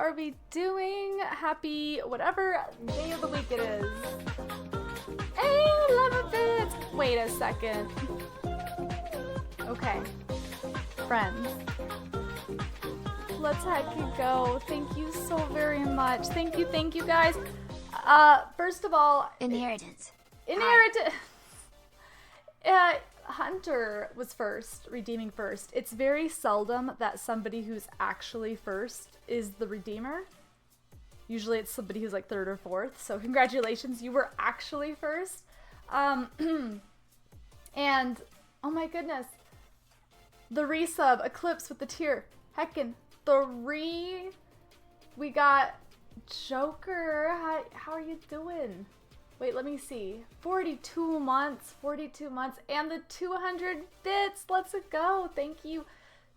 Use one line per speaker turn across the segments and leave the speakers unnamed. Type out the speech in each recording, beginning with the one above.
are we doing? Happy whatever day of the week it is. Hey, 11 bits! Wait a second. Okay. Friends. Let's heck it go. Thank you so very much. Thank you guys. First of all...
Inheritance.
Inheritance! Hunter was first, redeeming first. It's very seldom that somebody who's actually first is the redeemer. Usually it's somebody who's like third or fourth. So congratulations, you were actually first. And, oh my goodness. The resub, Eclipse with the tier. Heckin' 3. We got Joker. How are you doing? Wait, let me see. 42 months, and the 200 bits. Let's go. Thank you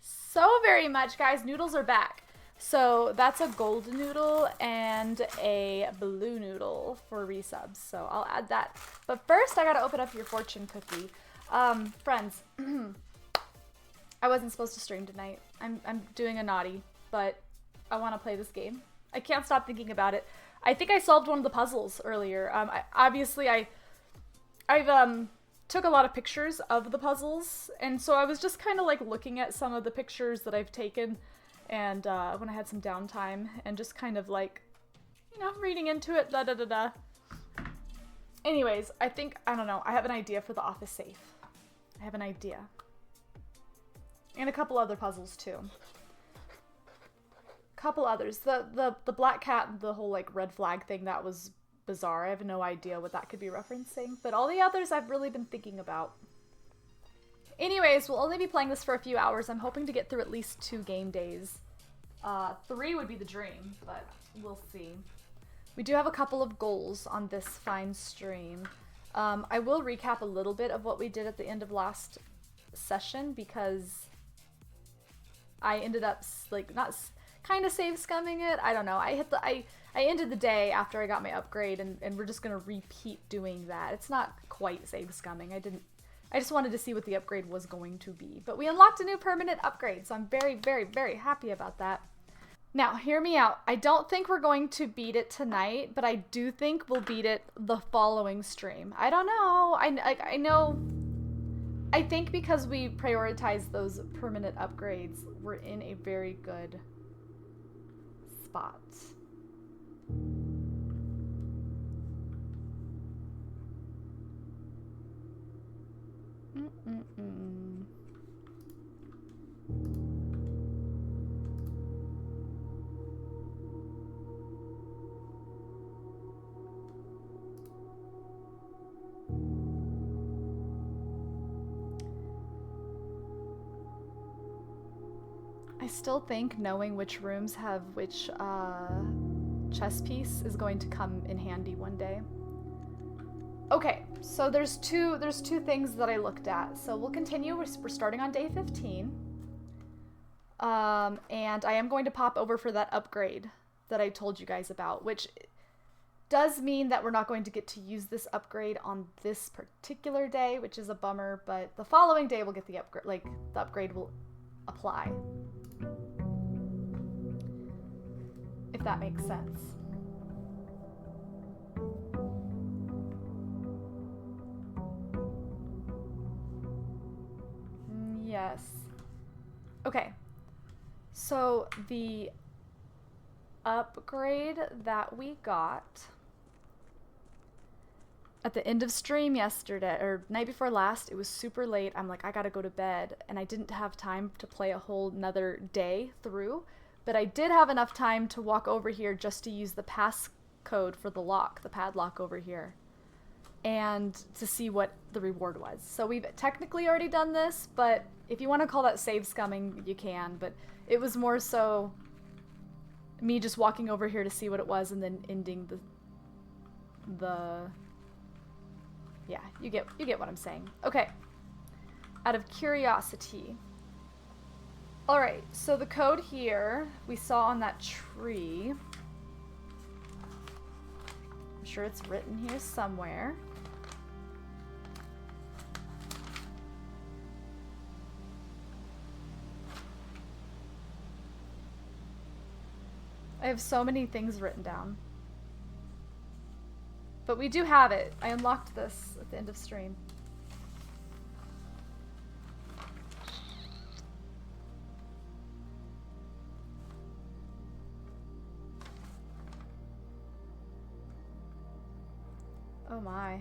so very much, guys. Noodles are back. So that's a gold noodle and a blue noodle for resubs. So I'll add that. But first, I gotta open up your fortune cookie. Friends, I wasn't supposed to stream tonight. I'm doing a naughty, but I want to play this game. I can't stop thinking about it. I think I solved one of the puzzles earlier. I've took a lot of pictures of the puzzles, and so I was just kind of like looking at some of the pictures that I've taken, and when I had some downtime, and just kind of like, you know, reading into it, da da da da. Anyways, I don't know, I have an idea for the office safe. I have an idea. And a couple other puzzles too. Couple others. The black cat, the whole like red flag thing, that was bizarre. I have no idea what that could be referencing, but all the others I've really been thinking about. Anyways, we'll only be playing this for a few hours. I'm hoping to get through at least 2 game days. 3 would be the dream, but we'll see. We do have a couple of goals on this fine stream. I will recap a little bit of what we did at the end of last session, because I ended up like not kind of save scumming it. I don't know. I ended the day after I got my upgrade, and we're just gonna repeat doing that. It's not quite save scumming. I just wanted to see what the upgrade was going to be. But we unlocked a new permanent upgrade, so I'm very, very, very happy about that. Now, hear me out. I don't think we're going to beat it tonight, but I do think we'll beat it the following stream. I don't know. I know. I think because we prioritize those permanent upgrades, we're in a very good spot. I still think knowing which rooms have which chess piece is going to come in handy one day. Okay, so there's two things that I looked at. So we'll continue. We're starting on day 15. And I am going to pop over for that upgrade that I told you guys about, which does mean that we're not going to get to use this upgrade on this particular day, which is a bummer, but the following day we'll get the upgrade, like the upgrade will apply. If that makes sense. Yes. Okay. So the upgrade that we got at the end of stream yesterday, or night before last, it was super late. I'm like, I gotta go to bed, and I didn't have time to play a whole nother day through, but I did have enough time to walk over here just to use the passcode for the lock, the padlock over here, and to see what the reward was. So we've technically already done this, but if you want to call that save scumming, you can, but it was more so me just walking over here to see what it was and then ending the yeah, you get what I'm saying. Okay. Out of curiosity. All right, so the code here we saw on that tree. I'm sure it's written here somewhere. I have so many things written down. But we do have it. I unlocked this at the end of stream. Oh my.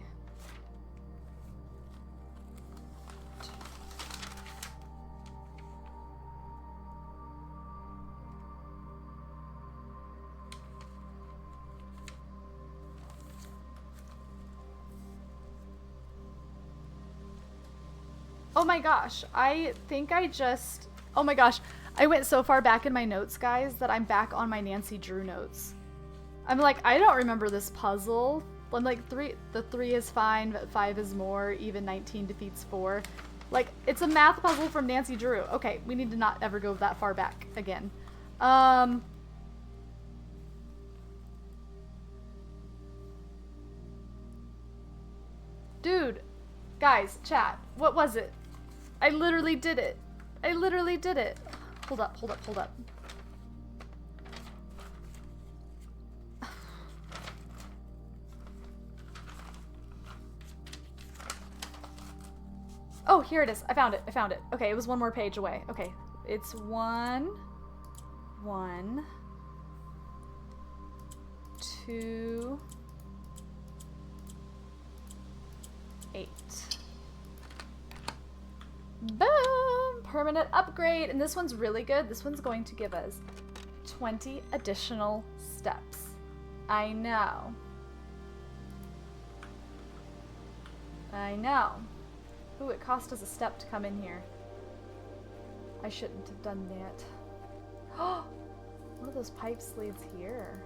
Oh my gosh, I think I just... Oh my gosh, I went so far back in my notes, guys, that I'm back on my Nancy Drew notes. I'm like, I don't remember this puzzle. I'm like, the 3 is fine, but 5 is more, even 19 defeats 4. Like, it's a math puzzle from Nancy Drew. Okay, we need to not ever go that far back again. Dude, guys, chat, what was it? I literally did it. I literally did it. Hold up, hold up, hold up. Oh, here it is. I found it. I found it. Okay, it was one more page away. Okay, it's 1, 2, 8. Boom! Permanent upgrade. And this one's really good. This one's going to give us 20 additional steps. I know. I know. Ooh, it cost us a step to come in here. I shouldn't have done that. Oh! One of those pipes leads here.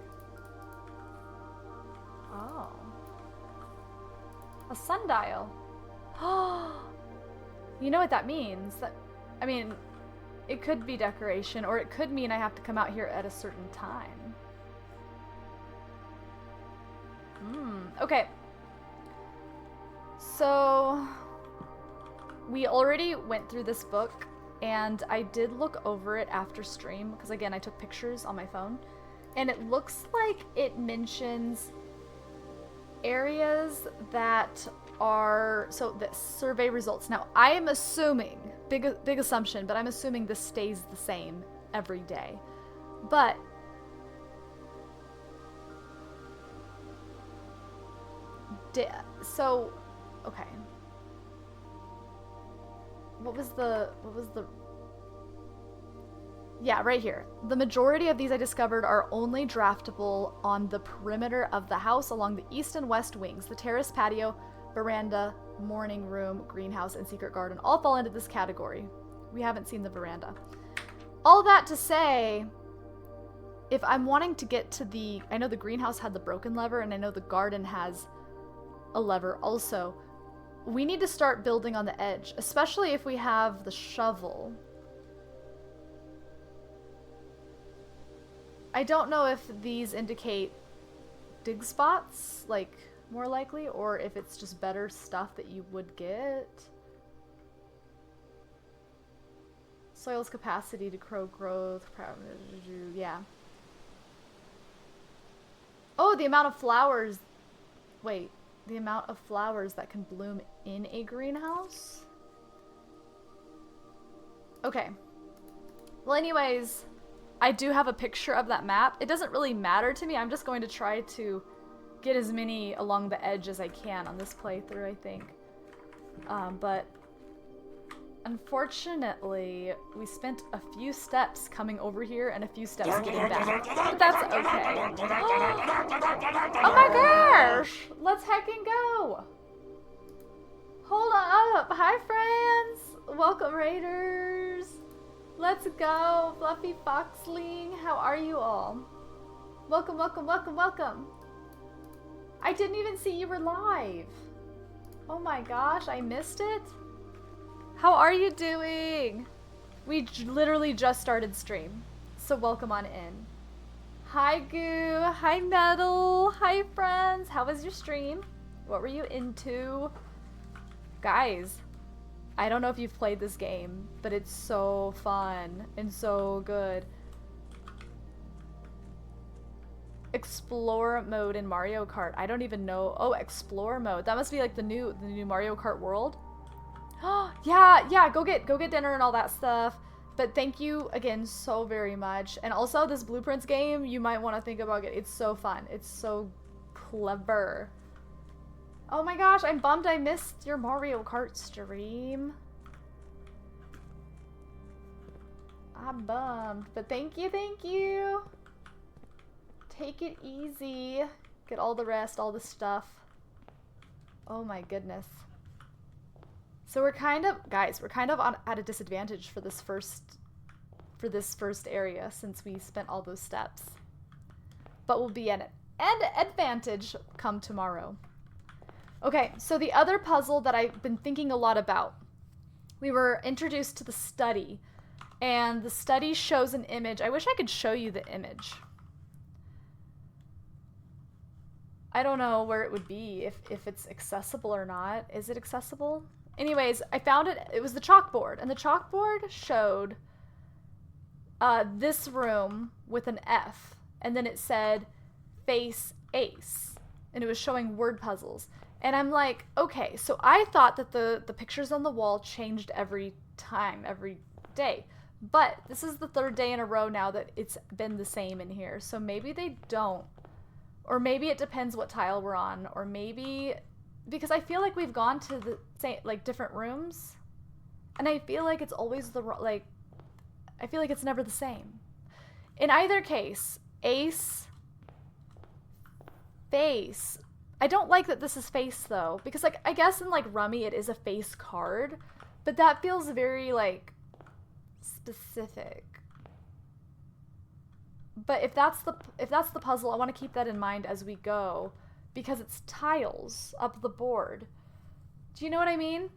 Oh. A sundial. Oh! You know what that means? That, I mean, it could be decoration, or it could mean I have to come out here at a certain time. Okay. So, we already went through this book, and I did look over it after stream, because again, I took pictures on my phone, and it looks like it mentions areas that are, so the survey results. Now, I am assuming, big assumption, but I'm assuming this stays the same every day. But so, okay. What was the, yeah, right here. The majority of these I discovered are only draftable on the perimeter of the house along the east and west wings. The terrace, patio, veranda, morning room, greenhouse, and secret garden all fall into this category. We haven't seen the veranda. All that to say, if I'm wanting to get to the, I know the greenhouse had the broken lever, and I know the garden has a lever also. We need to start building on the edge, especially if we have the shovel. I don't know if these indicate dig spots, like, more likely, or if it's just better stuff that you would get. Soil's capacity to grow growth, yeah. Oh, the amount of flowers. Wait, the amount of flowers that can bloom in a greenhouse? Okay. Well, anyways, I do have a picture of that map. It doesn't really matter to me. I'm just going to try to get as many along the edge as I can on this playthrough, I think. But unfortunately, we spent a few steps coming over here and a few steps getting back. But that's okay. Oh my gosh! Let's heckin' go! Hold up! Hi, friends! Welcome, Raiders! Let's go! Fluffy Foxling, how are you all? Welcome, welcome, welcome, welcome! I didn't even see you were live! Oh my gosh, I missed it? How are you doing? We literally just started stream, so welcome on in. Hi Goo, hi Metal, hi friends, how was your stream? What were you into? Guys, I don't know if you've played this game, but it's so fun and so good. explore mode in Mario Kart. I don't even know. Oh, explore mode. That must be like the new Mario Kart world. Yeah, go get dinner and all that stuff. But thank you again so very much. And also this Blueprints game, you might want to think about it. It's so fun. It's so clever. Oh my gosh, I'm bummed I missed your Mario Kart stream. I'm bummed, but thank you, thank you. Take it easy. Get all the rest, all the stuff. Oh my goodness. So we're kind of, guys, we're kind of at a disadvantage for this first area since we spent all those steps. But we'll be at an advantage come tomorrow. Okay, so the other puzzle that I've been thinking a lot about, we were introduced to the study, and the study shows an image. I wish I could show you the image. I don't know where it would be, if it's accessible or not. Is it accessible? Anyways, I found it. It was the chalkboard, and the chalkboard showed this room with an F, and then it said face ace, and it was showing word puzzles. And I'm like, okay, so I thought that the pictures on the wall changed every time, every day. But this is the third day in a row now that it's been the same in here. So maybe they don't. Or maybe it depends what tile we're on. Or maybe, because I feel like we've gone to the same, like, different rooms. And I feel like it's always I feel like it's never the same. In either case, ace, face. I don't like that this is face though, because like I guess in like Rummy it is a face card, but that feels very like specific. But if that's the puzzle, I want to keep that in mind as we go, because it's tiles up the board. Do you know what I mean?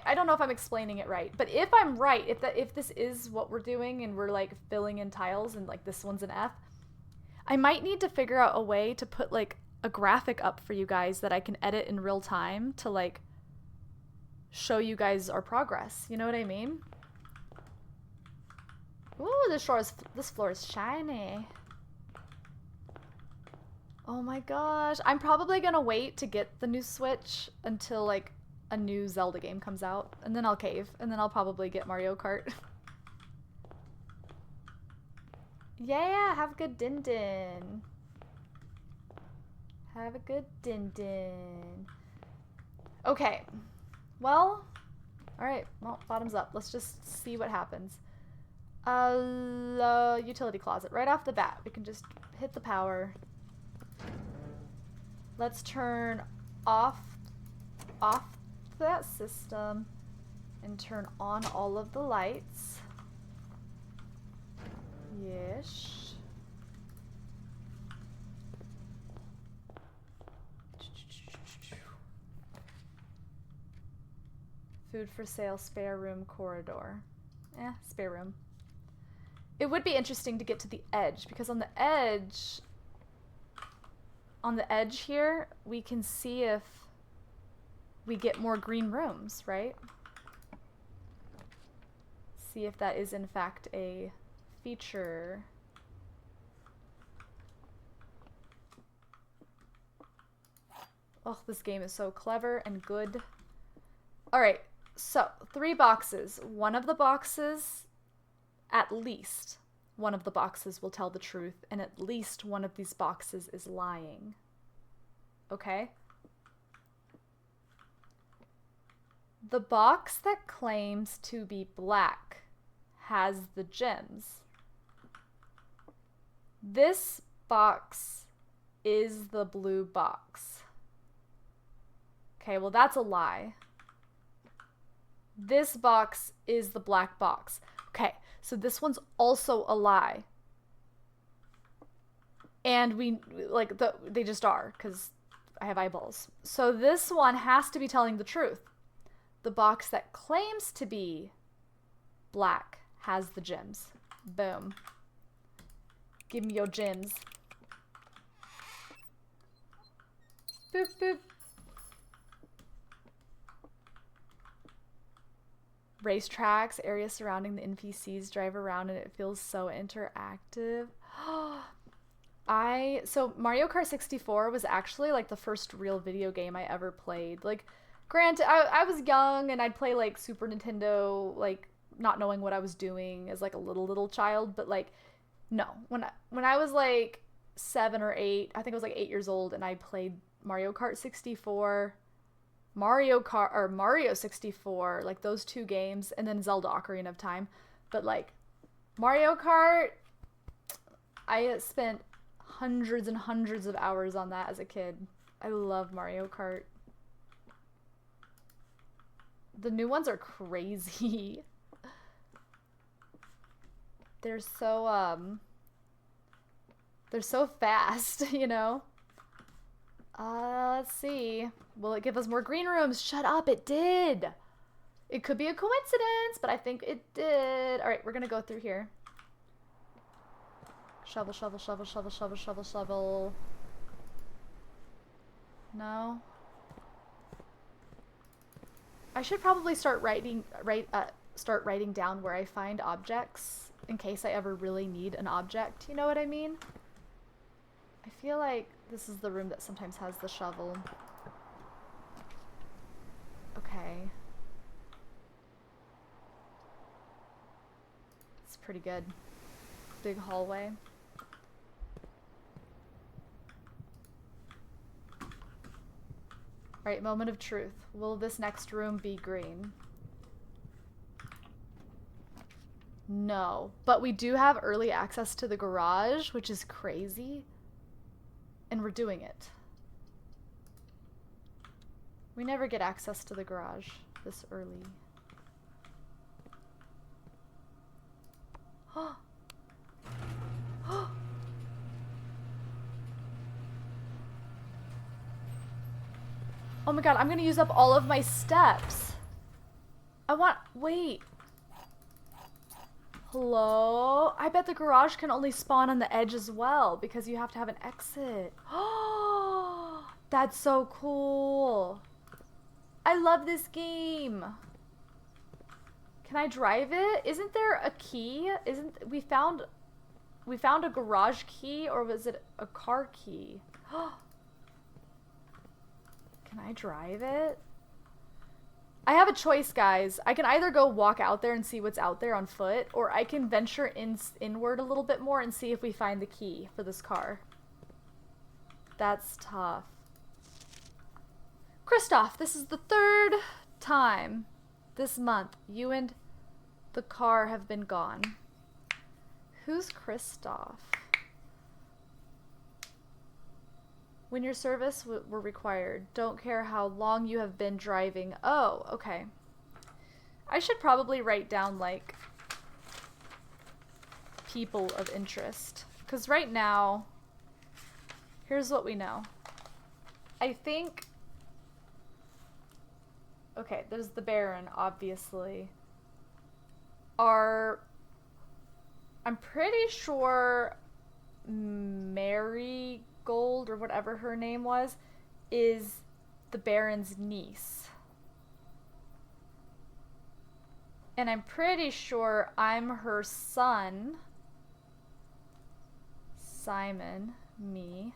I don't know if I'm explaining it right, but if I'm right, if this is what we're doing and we're like filling in tiles and like this one's an F, I might need to figure out a way to put like a graphic up for you guys that I can edit in real time to like show you guys our progress. You know what I mean? Ooh, this floor is shiny. Oh my gosh. I'm probably gonna wait to get the new Switch until like a new Zelda game comes out, and then I'll cave, and then I'll probably get Mario Kart. Yeah, have a good din-din. Have a good din-din. Okay. Well, alright. Well, bottoms up. Let's just see what happens. Utility closet. Right off the bat, we can just hit the power. Let's turn off that system and turn on all of the lights. Yes. Food for sale, spare room, corridor. Spare room. It would be interesting to get to the edge, because on the edge here, we can see if we get more green rooms, right? See if that is in fact a feature. Oh, this game is so clever and good. Alright, so 3 boxes. One of the boxes, at least one of the boxes will tell the truth, and at least one of these boxes is lying. Okay? The box that claims to be black has the gems. This box is the blue box. Okay, well that's a lie. This box is the black box. Okay, so this one's also a lie. And they just are, because I have eyeballs. So this one has to be telling the truth. The box that claims to be black has the gems. Boom. Give me your gems. Boop, boop. Racetracks, areas surrounding the NPCs, drive around and it feels so interactive. So Mario Kart 64 was actually like the first real video game I ever played. Like, granted, I was young and I'd play like Super Nintendo, like not knowing what I was doing as like a little child. But like, no, when I was like 7 or 8, I think I was like 8 years old, and I played Mario Kart 64, Mario 64, like those two games, and then Zelda Ocarina of Time. But like Mario Kart, I spent hundreds and hundreds of hours on that as a kid. I love Mario Kart. The new ones are crazy. They're so fast, you know? Let's see. Will it give us more green rooms? Shut up, it did! It could be a coincidence, but I think it did. Alright, we're gonna go through here. Shovel, shovel, shovel, shovel, shovel, shovel, shovel. No. I should probably start writing down where I find objects in case I ever really need an object. You know what I mean? I feel like this is the room that sometimes has the shovel. Okay. It's pretty good. Big hallway. Alright, moment of truth. Will this next room be green? No. But we do have early access to the garage, which is crazy. And we're doing it. We never get access to the garage this early. Oh my god, I'm gonna use up all of my steps. Wait. Hello? I bet the garage can only spawn on the edge as well because you have to have an exit. Oh, that's so cool. I love this game. Can I drive it? Isn't there a key? We found a garage key, or was it a car key? Can I drive it? I have a choice, guys. I can either go walk out there and see what's out there on foot, or I can venture inward a little bit more and see if we find the key for this car. That's tough. Christoph, this is the 3rd time this month you and the car have been gone. Who's Christoph? When your service were required. Don't care how long you have been driving. Oh, okay. I should probably write down, like, people of interest. Because right now, here's what we know. I think... Okay, there's the Baron, obviously. I'm pretty sure Marigold, or whatever her name was, is the Baron's niece. And I'm pretty sure I'm her son. Simon, me.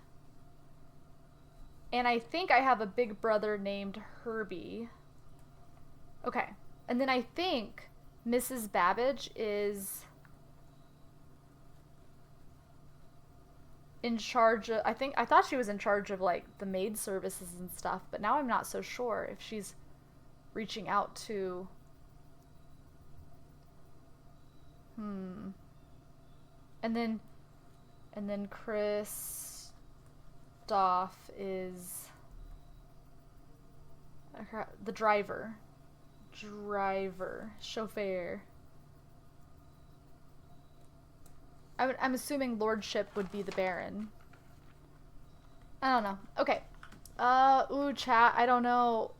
And I think I have a big brother named Herbie. Okay. And then I think Mrs. Babbage is in charge of, I thought she was in charge of like the maid services and stuff, but now I'm not so sure if she's reaching out to and then Christoph is the driver, chauffeur. I'm assuming Lordship would be the Baron. I don't know. Okay. Ooh, chat, I don't know.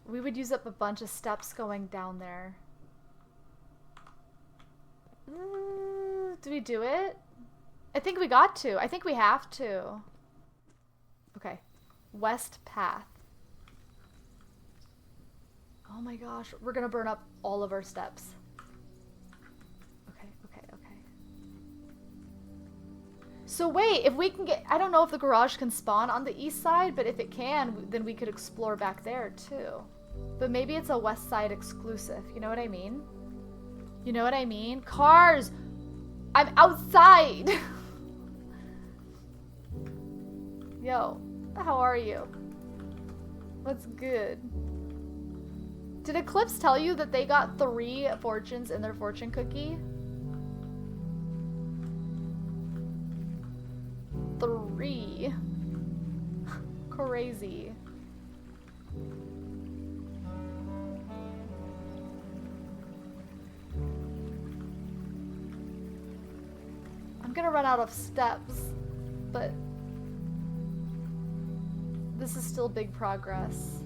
We would use up a bunch of steps going down there. Do we do it? I think we got to. I think we have to. Okay. West Path. Oh my gosh. We're gonna burn up all of our steps. So wait, if we can get... I don't know if the garage can spawn on the east side, but if it can, then we could explore back there too. But maybe it's a west side exclusive. You know what I mean? You know what I mean? Cars! I'm outside! Yo, how are you? What's good? Did Eclipse tell you that they got 3 fortunes in their fortune cookie? 3. Crazy. I'm gonna run out of steps, but this is still big progress.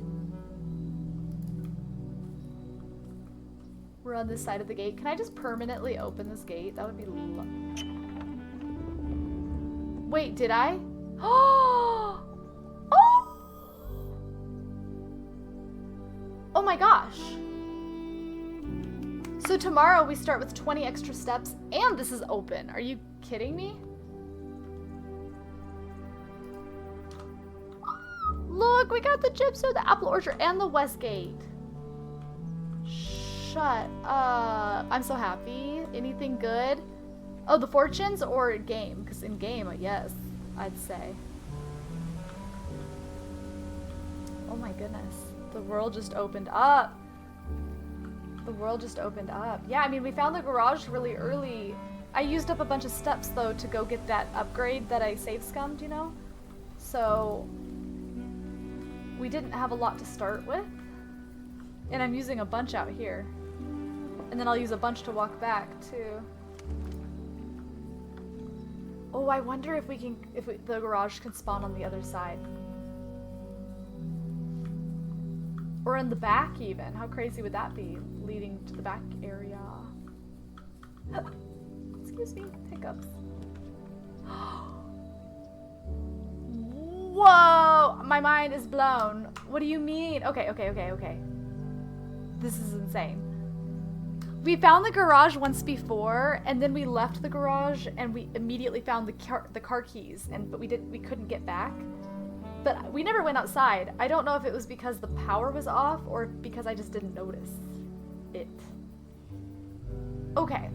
We're on this side of the gate. Can I just permanently open this gate? That would be Wait, did I? Oh! Oh my gosh. So tomorrow we start with 20 extra steps and this is open. Are you kidding me? Look, we got the gypsum, the apple orchard, and the west gate. Shut up. I'm so happy. Anything good? Oh, the fortunes or game? Because in game, yes, I'd say. Oh my goodness. The world just opened up. The world just opened up. Yeah, I mean, we found the garage really early. I used up a bunch of steps, though, to go get that upgrade that I save scummed, you know? So we didn't have a lot to start with. And I'm using a bunch out here. And then I'll use a bunch to walk back, too. Oh, I wonder if we can, the garage can spawn on the other side. Or in the back, even. How crazy would that be? Leading to the back area. Excuse me, hiccups. Whoa! My mind is blown. What do you mean? Okay. This is insane. We found the garage once before, and then we left the garage, and we immediately found the car keys, but we couldn't get back. But we never went outside. I don't know if it was because the power was off, or because I just didn't notice it. Okay.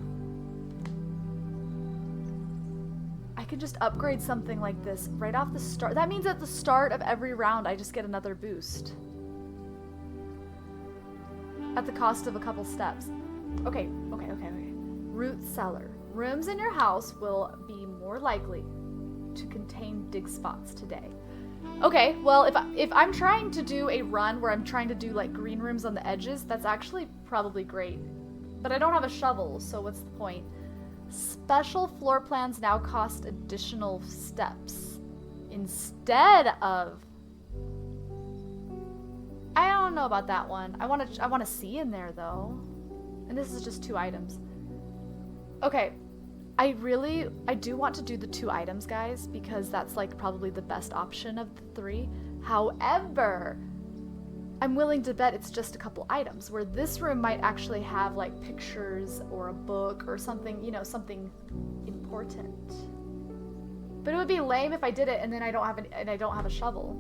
I can just upgrade something like this right off the start. That means at the start of every round, I just get another boost. At the cost of a couple steps. Okay. Root cellar. Rooms in your house will be more likely to contain dig spots today. Okay, well, if I'm trying to do a run where I'm trying to do like green rooms on the edges, that's actually probably great. But I don't have a shovel, so what's the point? Special floor plans now cost additional steps instead of... I don't know about that one. I want to see in there though. And this is just 2 items. Okay. I do want to do the 2 items, guys, because that's like probably the best option of the 3. However, I'm willing to bet it's just a couple items, where this room might actually have like pictures or a book or something, you know, something important. But it would be lame if I did it and then I don't have a shovel.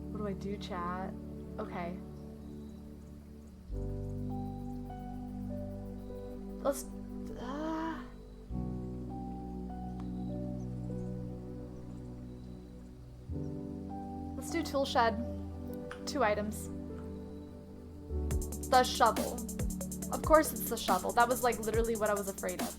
What do I do, chat? Okay. Let's do tool shed. 2 items. The shovel. Of course it's the shovel. That was like literally what I was afraid of.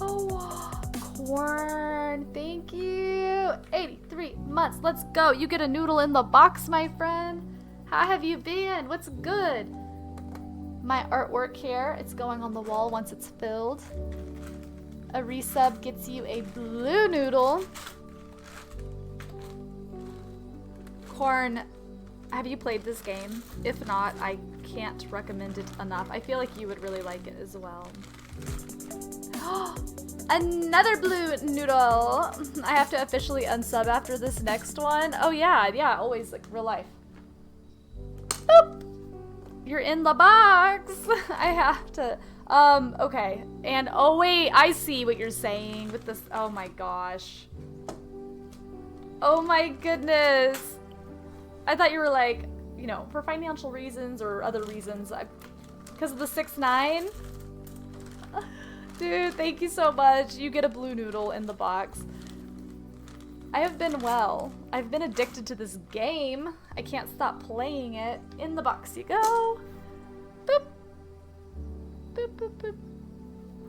Oh, corn. Thank you. 83 months. Let's go. You get a noodle in the box, my friend. How have you been? What's good? My artwork here. It's going on the wall once it's filled. A resub gets you a blue noodle. Corn, have you played this game? If not, I can't recommend it enough. I feel like you would really like it as well. Another blue noodle. I have to officially unsub after this next one. Oh yeah, always like real life. Boop. You're in the box. I have to. Okay. And oh wait, I see what you're saying with this. Oh my gosh. Oh my goodness. I thought you were like, you know, for financial reasons or other reasons. Because of the 6ix9ine. Dude, thank you so much. You get a blue noodle in the box. I have been well. I've been addicted to this game. I can't stop playing it. In the box you go. Boop. Boop, boop, boop.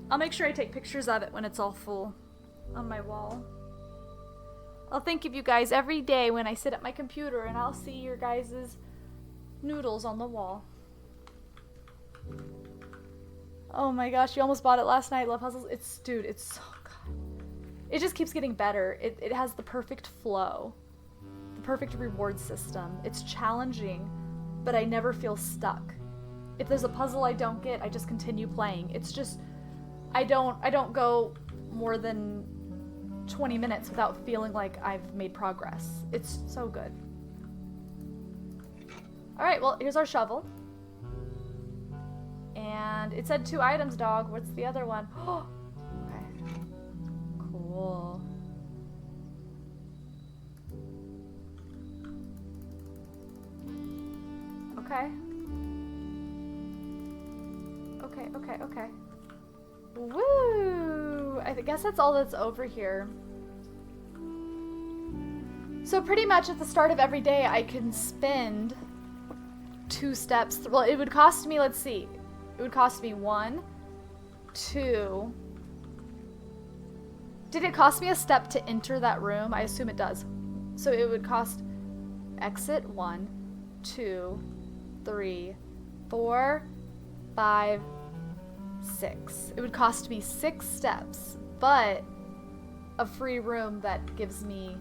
I'll make sure I take pictures of it when it's all full on my wall. I'll think of you guys every day when I sit at my computer and I'll see your guys' noodles on the wall. Oh my gosh, you almost bought it last night. Love Puzzles. Dude, it's so good. It just keeps getting better. It has the perfect flow. The perfect reward system. It's challenging, but I never feel stuck. If there's a puzzle I don't get, I just continue playing. It's just, I don't go more than 20 minutes without feeling like I've made progress. It's so good. Alright, well, here's our shovel. And it said 2 items, dog. What's the other one? Oh, okay. Cool. Okay. Okay. Woo! I guess that's all that's over here. So pretty much at the start of every day, I can spend 2 steps. Well, it would cost me, let's see. It would cost me 1, 2. Did it cost me a step to enter that room? I assume it does. So it would cost exit 1, 2, 3, 4, 5, 6. It would cost me 6 steps, but a free room that gives me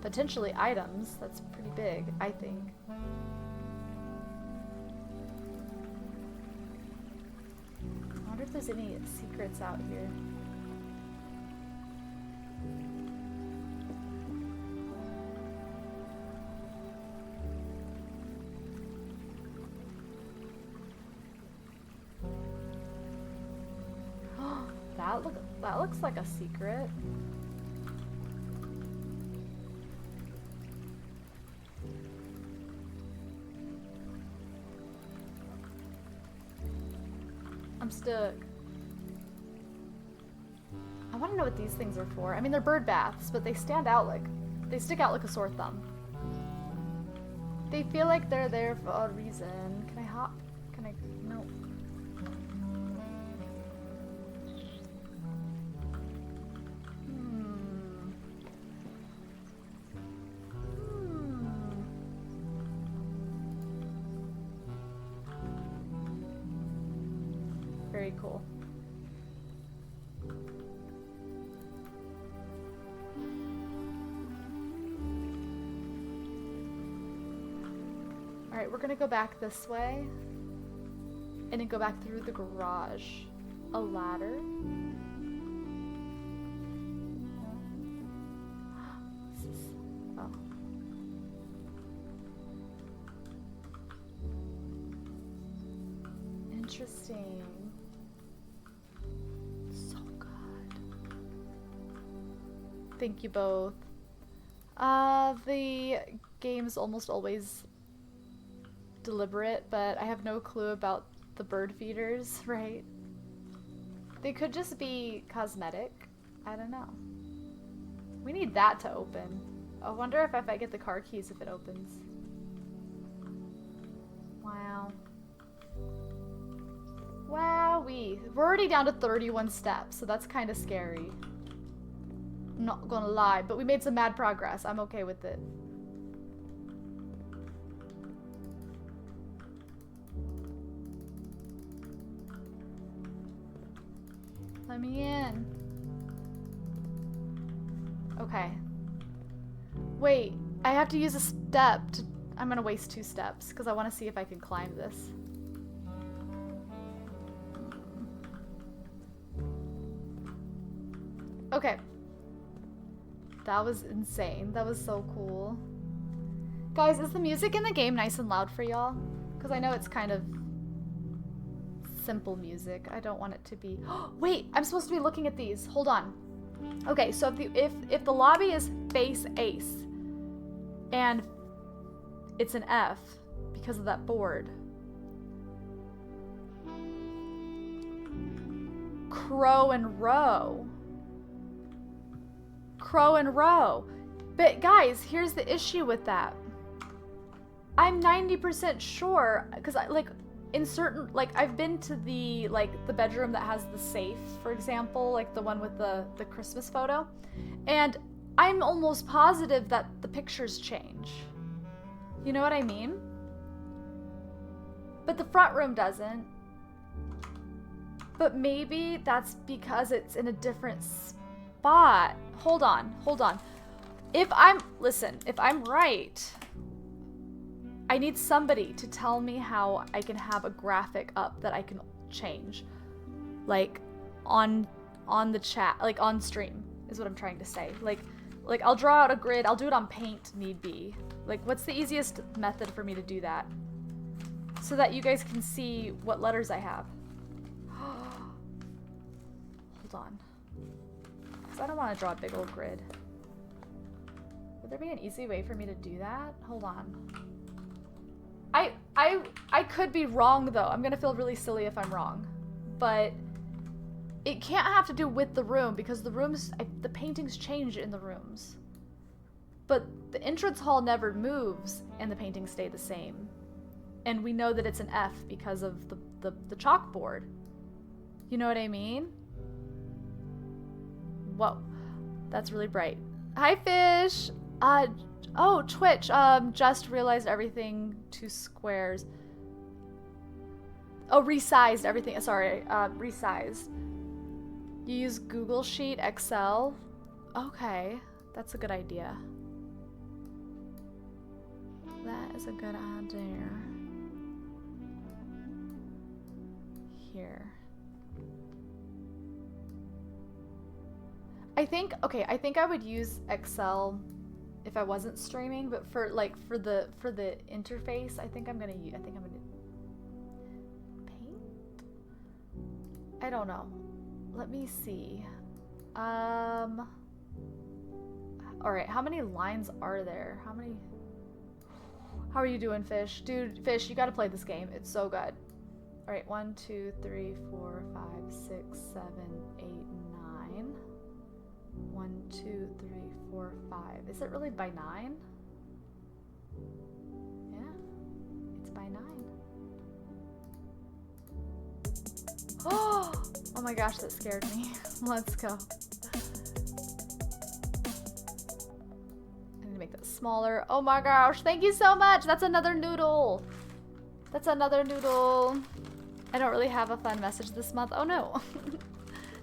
potentially items. That's pretty big, I think. I wonder if there's any secrets out here. That looks like a secret. I'm stuck. I want to know what these things are for. I mean, they're bird baths, but they stick out like a sore thumb. They feel like they're there for a reason. Can I hop? Can I? No. Very cool. Alright, we're gonna go back this way and then go back through the garage. A ladder. Oh. Interesting. So good. Thank you both. The game's almost always deliberate, but I have no clue about the bird feeders, right? They could just be cosmetic. I don't know. We need that to open. I wonder if I get the car keys if it opens. Wow. Wowee. We're already down to 31 steps, so that's kind of scary. I'm not gonna lie, but we made some mad progress. I'm okay with it. Let me in. Okay. Wait, I have to use a step to... I'm gonna waste 2 steps because I want to see if I can climb this. Okay. That was insane. That was so cool. Guys, is the music in the game nice and loud for y'all? Because I know it's kind of simple music. I don't want it to be... Wait, I'm supposed to be looking at these. Hold on. Okay, so if the lobby is face ace and it's an F because of that board. Crow and row. Crow and row. But guys, here's the issue with that. I'm 90% sure, because in certain, I've been to the bedroom that has the safe, for example, like the one with the Christmas photo, and I'm almost positive that the pictures change. You know what I mean? But the front room doesn't. But maybe that's because it's in a different spot. Hold on. If I'm right, I need somebody to tell me how I can have a graphic up that I can change. Like on the chat, like on stream is what I'm trying to say. Like I'll draw out a grid, I'll do it on Paint need be. Like what's the easiest method for me to do that? So that you guys can see what letters I have. Hold on. Because I don't want to draw a big old grid. Would there be an easy way for me to do that? Hold on. I could be wrong though. I'm gonna feel really silly if I'm wrong. But it can't have to do with the room because the rooms, the paintings change in the rooms. But the entrance hall never moves and the paintings stay the same. And we know that it's an F because of the chalkboard. You know what I mean? Whoa, that's really bright. Hi, Fish. Oh, Twitch. Just realized everything to squares. Oh, resized everything. Sorry, resized. You use Google Sheet, Excel. Okay, that's a good idea. That is a good idea. Here. I think I would use Excel if I wasn't streaming, but for the interface, I think I'm gonna paint. I don't know. Let me see. All right, how many lines are there? How are you doing, Fish? Dude, Fish, you gotta play this game. It's so good. All right, 1, 2, 3, 4, 5, 6, 7, 8, 9. 1, 2, 3, 4, 5. Is it really by 9? Yeah, it's by 9. Oh my gosh, that scared me. Let's go. I need to make that smaller. Oh my gosh, thank you so much. That's another noodle. That's another noodle. I don't really have a fun message this month. Oh no.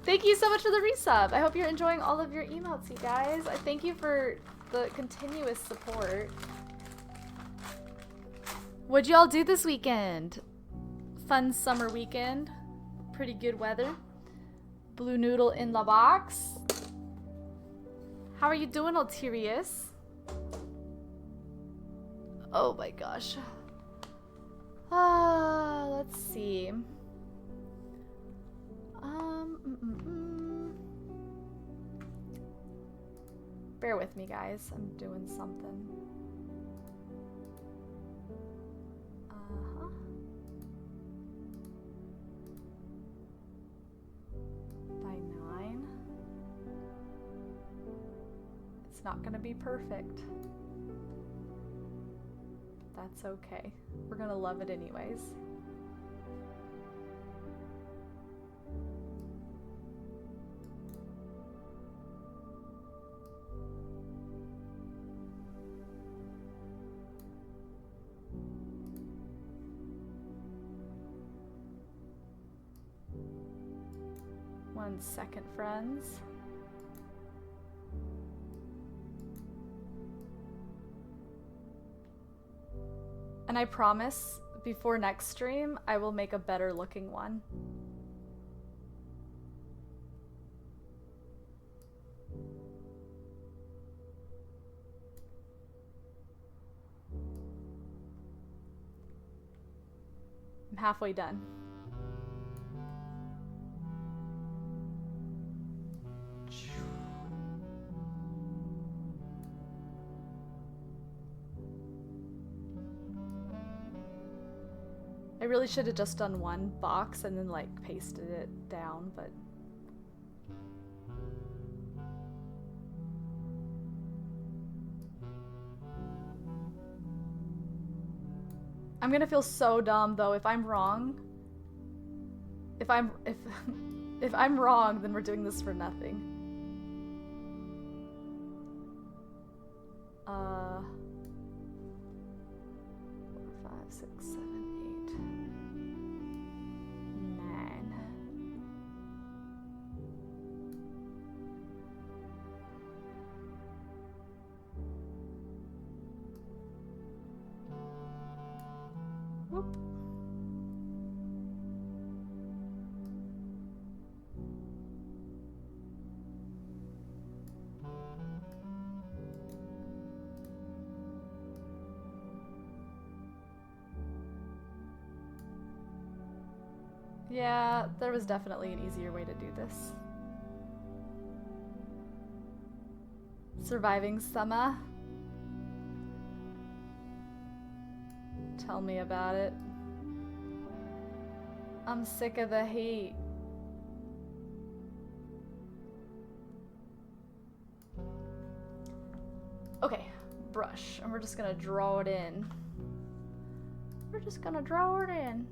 Thank you so much for the resub. I hope you're enjoying all of your emotes, you guys. I thank you for the continuous support. What'd y'all do this weekend? Fun summer weekend. Pretty good weather. Blue noodle in the box. How are you doing, Altirius? Oh my gosh. Let's see. Bear with me, guys. I'm doing something. By 9. It's not gonna be perfect. That's okay. We're gonna love it anyways. One second, friends. And I promise, before next stream, I will make a better looking one. I'm halfway done. I really should have just done one box and then like pasted it down, but I'm gonna feel so dumb though if I'm wrong. If I'm wrong, then we're doing this for nothing. 4, 5, 6, 7, 8, 9. Whoop. Yeah, there was definitely an easier way to do this. Surviving summer. Tell me about it. I'm sick of the heat. Okay, brush. And we're just gonna draw it in. We're just gonna draw it in.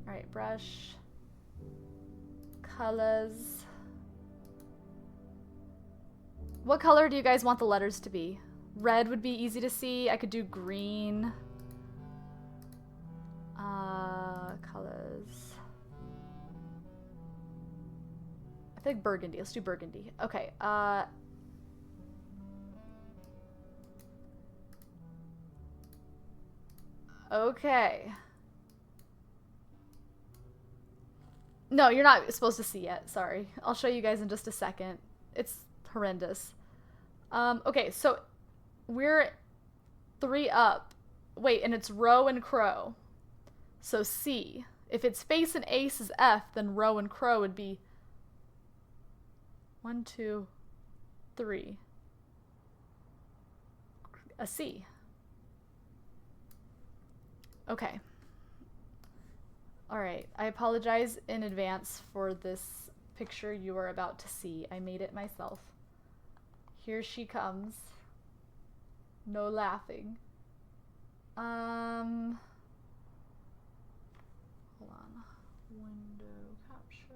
Alright, brush. Colors. What color do you guys want the letters to be? Red would be easy to see. I could do green. Colors. I think burgundy. Let's do burgundy. Okay, okay. No, you're not supposed to see yet. Sorry. I'll show you guys in just a second. It's horrendous. Okay, so we're 3 up. Wait, and it's row and crow. So C. If its face and ace is F, then row and crow would be 1, 2, 3. A C. Okay. Alright, I apologize in advance for this picture you are about to see. I made it myself. Here she comes. No laughing. Hold on. Window capture.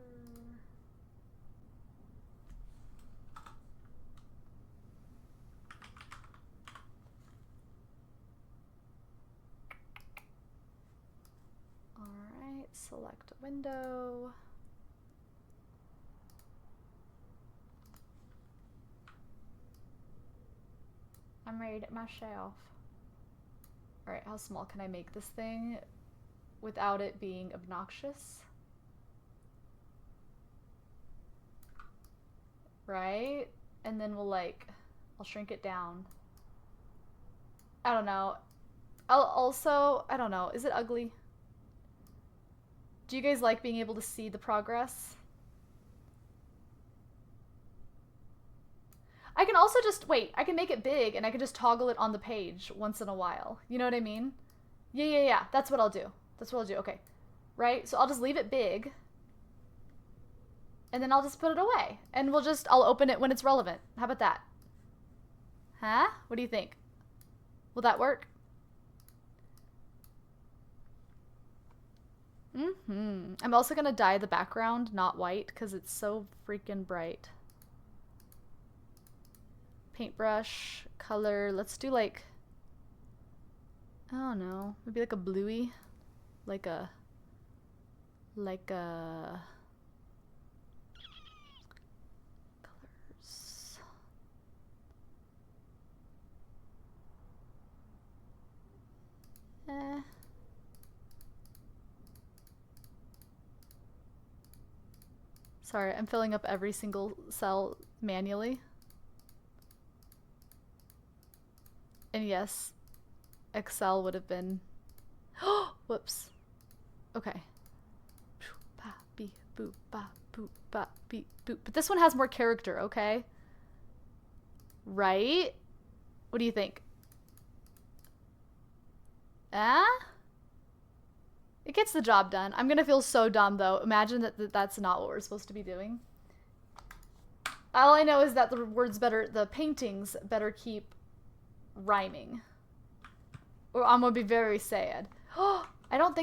Alright, select a window. I made it myself. Alright, how small can I make this thing without it being obnoxious? Right? And then we'll I'll shrink it down. I don't know. I'll also, I don't know, is it ugly? Do you guys like being able to see the progress? I can also just, wait, I can make it big and I can just toggle it on the page once in a while. You know what I mean? Yeah. That's what I'll do. That's what I'll do. Okay. Right? So I'll just leave it big. And then I'll just put it away. And I'll open it when it's relevant. How about that? Huh? What do you think? Will that work? I'm also gonna dye the background not white because it's so freaking bright. Paintbrush, color, let's do I don't know, maybe like a bluey, like a colors. Sorry, I'm filling up every single cell manually. And yes, Excel would have been... Whoops. Okay. Ba, beep, boop, ba, boop, ba, beep, boop. But this one has more character, okay? Right? What do you think? Ah? It gets the job done. I'm gonna feel so dumb, though. Imagine that that's not what we're supposed to be doing. All I know is that the paintings better keep rhyming. Or I'm gonna be very sad. I don't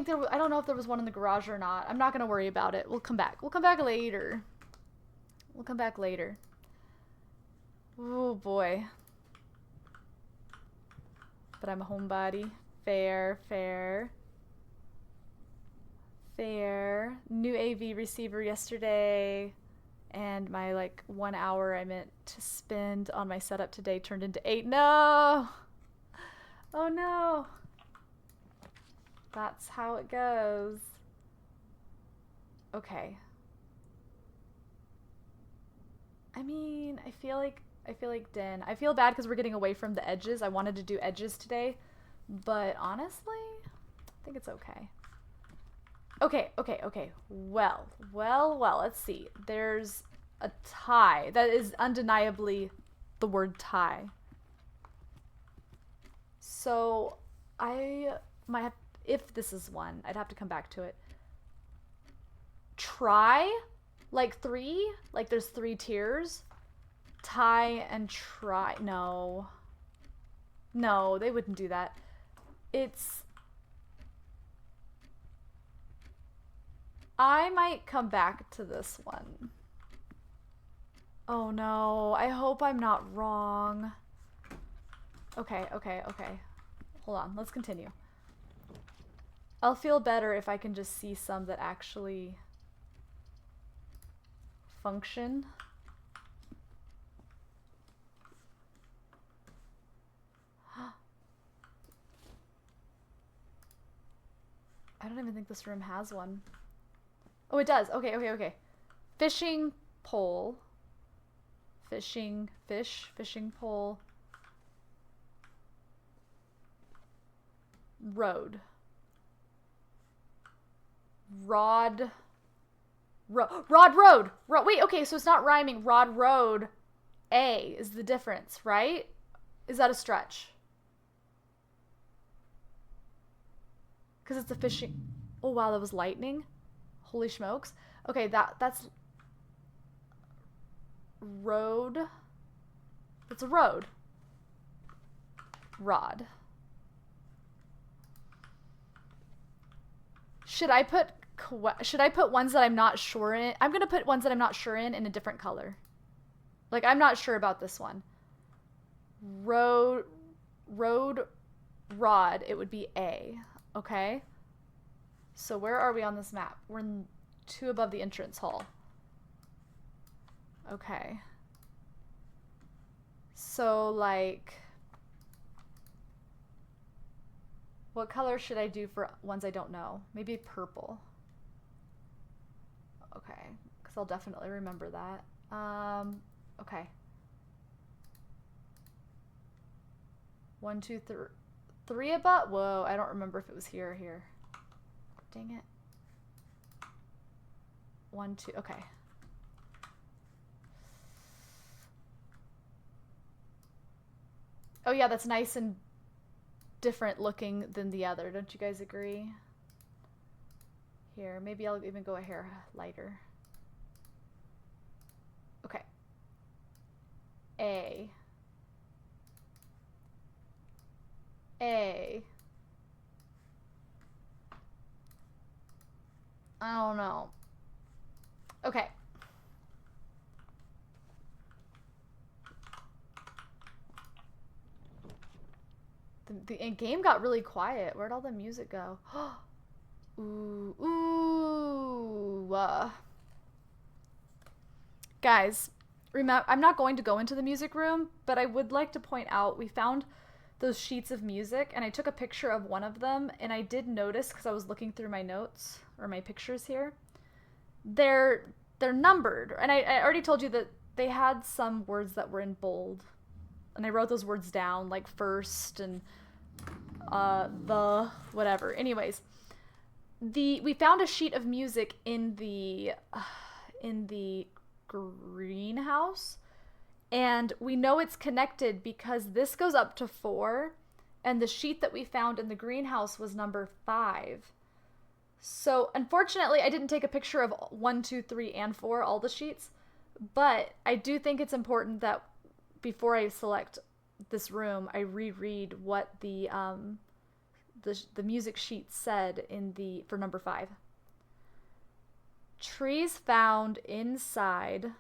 know if there was one in the garage or not. I'm not gonna worry about it. We'll come back. We'll come back later. We'll come back later. Oh boy. But I'm a homebody. Fair, fair. Fair. New AV receiver yesterday. And my, like, 1 hour I meant to spend on my setup today turned into 8. No! Oh no! That's how it goes. Okay. I mean, I feel like Den. I feel bad because we're getting away from the edges. I wanted to do edges today. But honestly, I think it's okay. Okay. Well, let's see. There's a tie. That is undeniably the word tie. So, I might have, if this is one, I'd have to come back to it. Try? Like 3? Like there's 3 tiers? Tie and try. No. No, they wouldn't do that. It's... I might come back to this one. Oh no, I hope I'm not wrong. Okay. Hold on, let's continue. I'll feel better if I can just see some that actually function. I don't even think this room has one. Oh, it does. Okay. Fishing pole. Fishing pole. Road. Rod. Road. Wait, okay, so it's not rhyming. Rod, road. A is the difference, right? Is that a stretch? Because it's a fishing... Oh, wow, that was lightning. Holy smokes. Okay, that's... Road. It's a road. Rod. Should I put ones that I'm not sure in? I'm gonna put ones that I'm not sure in a different color. Like, I'm not sure about this one. Road, rod, it would be A. Okay? So where are we on this map? We're in 2 above the entrance hall. Okay. So, like... What color should I do for ones I don't know? Maybe purple. Okay. Because I'll definitely remember that. Okay. 1, 2, 3. 3 above? Whoa, I don't remember if it was here or here. Dang it. 1, 2. Okay. Oh yeah, that's nice and different looking than the other. Don't you guys agree? Here, maybe I'll even go a hair lighter. Okay. A. I don't know. Okay. The game got really quiet. Where'd all the music go? Ooh. Guys, remember, I'm not going to go into the music room, but I would like to point out we found those sheets of music, and I took a picture of one of them, and I did notice, because I was looking through my notes, or my pictures here, they're numbered, and I already told you that they had some words that were in bold, and I wrote those words down, like first, and the, whatever. Anyways, we found a sheet of music in the greenhouse, and we know it's connected because this goes up to 4, and the sheet that we found in the greenhouse was number 5. So unfortunately, I didn't take a picture of 1, 2, 3, and 4, all the sheets, but I do think it's important that before I select this room, I reread what the music sheet said for number 5. Trees found inside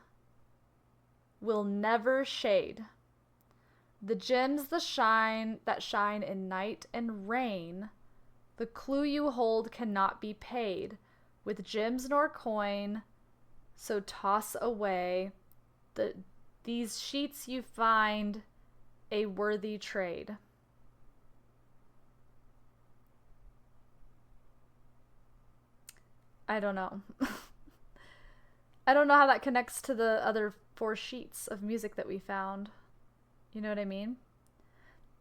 will never shade. The gems that shine in night and rain, the clue you hold cannot be paid with gems nor coin, so toss away these sheets you find a worthy trade. I don't know. I don't know how that connects to the other 4 sheets of music that we found. You know what I mean?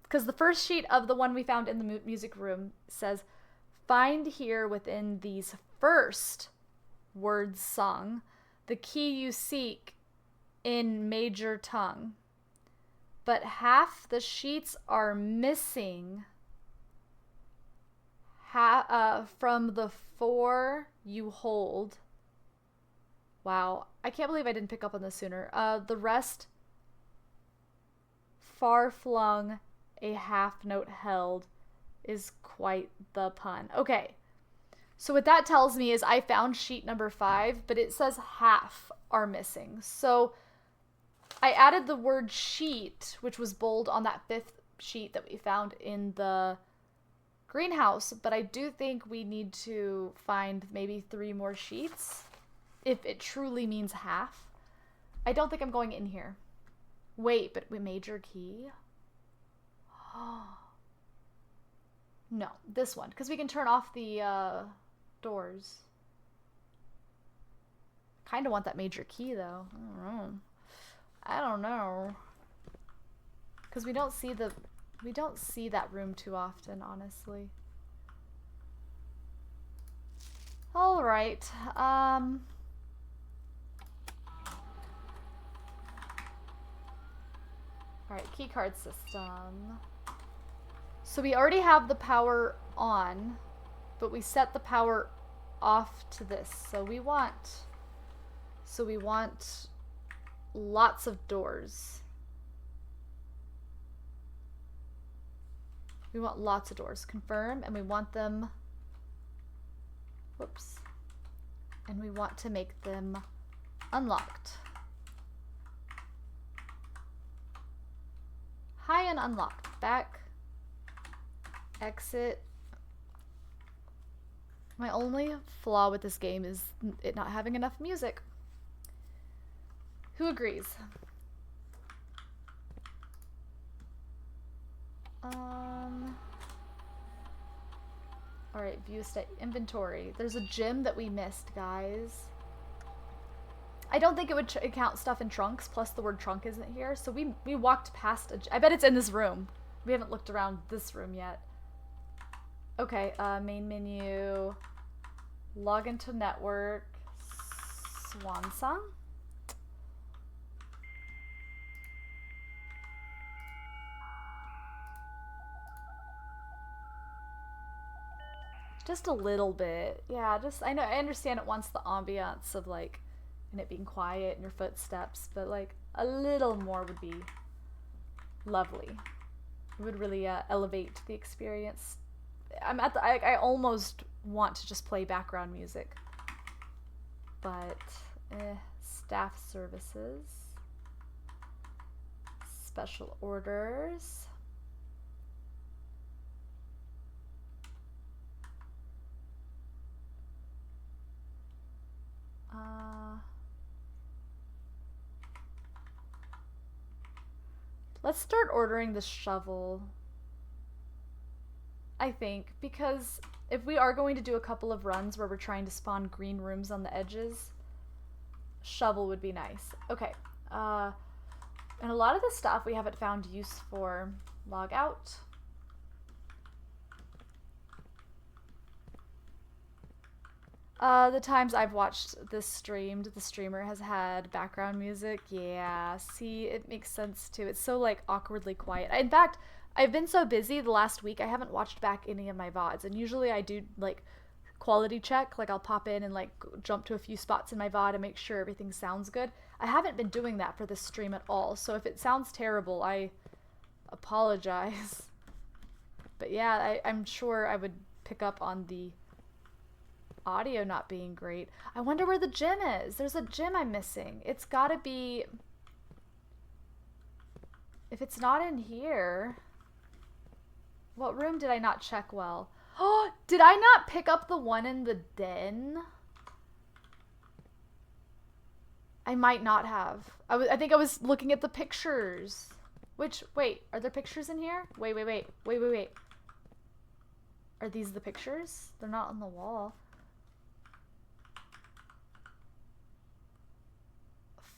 Because the first sheet of the one we found in the music room says, find here within these first words sung the key you seek in major tongue. But half the sheets are missing from the 4 you hold. Wow, I can't believe I didn't pick up on this sooner. The rest far flung, a half note held, is quite the pun. Okay, so what that tells me is I found sheet number 5, but it says half are missing. So I added the word sheet, which was bold on that 5th sheet that we found in the greenhouse, but I do think we need to find maybe 3 more sheets if it truly means half. I don't think I'm going in here. Wait, but we major key? No, this one, because we can turn off the doors. Kind of want that major key though. I don't know. Because we don't see that room too often, honestly. All right. All right, key card system. So we already have the power on, but we set the power off to this. So we want lots of doors. We want lots of doors. Confirm, and we want them, whoops, and we want to make them unlocked. High and unlocked. Back. Exit. My only flaw with this game is it not having enough music. Who agrees? Alright, view state inventory. There's a gym that we missed, guys. I don't think it would count stuff in trunks, plus the word trunk isn't here, so we walked past I bet it's in this room. We haven't looked around this room yet. Okay, main menu, log into network, swan song. Just a little bit. Yeah, I know, I understand it wants the ambiance of like, and it being quiet and your footsteps, but like a little more would be lovely. It would really elevate the experience. I almost want to just play background music, but staff services, special orders. Let's start ordering the shovel, I think, because if we are going to do a couple of runs where we're trying to spawn green rooms on the edges, shovel would be nice. Okay, and a lot of the stuff we haven't found use for. Log out. The times I've watched this streamed, the streamer has had background music. Yeah, see, it makes sense too. It's so like awkwardly quiet. In fact, I've been so busy the last week, I haven't watched back any of my VODs. And usually I do like quality check, like I'll pop in and like jump to a few spots in my VOD and make sure everything sounds good. I haven't been doing that for this stream at all. So if it sounds terrible, I apologize. But yeah, I'm sure I would pick up on the audio not being great. I wonder where the gym is. There's a gym I'm missing. It's gotta be... If it's not in here... What room did I not check well? Oh, did I not pick up the one in the den? I might not have. I think I was looking at the pictures. Which, wait, are there pictures in here? Wait. Are these the pictures? They're not on the wall.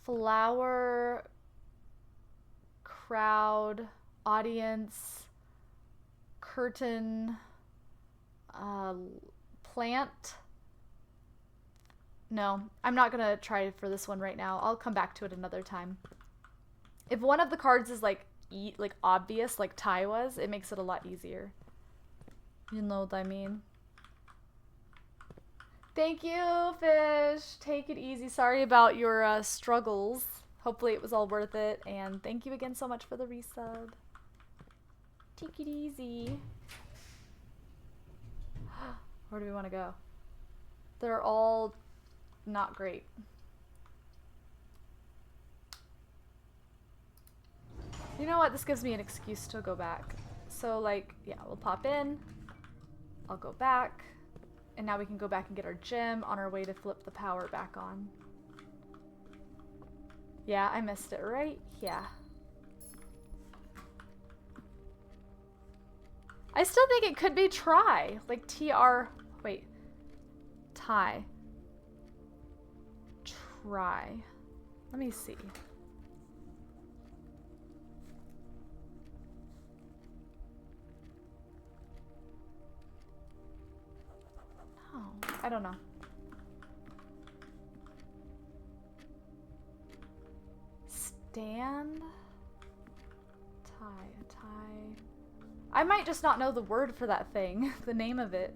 Flower, crowd, audience, curtain, plant. No, I'm not gonna try for this one right now. I'll come back to it another time. If one of the cards is like obvious, like Ty was, it makes it a lot easier. You know what I mean? Thank you, Fish. Take it easy. Sorry about your struggles. Hopefully it was all worth it. And thank you again so much for the resub. Take it easy. Where do we want to go? They're all not great. You know what? This gives me an excuse to go back. So, like, yeah, we'll pop in. I'll go back. And now we can go back and get our gym on our way to flip the power back on. Yeah, I missed it, right? Yeah. I still think it could be try. Like T-R... Wait. Tie. Try. Let me see. I don't know. Stand? Tie. I might just not know the word for that thing. The name of it.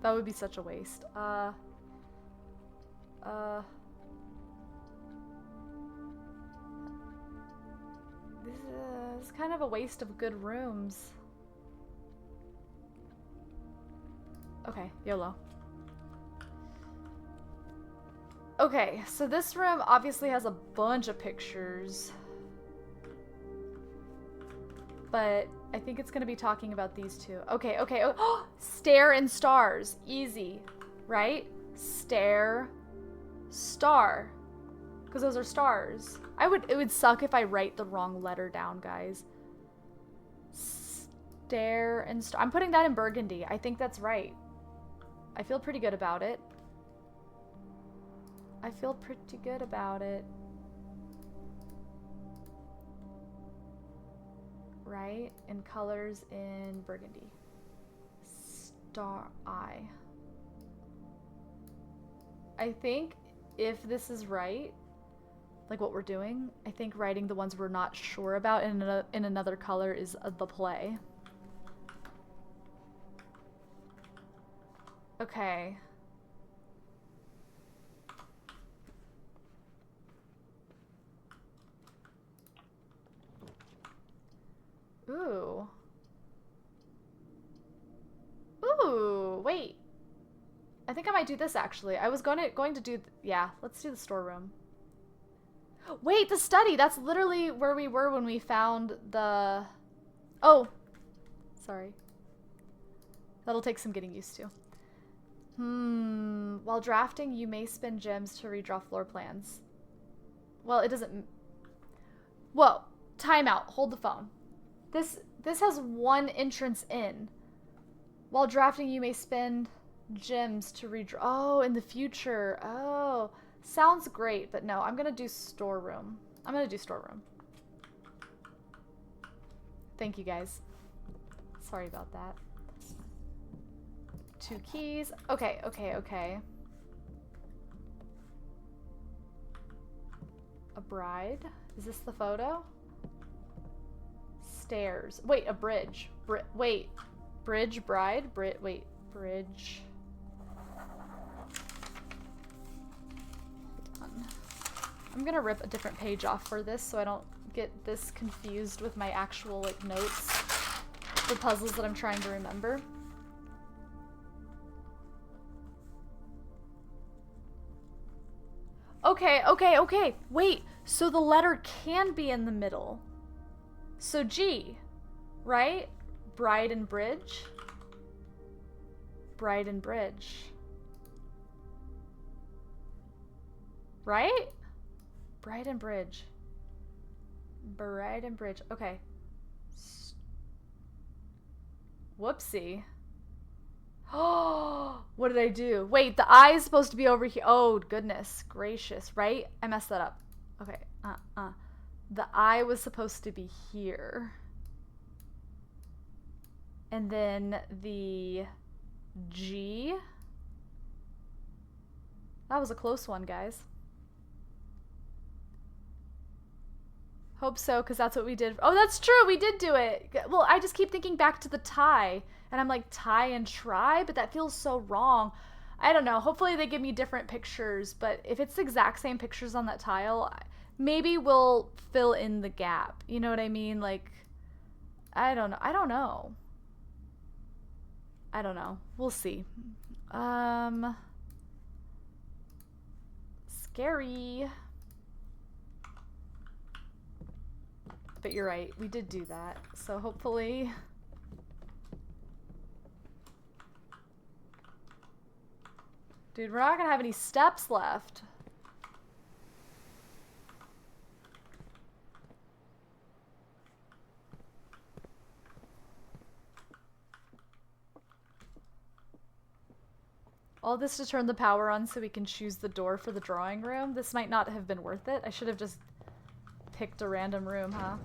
That would be such a waste. This is kind of a waste of good rooms. Okay, YOLO. Okay, so this room obviously has a bunch of pictures. But I think it's going to be talking about these two. Okay. Oh, stare and stars. Easy, right? Stare, star. Because those are stars. It would suck if I write the wrong letter down, guys. Stare and star. I'm putting that in burgundy. I think that's right. I feel pretty good about it. Right? And colors in burgundy. Star eye. I think if this is right, like what we're doing, I think writing the ones we're not sure about in another color is the play. Okay. Ooh. Ooh, wait. I think I might do this actually. I was going to do, yeah, let's do the storeroom. Wait, the study. That's literally where we were when we found the... Oh. Sorry. That'll take some getting used to. While drafting, you may spend gems to redraw floor plans. Well, it doesn't... Whoa. Time out. Hold the phone. This has one entrance in. While drafting, you may spend gems to redraw. Oh, in the future. Oh, sounds great, but no, I'm gonna do storeroom. I'm gonna do storeroom. Thank you, guys. Sorry about that. 2 keys. Okay, okay, okay. A bride. Is this the photo? Stairs. Wait, a bridge. Wait. Bridge, bride? Wait. Bridge. Hold on. I'm gonna rip a different page off for this so I don't get this confused with my actual, like, notes for puzzles that I'm trying to remember. Okay, okay, okay. Wait, so the letter can be in the middle. So G, right? Bride and bridge. Bride and bridge. Right? Bride and bridge. Bride and bridge. Okay. Whoopsie. Oh, what did I do? Wait, the I is supposed to be over here. Oh, goodness gracious, right? I messed that up. Okay, The I was supposed to be here. And then the G. That was a close one, guys. Hope so, because that's what we did. Oh, that's true. We did do it. Well, I just keep thinking back to the tie. And I'm like, tie and try? But that feels so wrong. I don't know. Hopefully they give me different pictures. But if it's the exact same pictures on that tile, maybe we'll fill in the gap. You know what I mean? Like, I don't know. I don't know. I don't know. We'll see. Scary. But you're right. We did do that. So hopefully... Dude, we're not gonna have any steps left. All this to turn the power on so we can choose the door for the drawing room. This might not have been worth it. I should have just picked a random room, huh?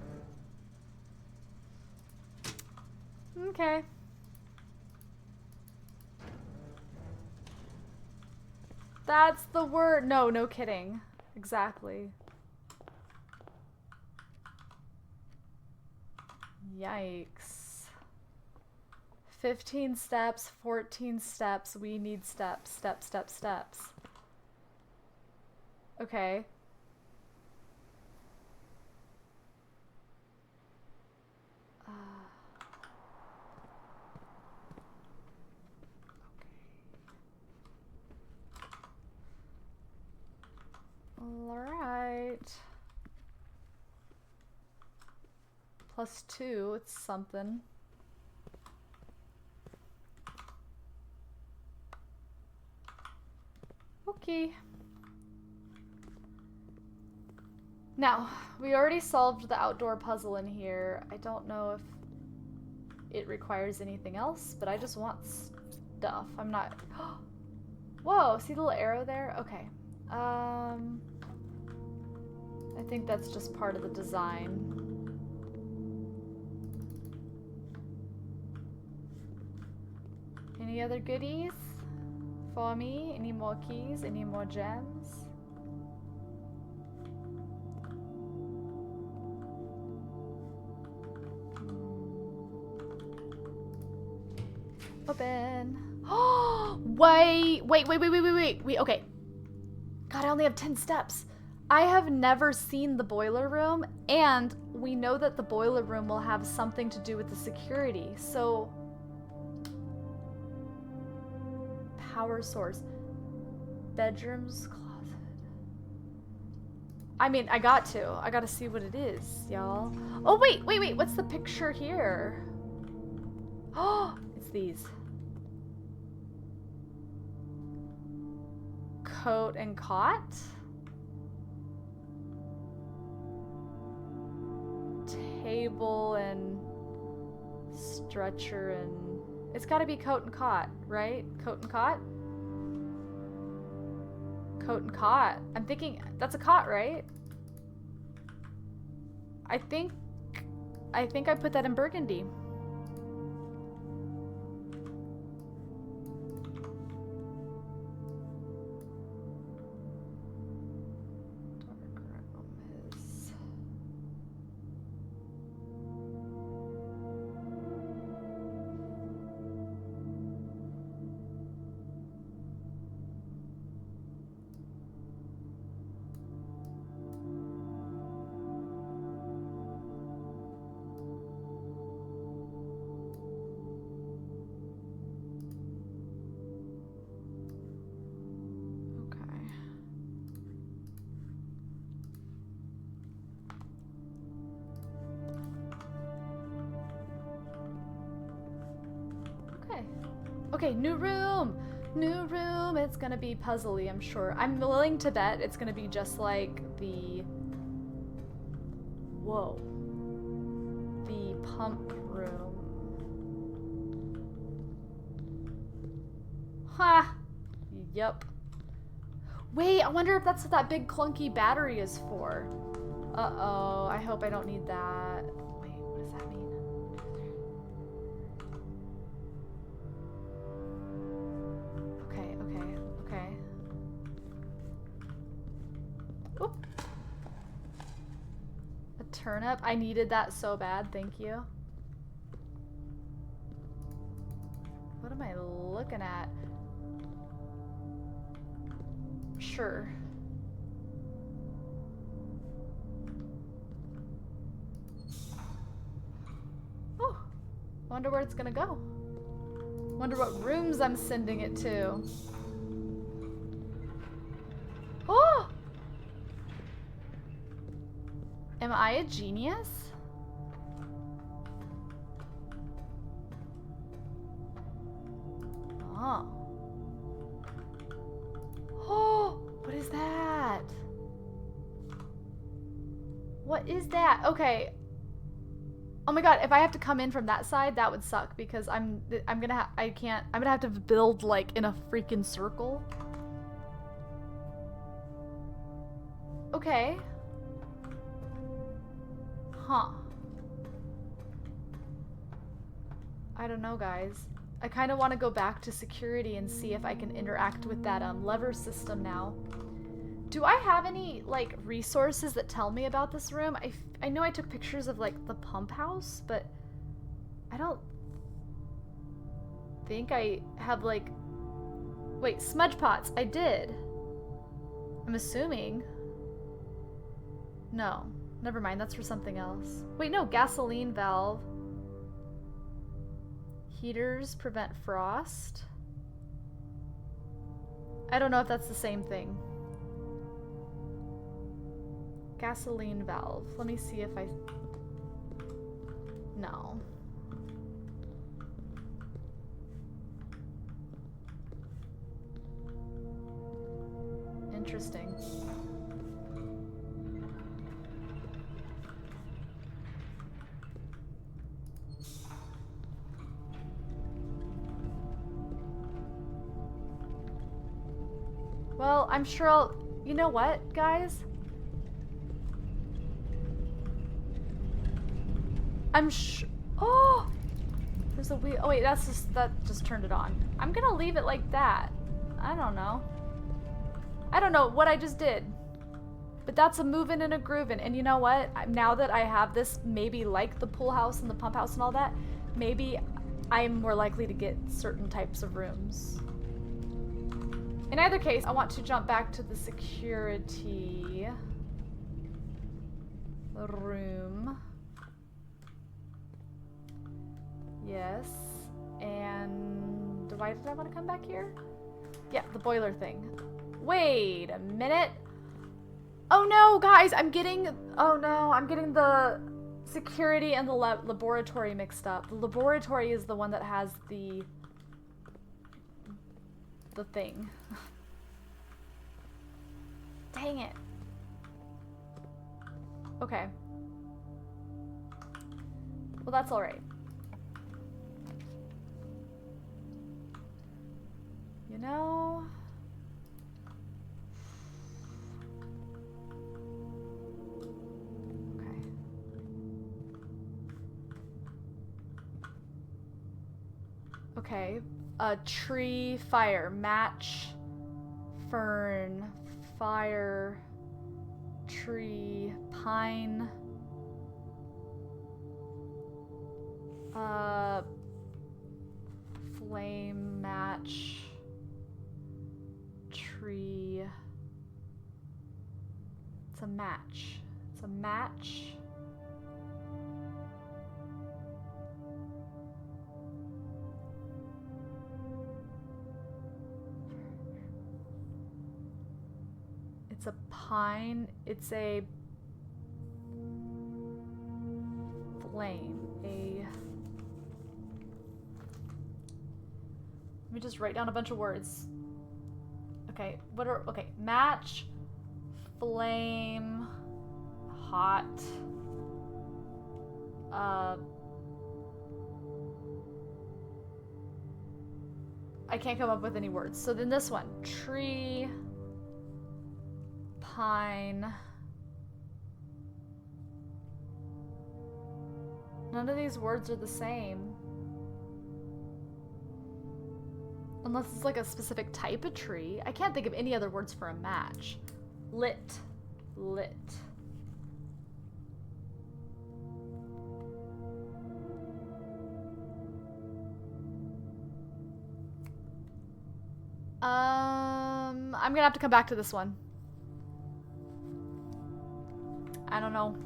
Okay. That's the word. No, no kidding. Exactly. Yikes. 15 steps, 14 steps. We need steps. Steps, steps, steps. Okay. Alright. +2, it's something. Okay. Now, we already solved the outdoor puzzle in here. I don't know if it requires anything else, but I just want stuff. I'm not... Whoa, see the little arrow there? Okay. I think that's just part of the design. Any other goodies for me? Any more keys? Any more gems? Open. Oh, wait, okay. God, I only have 10 steps. I have never seen the boiler room, and we know that the boiler room will have something to do with the security, so... Power source. Bedrooms, closet. I mean, I gotta see what it is, y'all. Oh, wait, what's the picture here? Oh, it's these. Coat and cot? Table and stretcher and... It's gotta be coat and cot, right? Coat and cot? Coat and cot. I'm thinking, that's a cot, right? I think I put that in burgundy. Okay, new room! New room! It's gonna be puzzly, I'm sure. I'm willing to bet it's gonna be just like the... Whoa. The pump room. Ha! Yup. Wait, I wonder if that's what that big clunky battery is for. Uh-oh, I hope I don't need that. Wait, what does that mean? Okay. Oop. A turnip? I needed that so bad, thank you. What am I looking at? Sure. Oh, wonder where it's gonna go. Wonder what rooms I'm sending it to. Oh! Am I a genius? Oh. Oh, what is that? What is that? Okay. Oh my god, if I have to come in from that side, that would suck because I'm gonna have to build like in a freaking circle. Okay. Huh. I don't know, guys. I kind of want to go back to security and see if I can interact with that lever system now. Do I have any like resources that tell me about this room? I know I took pictures of like the pump house, but I don't think I have like... Wait, smudge pots. I did. I'm assuming. No, never mind. That's for something else. Wait, no, gasoline valve. Heaters prevent frost. I don't know if that's the same thing. Gasoline valve. Let me see if I... No. Interesting. Well, I'm sure I'll... You know what, guys? I'm sure... Oh! There's a wheel... Oh, wait, that just turned it on. I'm gonna leave it like that. I don't know. I don't know what I just did. But that's a moving and a grooving. And you know what? Now that I have this, maybe like the pool house and the pump house and all that, maybe I'm more likely to get certain types of rooms. In either case, I want to jump back to the security room. Yes. And why did I want to come back here? Yeah, the boiler thing. Wait a minute. Oh no, guys, I'm getting... Oh no, I'm getting the security and the laboratory mixed up. The laboratory is the one that has the thing. Dang it. Okay. Well, that's alright. You know? Okay. Okay. Tree, fire, match, fern, fire, tree, pine, flame, match, tree. It's a match. It's a match. It's a pine. It's a flame. Let me just write down a bunch of words. Okay, okay, match, flame, hot, I can't come up with any words. So then this one, tree, pine. None of these words are the same. Unless it's like a specific type of tree. I can't think of any other words for a match. Lit. Lit. I'm gonna have to come back to this one. I don't know.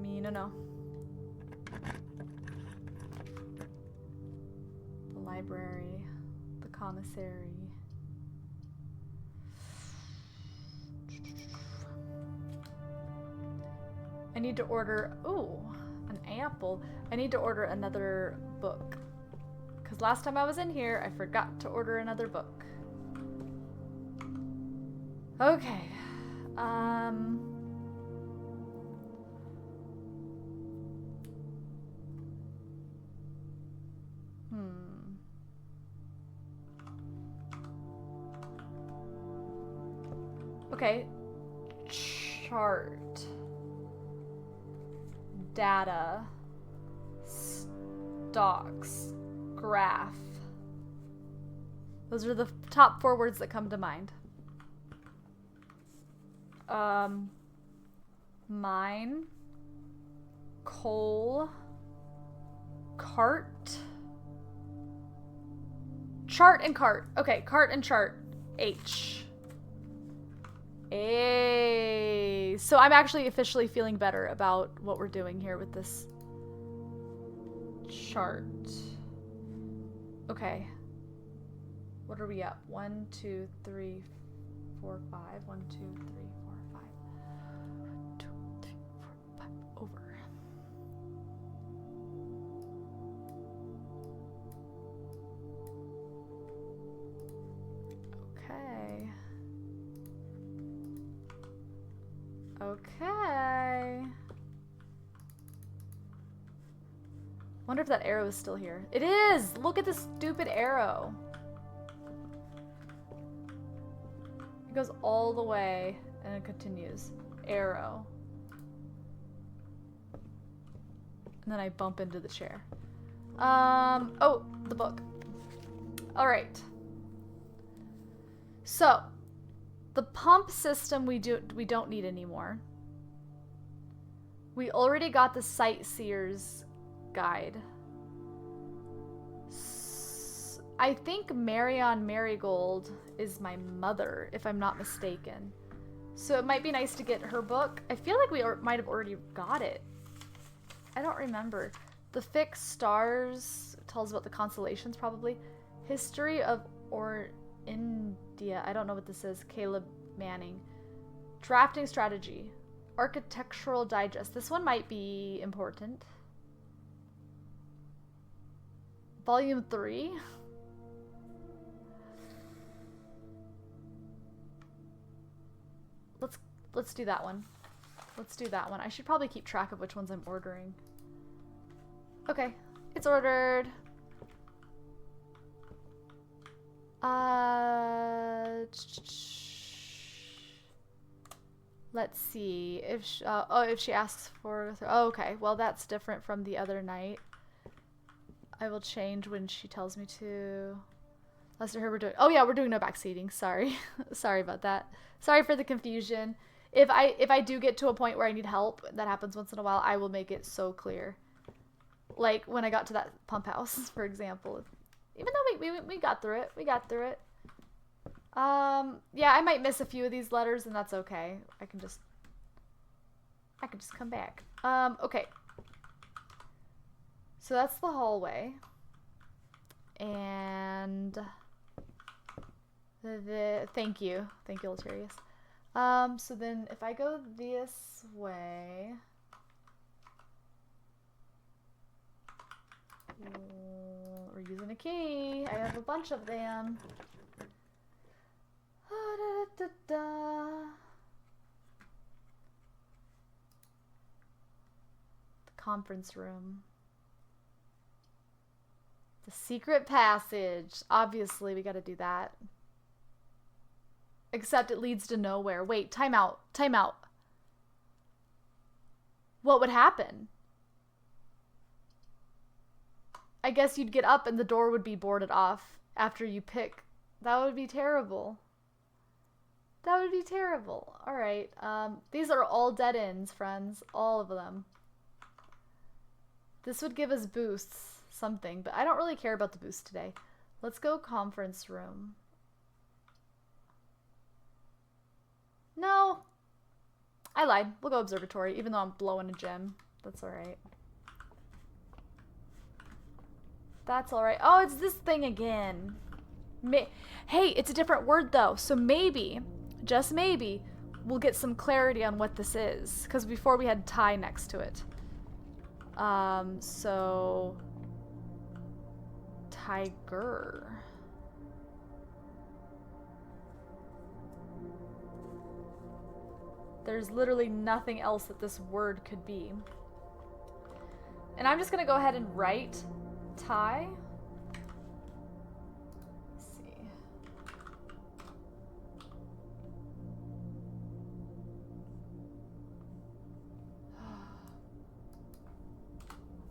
Me no no. The library, the commissary. I need to order, ooh, an apple. I need to order another book. Because last time I was in here, I forgot to order another book. Okay. Okay. Chart. Data. Stocks. Graph. Those are the top 4 words that come to mind. Mine. Coal. Cart. Chart and cart. Okay, cart and chart. H. A. So I'm actually officially feeling better about what we're doing here with this chart. Okay. What are we up? 1, 2, 3, 4, 5. 1, 2, 3, 4, 5. 1, 2, 3, 4, 5. Over. Okay. Okay. Wonder if that arrow is still here. It is! Look at this stupid arrow. It goes all the way and it continues. Arrow. And then I bump into the chair. Oh, the book. All right. So, the pump system we don't need anymore. We already got the sightseer's guide. I think Marion Marigold is my mother, if I'm not mistaken. So it might be nice to get her book. I feel like we might have already got it. I don't remember. The Fixed Stars tells about the constellations, probably. History of India. I don't know what this is. Caleb Manning. Drafting Strategy. Architectural Digest. This one might be important. Volume 3. Let's do that one. Let's do that one. I should probably keep track of which ones I'm ordering. Okay, it's ordered. Let's see if if she asks for. Oh, okay, well that's different from the other night. I will change when she tells me to. Lester, her we're doing. Oh yeah, we're doing no backseating. Sorry, sorry about that. Sorry for the confusion. If I do get to a point where I need help, that happens once in a while, I will make it so clear. Like when I got to that pump house, for example. Even though we got through it, we got through it. Yeah, I might miss a few of these letters, and that's okay. I can just come back. Okay. So that's the hallway. And thank you, Letarius. So then if I go this way, we're using a key. I have a bunch of them. The conference room. The secret passage. Obviously, we gotta do that. Except it leads to nowhere. Wait, time out. Time out. What would happen? I guess you'd get up and the door would be boarded off after you pick. That would be terrible. That would be terrible. Alright, these are all dead ends, friends. All of them. This would give us boosts, something, but I don't really care about the boost today. Let's go conference room. No. I lied. We'll go observatory, even though I'm blowing a gem. That's alright. That's alright. Oh, it's this thing again. Hey, it's a different word though, so maybe, just maybe, we'll get some clarity on what this is. Because before we had tie next to it. So... Tiger. There's literally nothing else that this word could be. And I'm just gonna go ahead and write tie. Let's see. I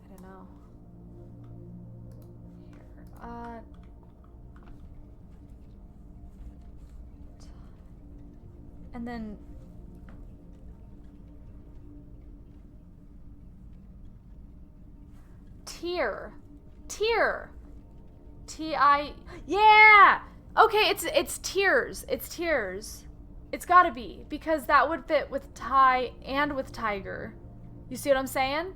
don't know. Here. And then tier. T-I... Yeah! Okay, it's tiers. It's tiers. It's gotta be, because that would fit with tie and with tiger. You see what I'm saying?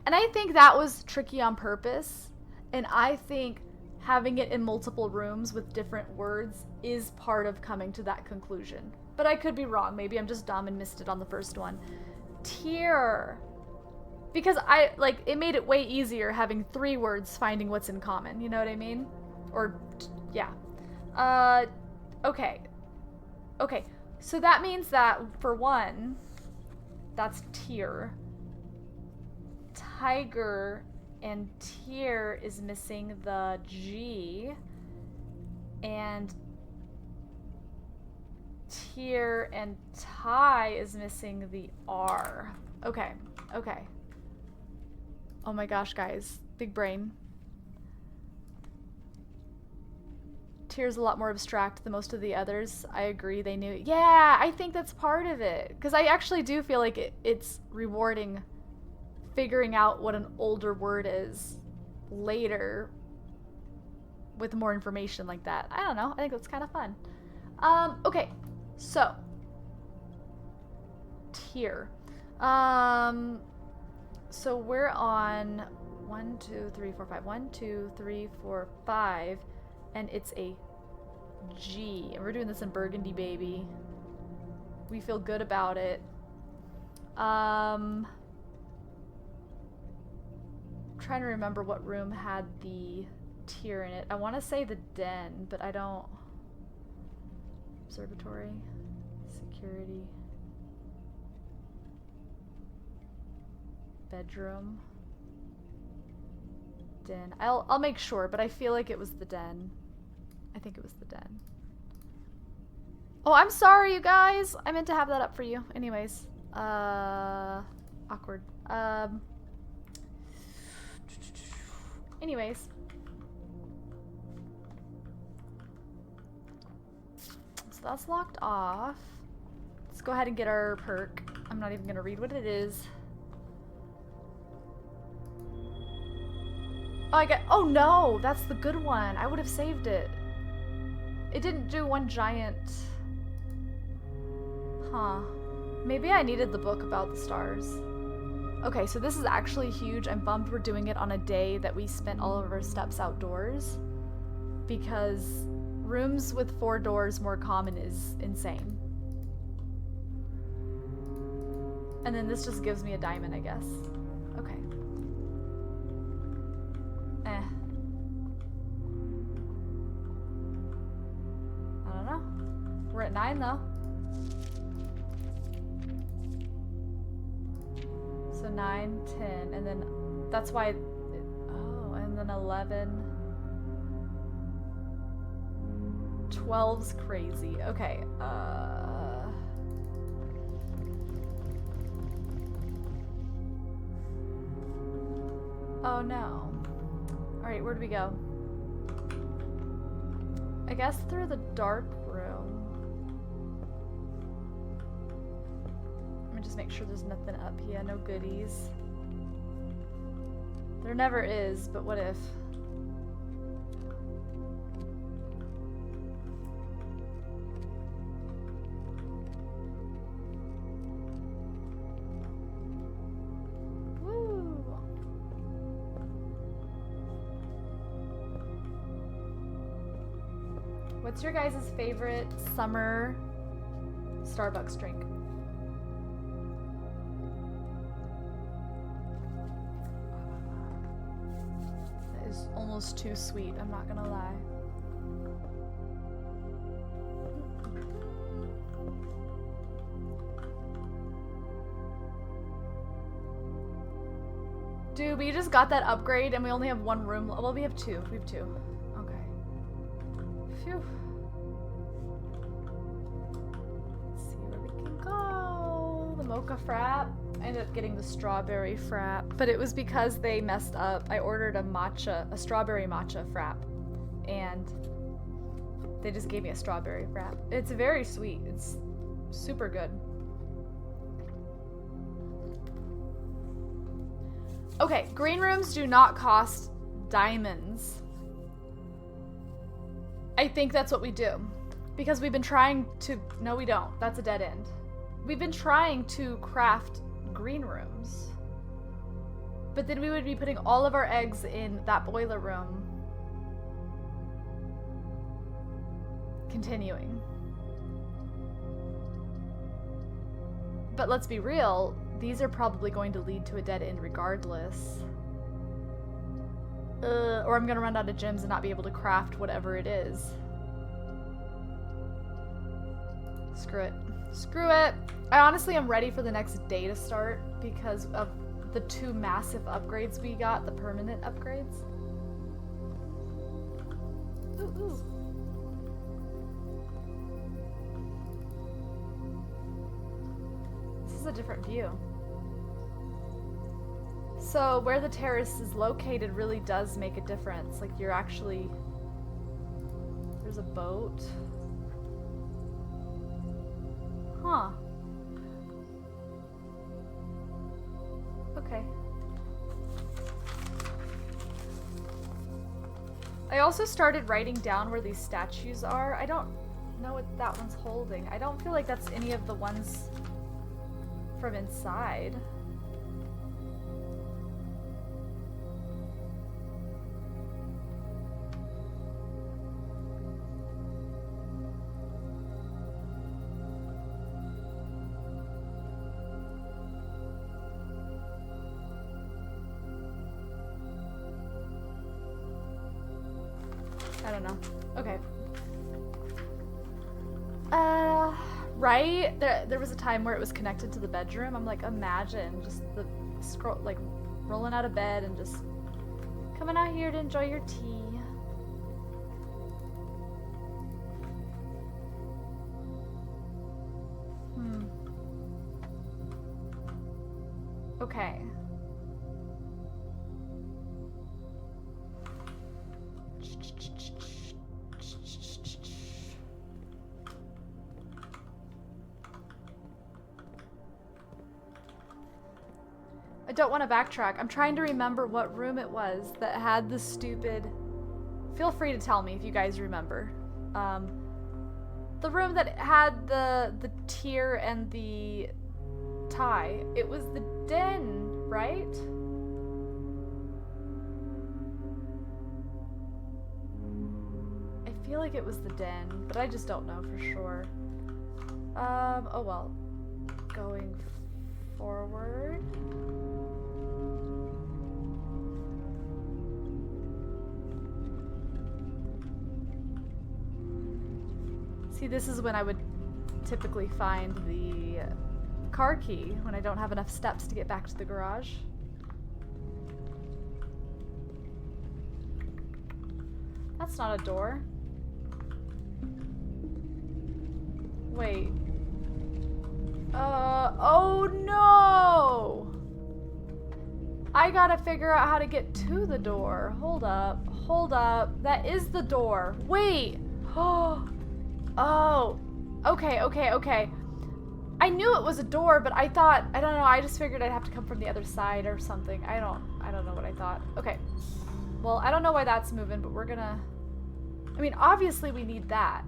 And I think that was tricky on purpose. And I think having it in multiple rooms with different words is part of coming to that conclusion. But I could be wrong. Maybe I'm just dumb and missed it on the first one. Tier. Because it made it way easier having 3 words finding what's in common. You know what I mean? Or, yeah. Okay. Okay. So that means that, for one, that's tier. Tiger and tier is missing the G. And tier and tie is missing the R. Okay. Okay. Oh my gosh, guys. Big brain. Tier's a lot more abstract than most of the others. I agree, they knew. Yeah, I think that's part of it. Because I actually do feel like it's rewarding figuring out what an older word is later with more information like that. I don't know. I think that's kind of fun. Okay. So. Tier. So we're on 1, 2, 3, 4, 5. 1, 2, 3, 4, 5. And it's a G. And we're doing this in Burgundy, baby. We feel good about it. Trying to remember what room had the tier in it. I want to say the den, but I don't. Observatory. Security. Bedroom. Den. I'll make sure, but I feel like it was the den. I think it was the den. Oh, I'm sorry, you guys. I meant to have that up for you. Anyways. Awkward. Anyways. So that's locked off. Let's go ahead and get our perk. I'm not even gonna read what it is. Oh, oh no, that's the good one. I would have saved it. It didn't do one giant. Huh. Maybe I needed the book about the stars. Okay, so this is actually huge. I'm bummed we're doing it on a day that we spent all of our steps outdoors, because rooms with 4 doors more common is insane. And then this just gives me a diamond, I guess. Okay. I don't know. We're at 9 though. So 9, 10, and then that's why, oh, and then 11. 12's crazy. Okay, oh no. Alright, where do we go? I guess through the dark room. Let me just make sure there's nothing up here, no goodies. There never is, but what if? Woo! What's your guys' favorite summer Starbucks drink? Is almost too sweet, I'm not gonna lie. Dude, we just got that upgrade and we only have 1 room. Well, we have 2. We have 2. Okay. Phew. Let's see where we can go. The mocha frap. I ended up getting the strawberry frap, but it was because they messed up. I ordered a strawberry matcha frap, and they just gave me a strawberry frap. It's very sweet. It's super good. Okay, green rooms do not cost diamonds. I think that's what we do, because we've been trying to, no we don't, that's a dead end. We've been trying to craft green rooms, but then we would be putting all of our eggs in that boiler room, continuing. But let's be real, these are probably going to lead to a dead end regardless. Or I'm gonna run out of gems and not be able to craft whatever it is. Screw it. Screw it! I honestly am ready for the next day to start because of the 2 massive upgrades we got, the permanent upgrades. Ooh, ooh. This is a different view. So where the terrace is located really does make a difference. Like you're actually, there's a boat. Huh. Okay. I also started writing down where these statues are. I don't know what that one's holding. I don't feel like that's any of the ones from inside. I don't know. Okay. Right? There was a time where it was connected to the bedroom. I'm like, imagine just the scroll, like rolling out of bed and just coming out here to enjoy your tea. Okay. I don't want to backtrack. I'm trying to remember what room it was that had the stupid... Feel free to tell me if you guys remember. The room that had the tier and the tie. It was the den, right? I feel like it was the den, but I just don't know for sure. Oh well. Going forward. See, this is when I would typically find the car key, when I don't have enough steps to get back to the garage. That's not a door. Wait. Oh no! I gotta figure out how to get to the door. Hold up, hold up. That is the door. Wait! Oh, okay, okay, okay. I knew it was a door, but I thought, I don't know, I just figured I'd have to come from the other side or something. I don't know what I thought. Okay. Well, I don't know why that's moving, but we're gonna... I mean, obviously we need that.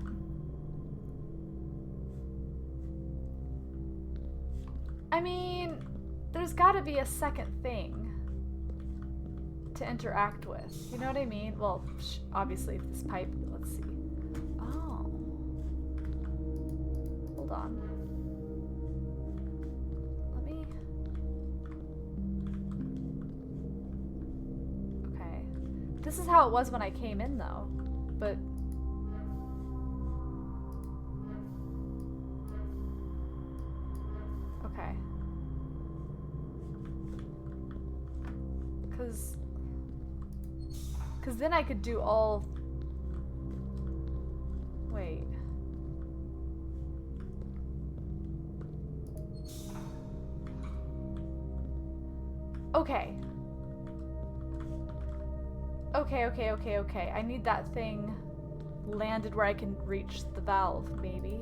I mean, there's gotta be a second thing to interact with. You know what I mean? Well, obviously if this pipe, let's see. Oh. Hold on. Let me... Okay. This is how it was when I came in though, but... Okay. Cause then I could do all... Wait. Okay. Okay. I need that thing landed where I can reach the valve, maybe.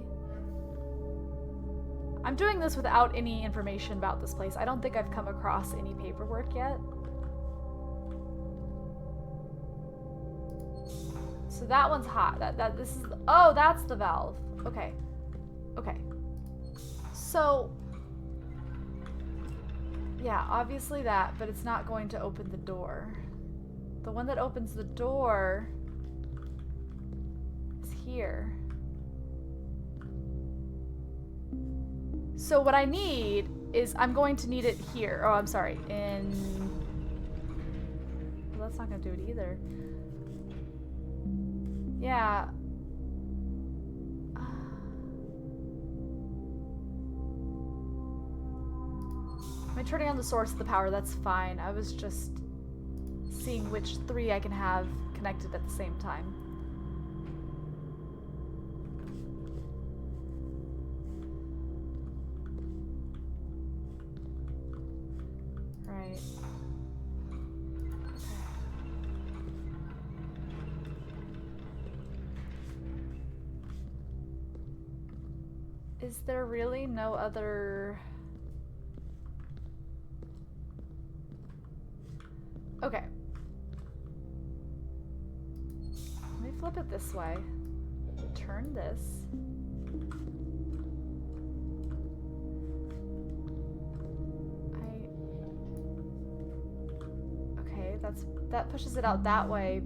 I'm doing this without any information about this place. I don't think I've come across any paperwork yet. So that one's hot. This is oh, that's the valve. Okay. Okay. So yeah, obviously that, but it's not going to open the door. The one that opens the door is here. So what I need is, I'm going to need it here. Oh, I'm sorry. Well, that's not going to do it either. Yeah. I'm turning on the source of the power. That's fine. I was just seeing which three I can have connected at the same time. Right. Is there really no other... Okay. Let me flip it this way. Turn this. Okay, that pushes it out that way.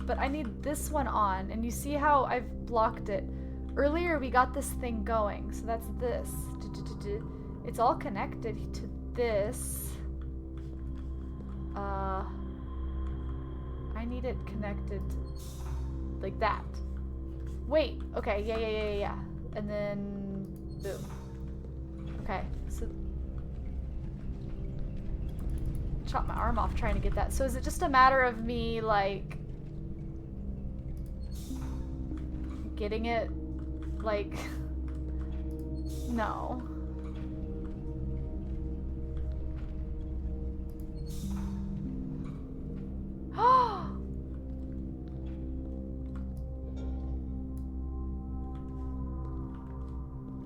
But I need this one on, and you see how I've blocked it. Earlier we got this thing going, so that's this. It's all connected to this. I need it connected like that. Wait, okay, yeah. And then, boom. Okay, so chop my arm off trying to get that. So is it just a matter of me, like, getting it, like, no.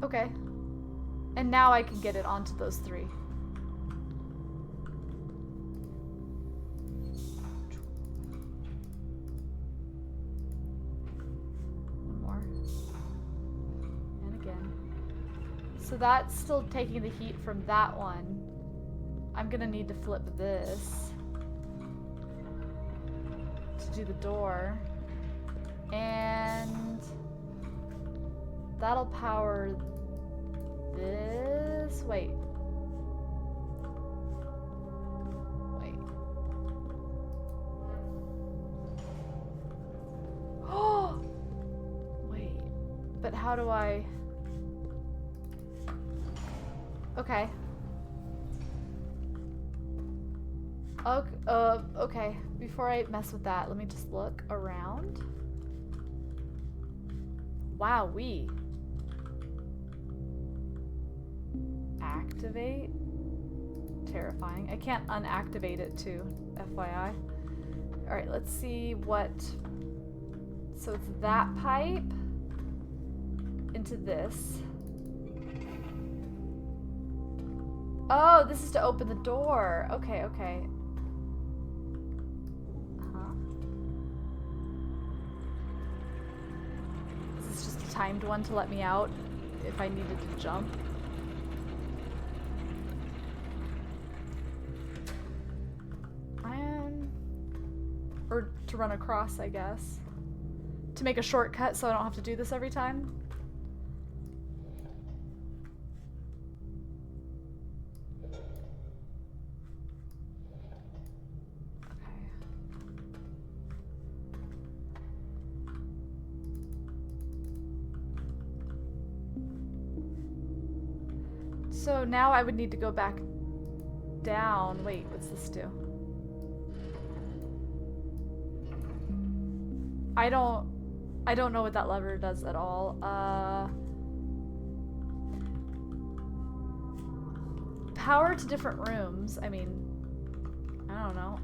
Okay. And now I can get it onto those 3. One more. And again. So that's still taking the heat from that one. I'm gonna need to flip this to do the door. And that'll power this. Wait. Oh! Wait. But how do I... Okay. Okay. Before I mess with that, let me just look around. Wowee. Activate. Terrifying. I can't unactivate it too, FYI. Alright, let's see what... So it's that pipe into this. Oh, this is to open the door. Okay, okay. This is just a timed one to let me out if I needed to jump. Or to run across, I guess. To make a shortcut so I don't have to do this every time. So now I would need to go back down. Wait, what's this do? I don't know what that lever does at all. Power to different rooms. I mean, I don't know.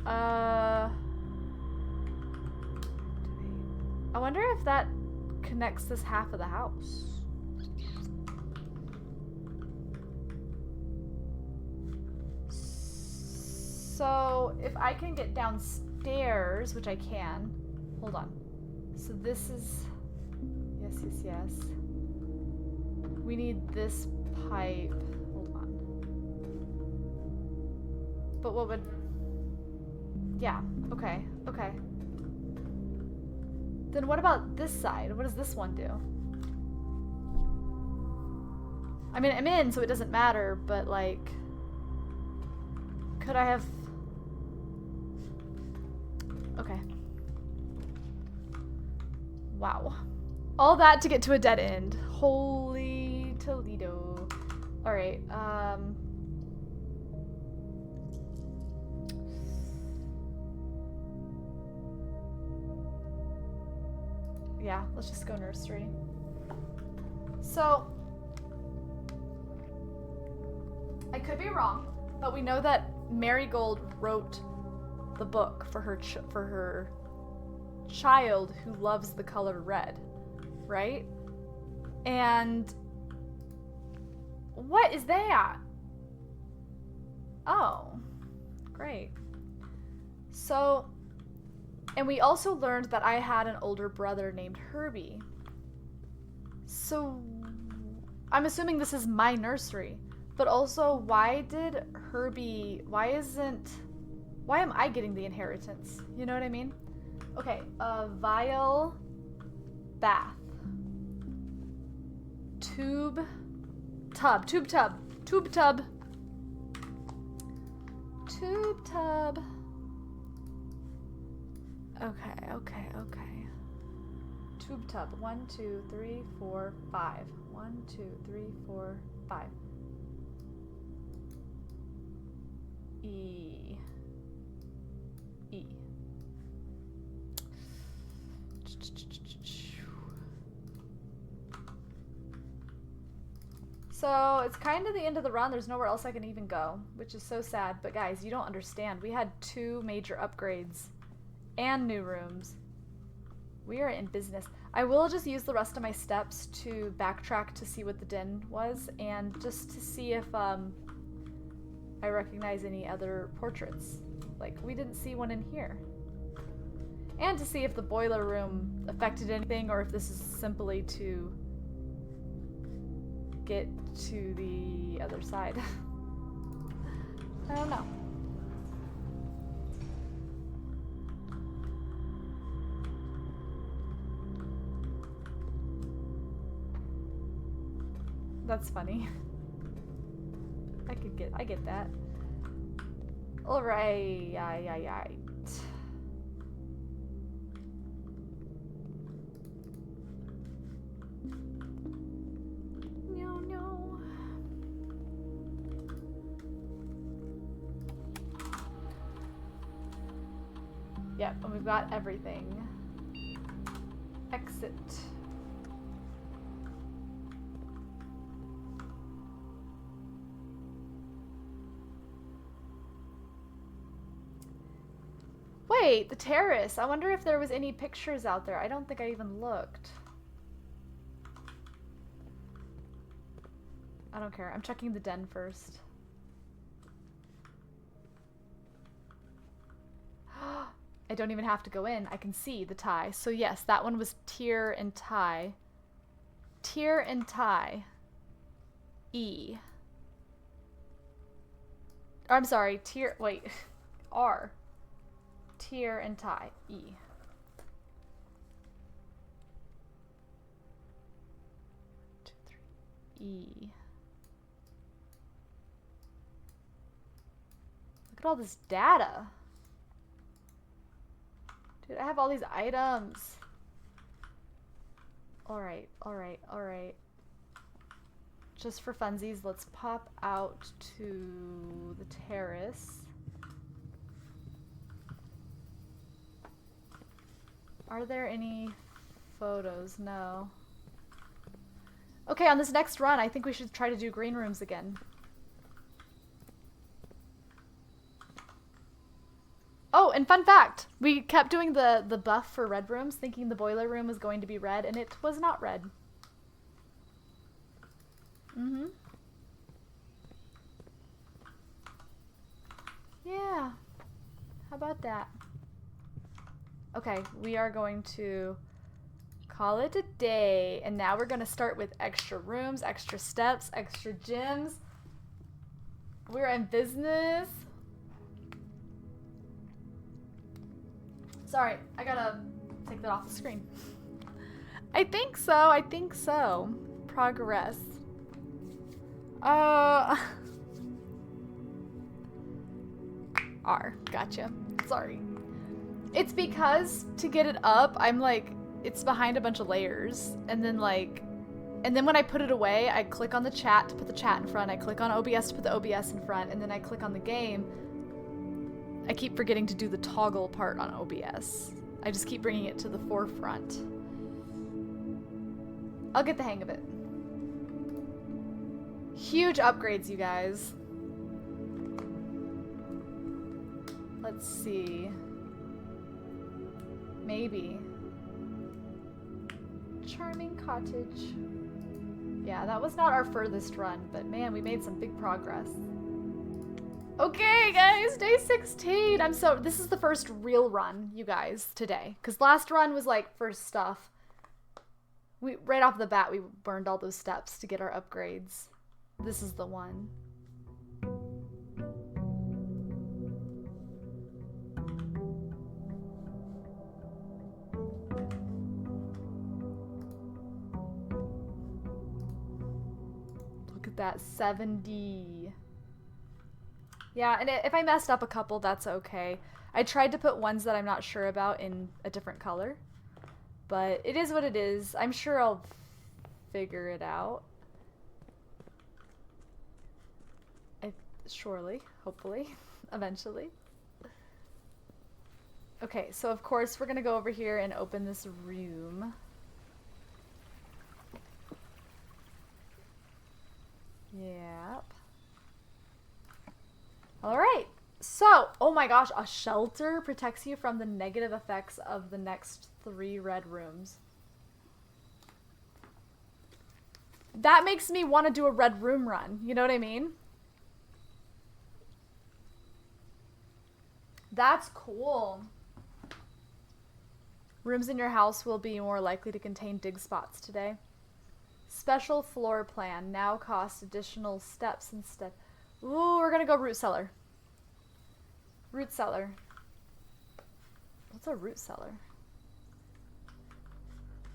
I wonder if that connects this half of the house. So if I can get downstairs, which I can, hold on. So this is, yes, yes, yes. We need this pipe, hold on. But what would, yeah, okay, okay. Then what about this side? What does this one do? I mean, I'm in, so it doesn't matter, but like, could I have, okay. Wow. All that to get to a dead end. Holy Toledo. Alright, yeah, let's just go nursery. So, I could be wrong, but we know that Marigold wrote the book for her child who loves the color red, right? And what is that? Oh, great. So, and we also learned that I had an older brother named Herbie. So, I'm assuming this is my nursery, but also why am I getting the inheritance? You know what I mean? Okay, vial, bath, tube tub. Okay. Tube tub, 1, 2, 3, 4, 5. 1, 2, 3, 4, 5. E. So it's kind of the end of the run. There's nowhere else I can even go, which is so sad. But guys, you don't understand. We had 2 major upgrades and new rooms. We are in business. I will just use the rest of my steps to backtrack to see what the den was, and just to see if I recognize any other portraits. Like, we didn't see one in here. And to see if the boiler room affected anything, or if this is simply to get to the other side. I don't know. That's funny. I get that. Alright, right. No. Yep, and we've got everything. Exit. Wait, the terrace. I wonder if there was any pictures out there. I don't think I even looked. I don't care. I'm checking the den first. I don't even have to go in. I can see the tie. So yes, that one was tier and tie. Tier and tie. E. Or, I'm sorry, tier, wait. R. Tier and tie. E. 2, 3. E. Look at all this data. Dude, I have all these items. Alright. Just for funsies, let's pop out to the terrace. Are there any photos? No. Okay, on this next run, I think we should try to do green rooms again. Oh, and fun fact, we kept doing the buff for red rooms, thinking the boiler room was going to be red, and it was not red. Yeah. How about that? Okay, we are going to call it a day, and now we're going to start with extra rooms, extra steps, extra gyms. We're in business. Sorry, I gotta take that off the screen. I think so. Progress. R. Gotcha. Sorry. It's because to get it up, I'm like, it's behind a bunch of layers, and then when I put it away, I click on the chat to put the chat in front, I click on OBS to put the OBS in front, and then I click on the game. I keep forgetting to do the toggle part on OBS. I just keep bringing it to the forefront. I'll get the hang of it. Huge upgrades, you guys. Let's see. Maybe. Charming cottage. Yeah, that was not our furthest run, but man, we made some big progress. Okay, guys, day 16. This is the first real run, you guys, today. Because last run was like first stuff. Right off the bat, we burned all those steps to get our upgrades. This is the one. Look at that, 70. Yeah, and if I messed up a couple, that's okay. I tried to put ones that I'm not sure about in a different color. But it is what it is. I'm sure I'll figure it out. Surely, hopefully, eventually. Okay, so of course we're gonna go over here and open this room. Yep. Alright, so, oh my gosh, a shelter protects you from the negative effects of the next 3 red rooms. that makes me want to do a red room run. You know what I mean? That's cool. Rooms in your house will be more likely to contain dig spots today. Special floor plan now costs additional steps instead. Ooh, we're gonna go root cellar. Root cellar. What's a root cellar?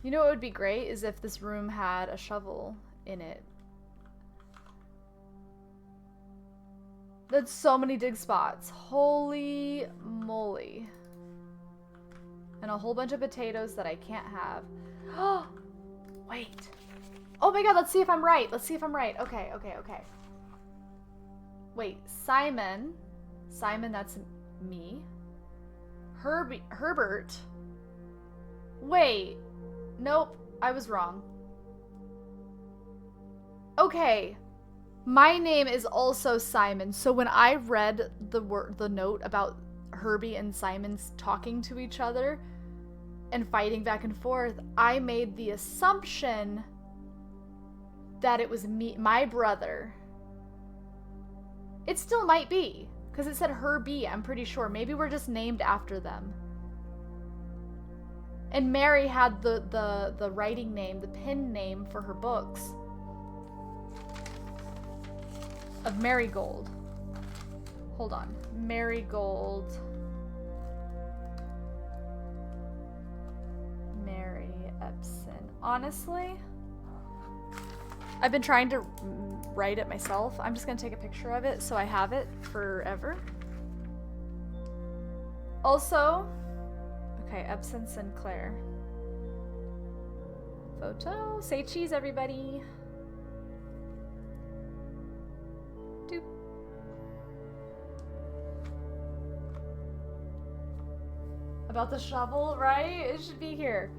You know what would be great is if this room had a shovel in it. That's so many dig spots. Holy moly. And a whole bunch of potatoes that I can't have. Oh, wait. Oh my god, let's see if I'm right. Let's see if I'm right. Okay. Wait, Simon. Simon, that's me. Herbert. Wait. Nope, I was wrong. Okay. My name is also Simon. So when I read the note about Herbie and Simon's talking to each other and fighting back and forth, I made the assumption that it was me, my brother. It still might be, because it said Herbie, I'm pretty sure. Maybe we're just named after them. And Mary had the writing name, the pen name for her books of Marigold. Hold on. Marigold. Mary Epson. Honestly, I've been trying to write it myself. I'm just gonna take a picture of it so I have it forever. Also, okay, Epson Sinclair. Photo. Say cheese, everybody. Doop. About the shovel, right? It should be here.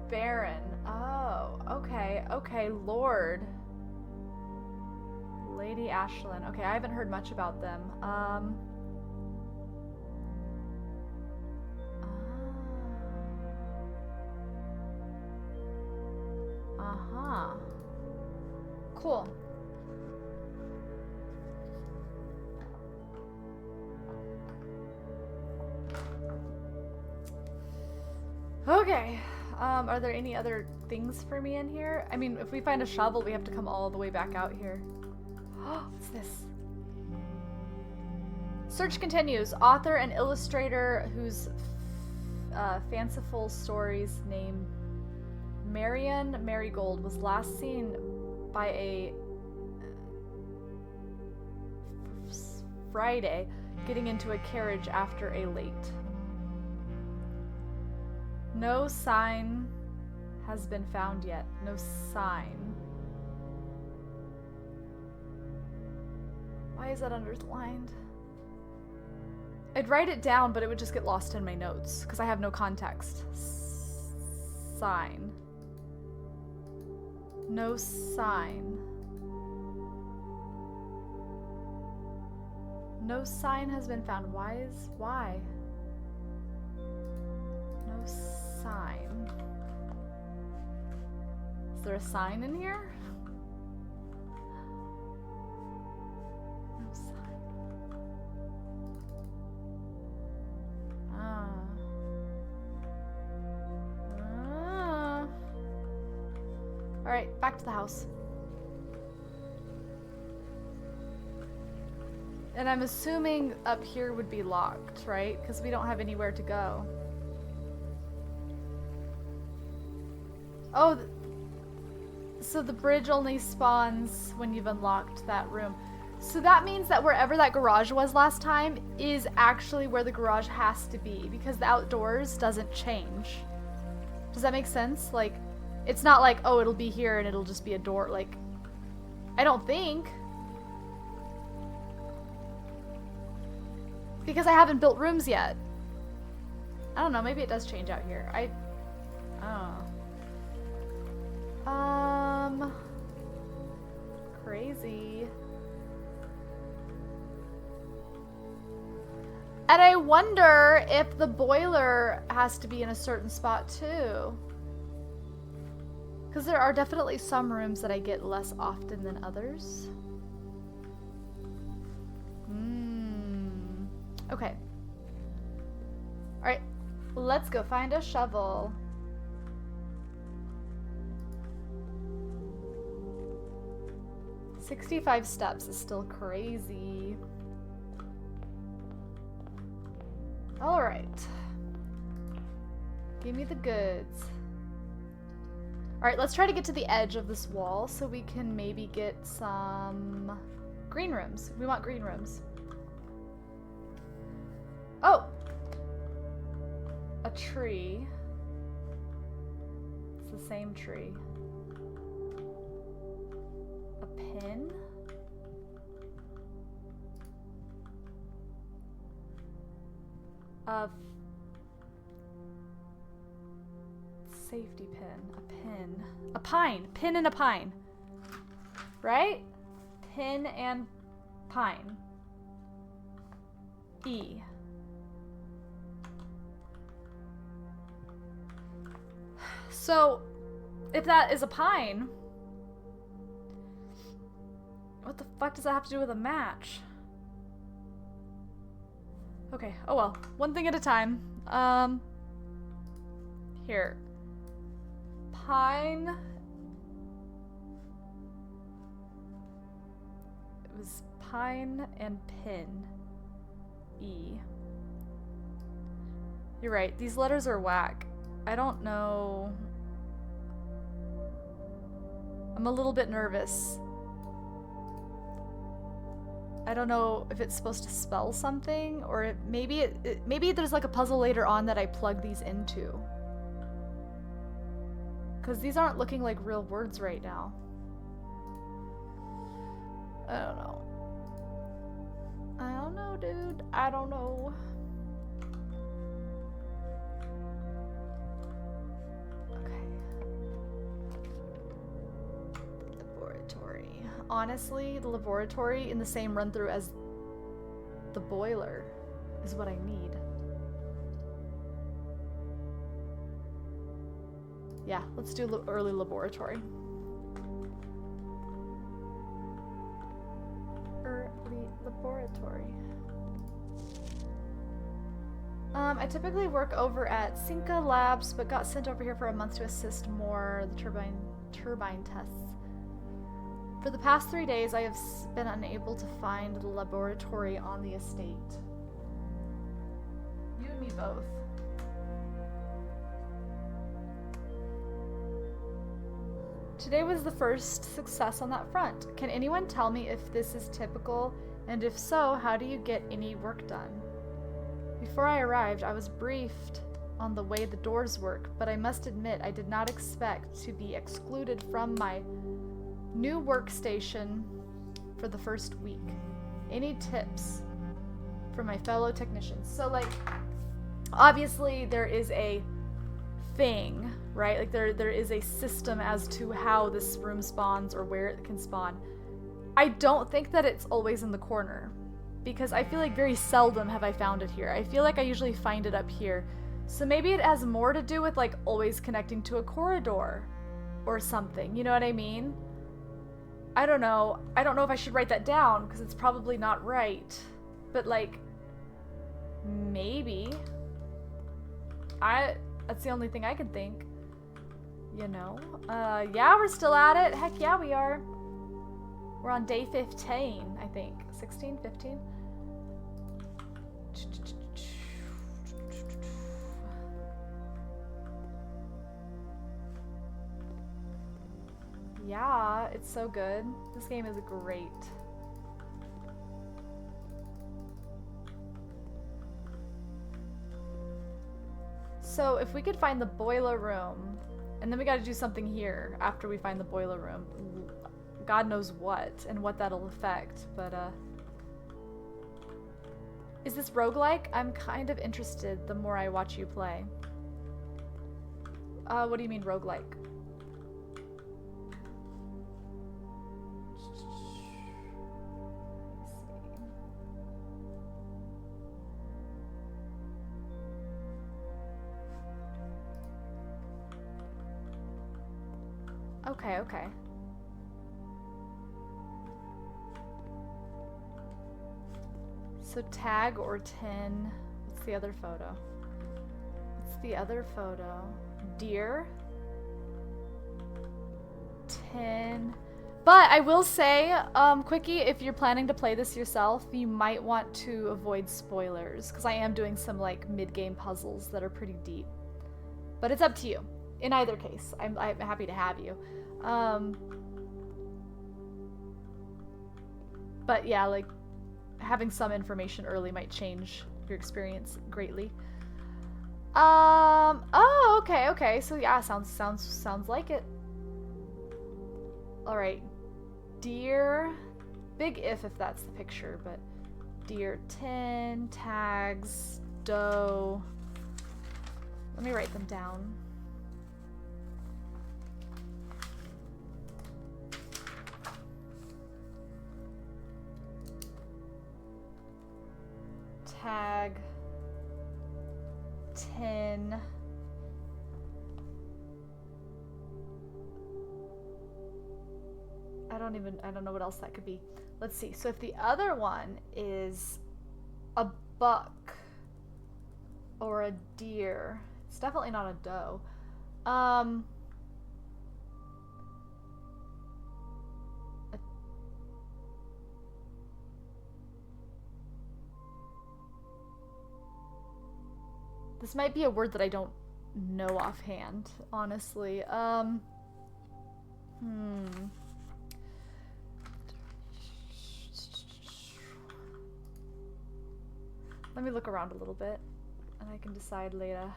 Baron. Oh, okay. Okay, Lord. Lady Ashlyn. Okay, I haven't heard much about them. Uh-huh. Cool. Okay. Are there any other things for me in here? I mean, if we find a shovel, we have to come all the way back out here. What's this? Search continues. Author and illustrator whose fanciful stories named Marion Marigold was last seen by a Friday getting into a carriage after a late. No sign has been found yet. No sign. Why is that underlined? I'd write it down, but it would just get lost in my notes because I have no context. Sign. No sign. No sign has been found. Why? No sign. Is there a sign in here? No sign. Alright, back to the house. And I'm assuming up here would be locked, right? Because we don't have anywhere to go. Oh, so the bridge only spawns when you've unlocked that room. So that means that wherever that garage was last time is actually where the garage has to be because the outdoors doesn't change. Does that make sense? Like, it's not like, oh, it'll be here and it'll just be a door. Like, I don't think. Because I haven't built rooms yet. I don't know, maybe it does change out here. I don't know. crazy. And I wonder if the boiler has to be in a certain spot too. Because there are definitely some rooms that I get less often than others. Okay. Alright, let's go find a shovel. $65 steps is still crazy. Alright. Give me the goods. Alright, let's try to get to the edge of this wall so we can maybe get some green rooms. We want green rooms. Oh! A tree. It's the same tree. A pin? A safety pin. A pin. A pine. Pin and a pine. Right? Pin and pine. E. So, if that is a pine, what the fuck does that have to do with a match? Okay, oh well. One thing at a time. Here. Pine. It was pine and pin. E. You're right, these letters are whack. I don't know. I'm a little bit nervous. I don't know if it's supposed to spell something, or maybe maybe there's like a puzzle later on that I plug these into. Because these aren't looking like real words right now. I don't know. I don't know, dude. I don't know. Honestly, the laboratory in the same run through as the boiler is what I need. Yeah, let's do early laboratory. Early laboratory. I typically work over at Cinca Labs, but got sent over here for a month to assist more the turbine tests. For the past 3 days, I have been unable to find the laboratory on the estate. You and me both. Today was the first success on that front. Can anyone tell me if this is typical, and if so, how do you get any work done? Before I arrived, I was briefed on the way the doors work, but I must admit I did not expect to be excluded from my new workstation for the first week. Any tips for my fellow technicians? So like, obviously there is a thing, right? Like there is a system as to how this room spawns or where it can spawn. I don't think that it's always in the corner, because I feel like very seldom have I found it here. I feel like I usually find it up here. So maybe it has more to do with like always connecting to a corridor or something, you know what I mean? I don't know. I don't know if I should write that down because it's probably not right. But like, maybe. That's the only thing I can think. You know? Yeah, we're still at it. Heck yeah, we are. We're on day 15, I think. 16, 15? Yeah, it's so good. This game is great. So if we could find the boiler room, and then we gotta do something here after we find the boiler room. God knows what, and what that'll affect, but is this roguelike? I'm kind of interested the more I watch you play. What do you mean roguelike? Okay, okay. So tag or 10. What's the other photo? What's the other photo? Deer. 10. But I will say, Quickie, if you're planning to play this yourself, you might want to avoid spoilers, because I am doing some like mid-game puzzles that are pretty deep. But it's up to you. In either case, I'm happy to have you. But yeah, like having some information early might change your experience greatly. Oh, okay, okay. So yeah, sounds like it. All right. Deer, big if that's the picture, but deer 10, tags, doe. Let me write them down. Tag 10. I don't know what else that could be. Let's see. So if the other one is a buck or a deer, it's definitely not a doe. This might be a word that I don't know offhand, honestly. Let me look around a little bit, and I can decide later.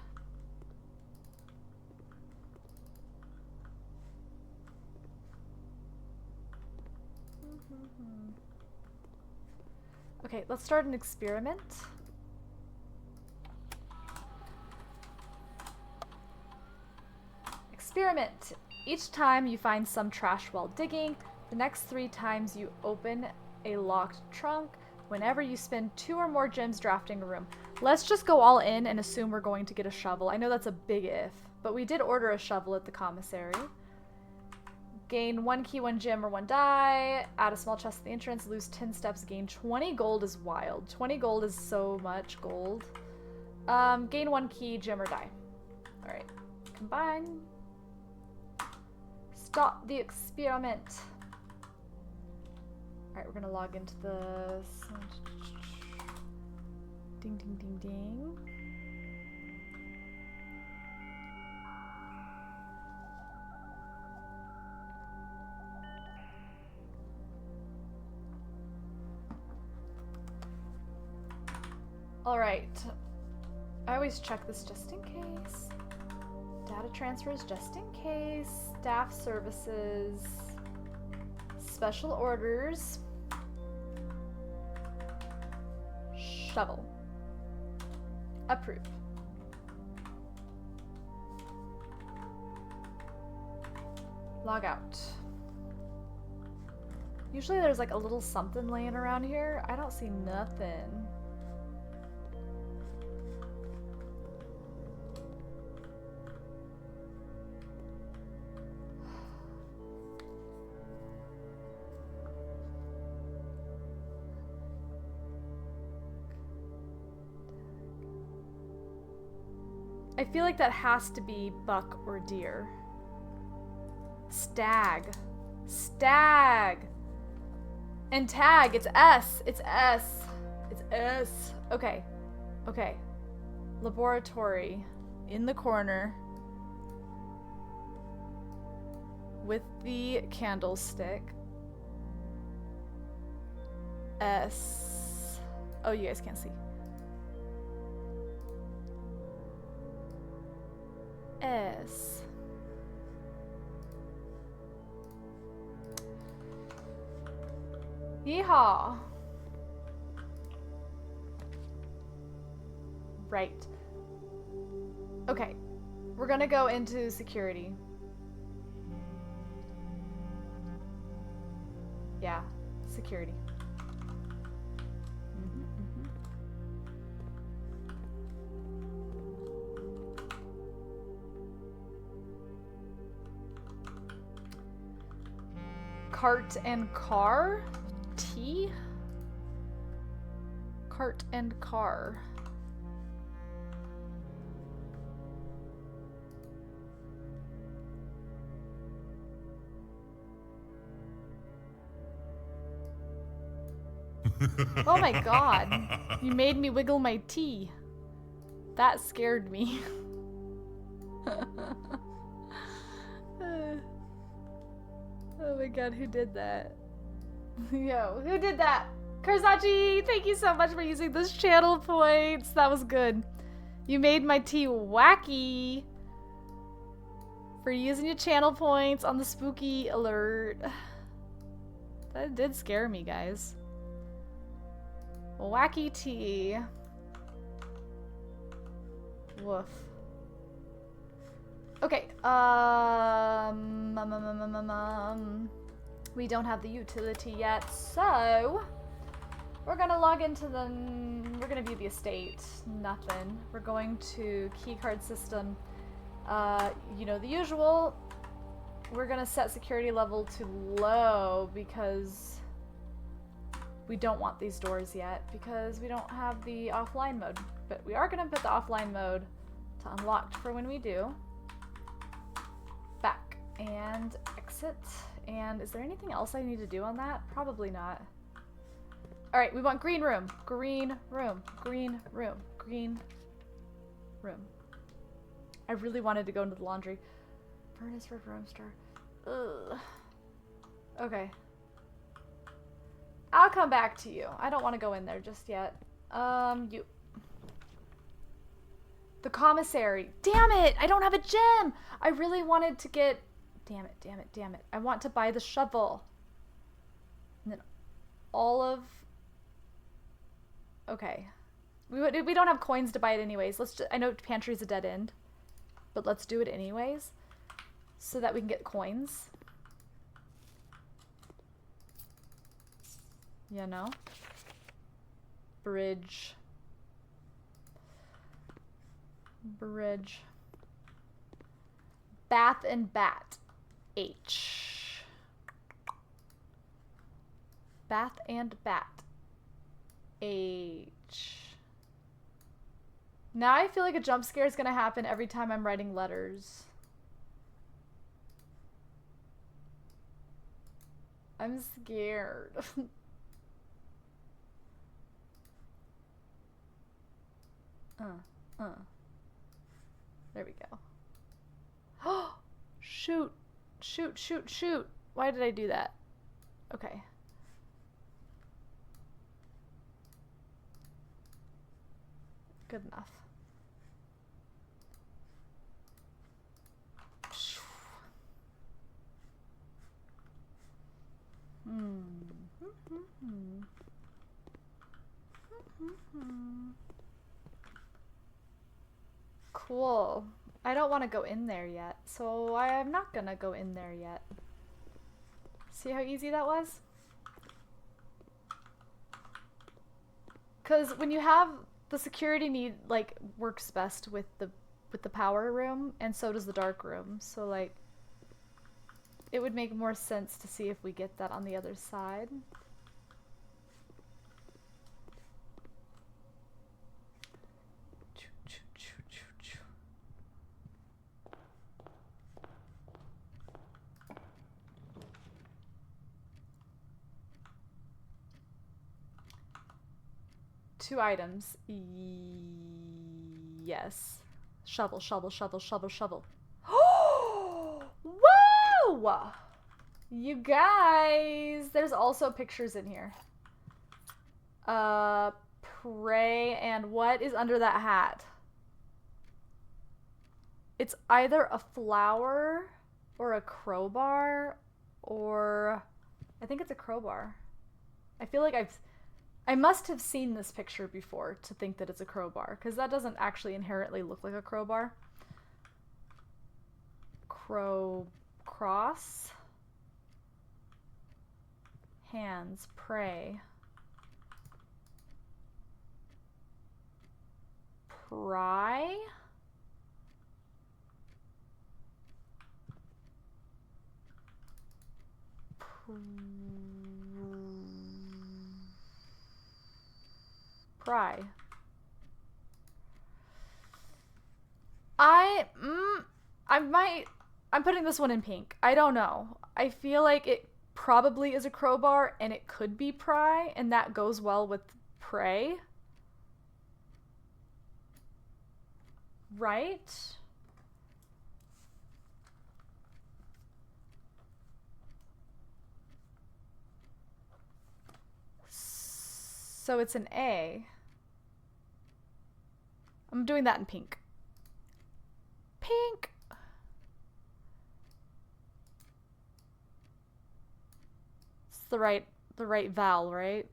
Okay, let's start an experiment. Experiment. Each time you find some trash while digging, the next 3 times you open a locked trunk. Whenever you spend 2 or more gems drafting a room. Let's just go all in and assume we're going to get a shovel. I know that's a big if, but we did order a shovel at the commissary. Gain 1 key, 1 gem, or 1 die. Add a small chest at the entrance. Lose 10 steps. Gain 20 gold is wild. 20 gold is so much gold. Gain 1 key, gem, or die. Alright. Combine. Stop the experiment. Alright, we're gonna log into the... Ding, ding, ding, ding. Alright. I always check this just in case. Data transfers just in case. Staff services. Special orders. Shovel. Approve. Log out. Usually there's like a little something laying around here. I don't see nothing. I feel like that has to be buck or deer. Stag. Stag. And tag, it's S. It's S. It's S. Okay. Okay. Laboratory. In the corner. With the candlestick. S. Oh, you guys can't see. S. Yeehaw. Right. Okay. We're gonna go into security. Yeah, security. Cart and car? T? Cart and car. Oh my god. You made me wiggle my tea. That scared me. Oh my god, who did that? Yo, who did that? Kurzachi, thank you so much for using those channel points. That was good. You made my tea wacky. For using your channel points on the spooky alert. That did scare me, guys. Wacky tea. Woof. Okay, we don't have the utility yet, so we're gonna log into we're gonna view the estate. Nothing. We're going to keycard system. You know, the usual. We're gonna set security level to low because we don't want these doors yet because we don't have the offline mode. But we are gonna put the offline mode to unlocked for when we do. Back and exit. And is there anything else I need to do on that? Probably not. Alright, we want green room. Green room. Green room. Green room. I really wanted to go into the laundry. Furnace for roaster. Ugh. Okay. I'll come back to you. I don't want to go in there just yet. You. The commissary. Damn it! I don't have a gem! I really wanted to get... Damn it, damn it, damn it. I want to buy the shovel. And then all of... Okay. We don't have coins to buy it anyways. Let's just... I know pantry's a dead end. But let's do it anyways. So that we can get coins. You know? Bridge. Bridge. Bath and bat. H. Bath and bat. H. Now I feel like a jump scare is gonna happen every time I'm writing letters. I'm scared. There we go. Oh, shoot. Shoot, shoot, shoot. Why did I do that? Okay. Good enough. Cool. I don't want to go in there yet, so I'm not gonna go in there yet. See how easy that was? Because when you have the security need, like, works best with the power room, and so does the dark room. So, like, it would make more sense to see if we get that on the other side. Two items. Yes. Shovel, shovel, shovel, shovel, shovel. Whoa! You guys! There's also pictures in here. Pray, and what is under that hat? It's either a flower or a crowbar, or... I think it's a crowbar. I feel like I must have seen this picture before to think that it's a crowbar, because that doesn't actually inherently look like a crowbar. Cross. Hands. Pray. Pry. Pry. I'm putting this one in pink. I don't know. I feel like it probably is a crowbar and it could be pry, and that goes well with prey. Right? So it's an A. I'm doing that in pink. Pink! It's the right vowel, right?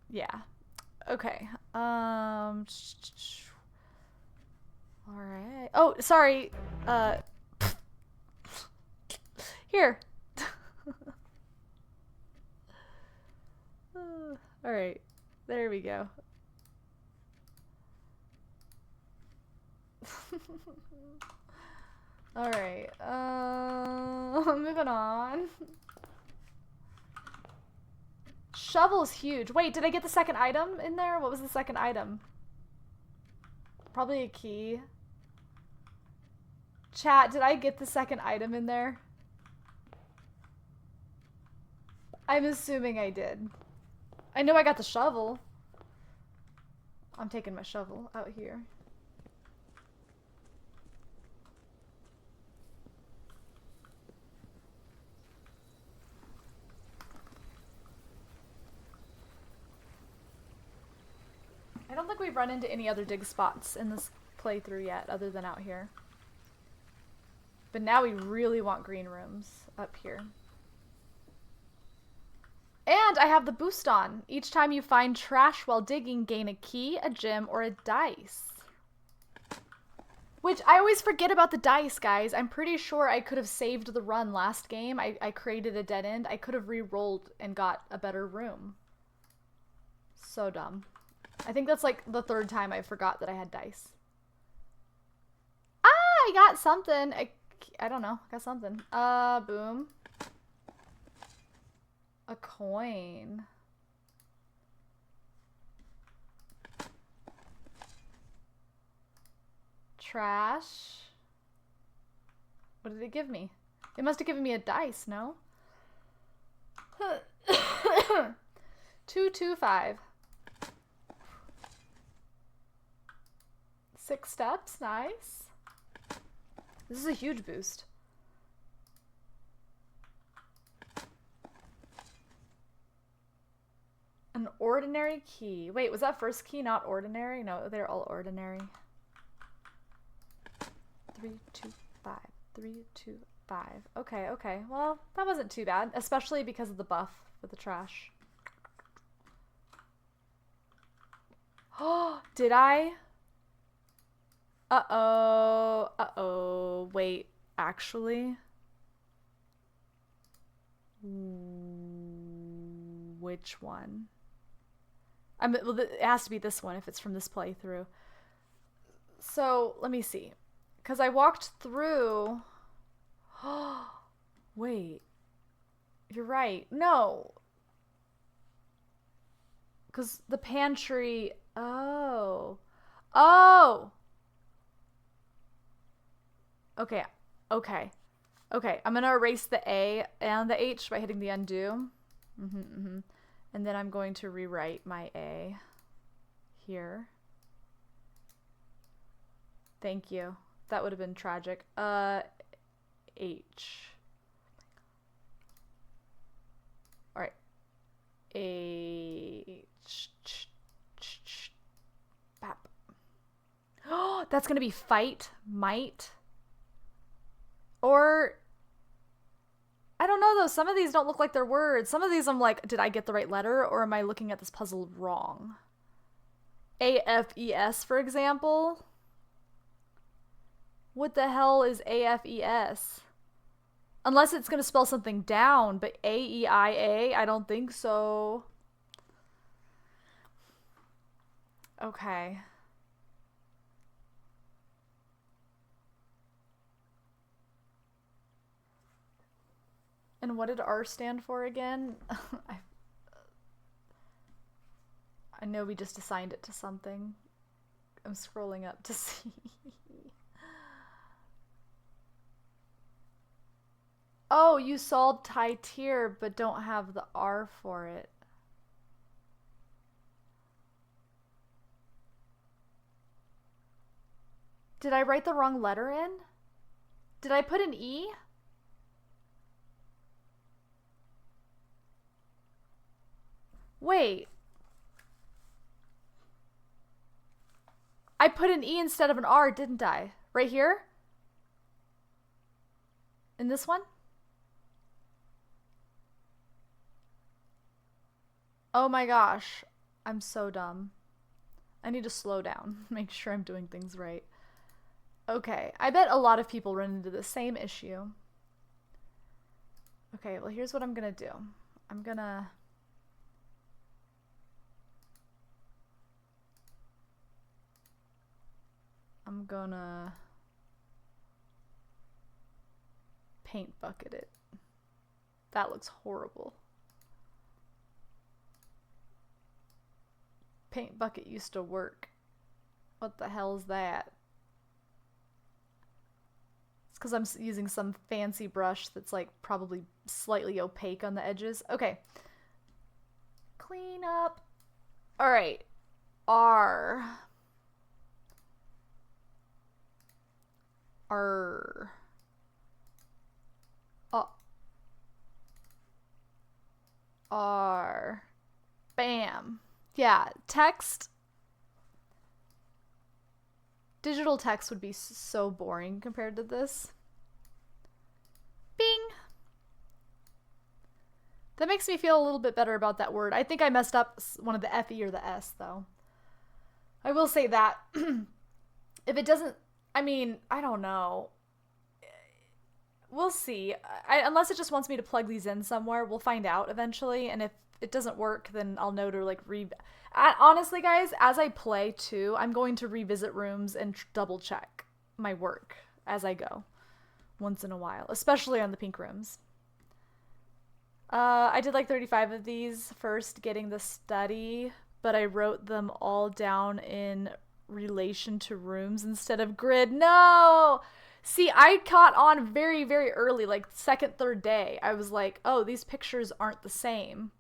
Yeah. Okay. All right. Oh, sorry. Here. All right. There we go. All right. Moving on. Shovel's huge. Wait, did I get the second item in there? What was the second item? Probably a key. Chat, did I get the second item in there? I'm assuming I did. I know I got the shovel. I'm taking my shovel out here. I don't think we've run into any other dig spots in this playthrough yet, other than out here. But now we really want green rooms up here. And I have the boost on. Each time you find trash while digging, gain a key, a gem, or a dice. Which, I always forget about the dice, guys. I'm pretty sure I could have saved the run last game. I created a dead end. I could have re-rolled and got a better room. So dumb. I think that's like the third time I forgot that I had dice. Ah, I got something. I don't know. I got something. Boom. A coin. Trash. What did it give me? It must have given me a dice, no? 225. 6 steps, nice. This is a huge boost. An ordinary key. Wait, was that first key not ordinary? No, they're all ordinary. 3, 2, 5. 3, 2, 5. Okay, okay. Well, that wasn't too bad, especially because of the buff with the trash. Oh, did I? Uh-oh. Uh-oh. Wait, actually? Which one? Well, it has to be this one if it's from this playthrough. So, let me see. Because I walked through... Wait. You're right. No. Because the pantry... Oh. Oh! Okay. Okay. Okay. I'm going to erase the A and the H by hitting the undo. And then I'm going to rewrite my A here. Thank you. That would have been tragic. H. Alright. H. Bap. Oh, that's gonna be fight, might. Or... I don't know though, some of these don't look like they're words. Some of these I'm like, did I get the right letter or am I looking at this puzzle wrong? AFES, for example. What the hell is AFES? Unless it's gonna spell something down, but AEIA, I don't think so. Okay. And what did R stand for again? I know we just assigned it to something. I'm scrolling up to see. Oh, you solved Thai tier but don't have the R for it. Did I write the wrong letter in? Did I put an E? Wait. I put an E instead of an R, didn't I? Right here? In this one? Oh my gosh. I'm so dumb. I need to slow down. Make sure I'm doing things right. Okay. I bet a lot of people run into the same issue. Okay, well here's what I'm gonna do. I'm gonna paint bucket it. That looks horrible. Paint bucket used to work. What the hell is that? It's because I'm using some fancy brush that's like probably slightly opaque on the edges. Okay. Clean up. All right. R. R. R. Bam. Yeah, text. Digital text would be so boring compared to this. Bing. That makes me feel a little bit better about that word. I think I messed up one of the FE or the S, though. I will say that. If it doesn't, I mean, I don't know. We'll see. Unless it just wants me to plug these in somewhere, we'll find out eventually. And if it doesn't work, then I'll know to like honestly, guys, as I play too, I'm going to revisit rooms and double check my work as I go once in a while, especially on the pink rooms. I did like 35 of these first getting the study, but I wrote them all down in relation to rooms instead of grid. No! See, I caught on very, very early, like second, third day. I was like, oh, these pictures aren't the same.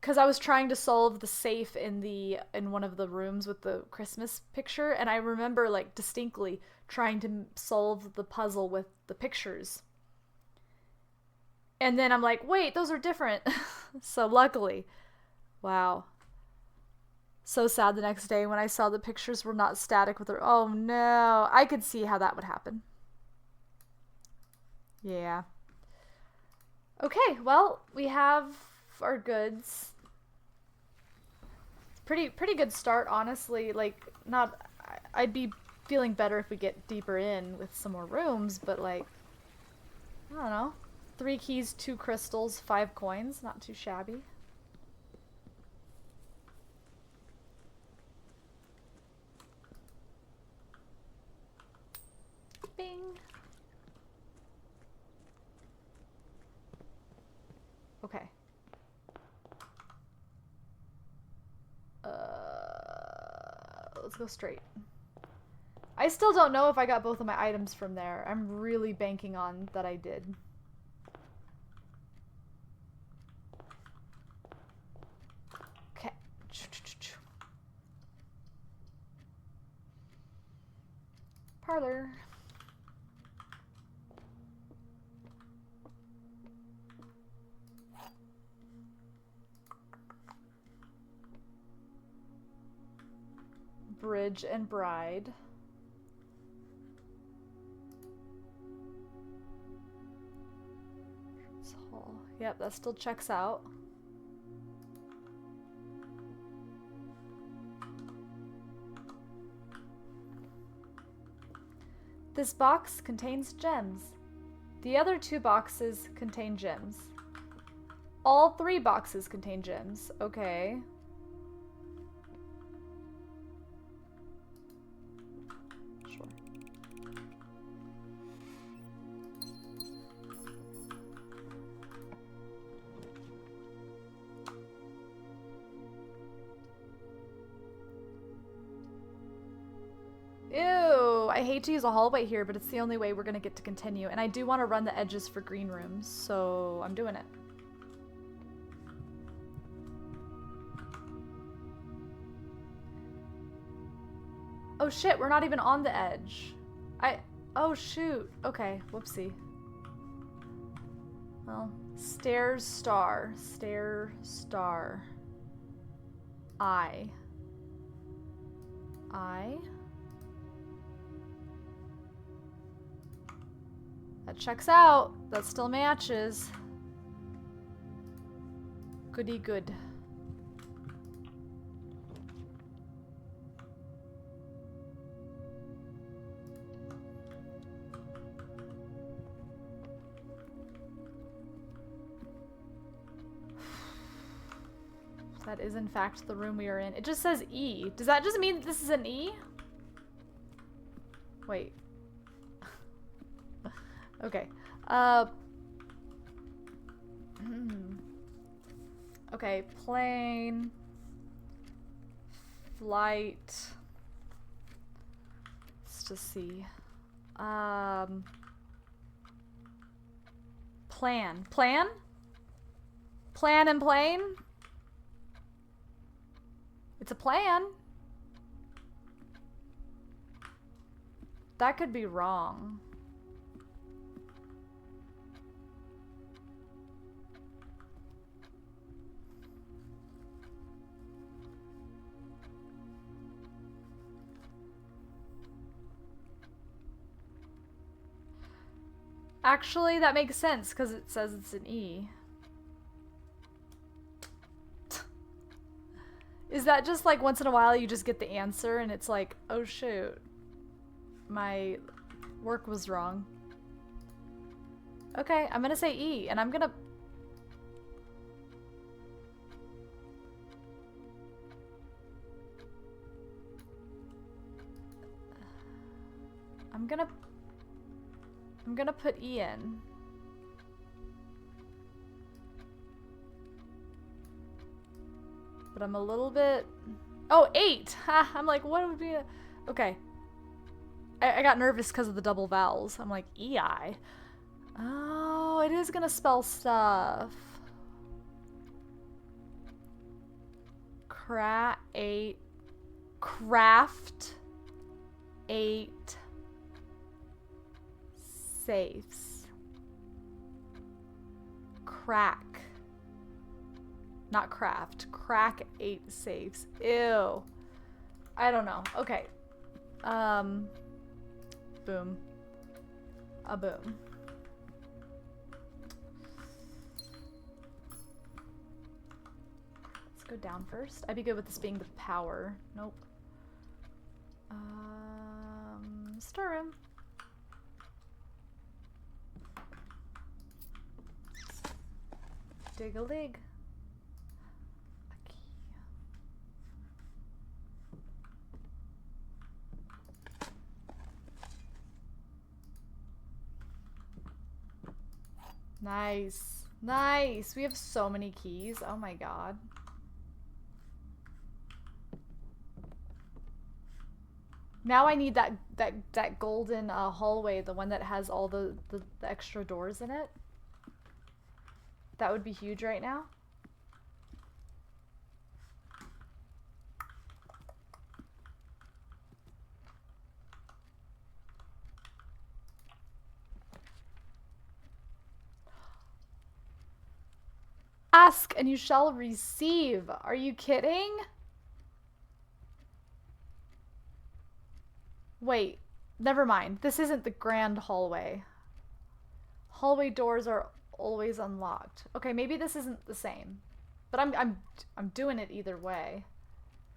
Because I was trying to solve the safe in one of the rooms with the Christmas picture, and I remember like distinctly trying to solve the puzzle with the pictures. And then I'm like, wait, those are different. So luckily, wow. So sad the next day when I saw the pictures were not static with her. Oh no, I could see how that would happen. Yeah. Okay, well, we have our goods. Pretty good start, honestly. Like, not, I'd be feeling better if we get deeper in with some more rooms, but like, I don't know. 3 keys, 2 crystals, 5 coins. Not too shabby. Bing. Okay. Let's go straight. I still don't know if I got both of my items from there. I'm really banking on that I did. Okay. Parlor. Bridge and bride. Yep, that still checks out. This box contains gems. The other 2 boxes contain gems. All 3 boxes contain gems. Okay. Sure. I hate to use a hallway here, but it's the only way we're gonna get to continue. And I do want to run the edges for green rooms, so I'm doing it. Oh shit, we're not even on the edge. Oh shoot. Okay, whoopsie. Well, stairs star. Stair star. I. That checks out. That still matches. Goody good. That is in fact the room we are in. It just says E. Does that just mean that this is an E? Wait. Okay. Okay, plane. Flight. Let's just see. Plan. Plan? Plan and plane? It's a plan. That could be wrong. Actually, that makes sense because it says it's an E. Is that just like once in a while you just get the answer and it's like, oh shoot, my work was wrong. Okay, I'm gonna say E and I'm gonna... I'm gonna put E in. But I'm a little bit... Oh, 8! Ha! I'm like, what would be a... Okay. I got nervous because of the double vowels. I'm like, EI. Oh, it is gonna spell stuff. Craft 8 safes. Crack. Not craft. Crack 8 safes. Ew. I don't know. Okay. Boom. A boom. Let's go down first. I'd be good with this being the power. Nope. Storeroom. Dig-a-lig. Nice. Nice. We have so many keys. Oh my god. Now I need that golden hallway, the one that has all the extra doors in it. That would be huge right now. Ask and you shall receive. Are you kidding? Wait, never mind. This isn't the grand hallway. Hallway doors are always unlocked. Okay, maybe this isn't the same. But I'm doing it either way.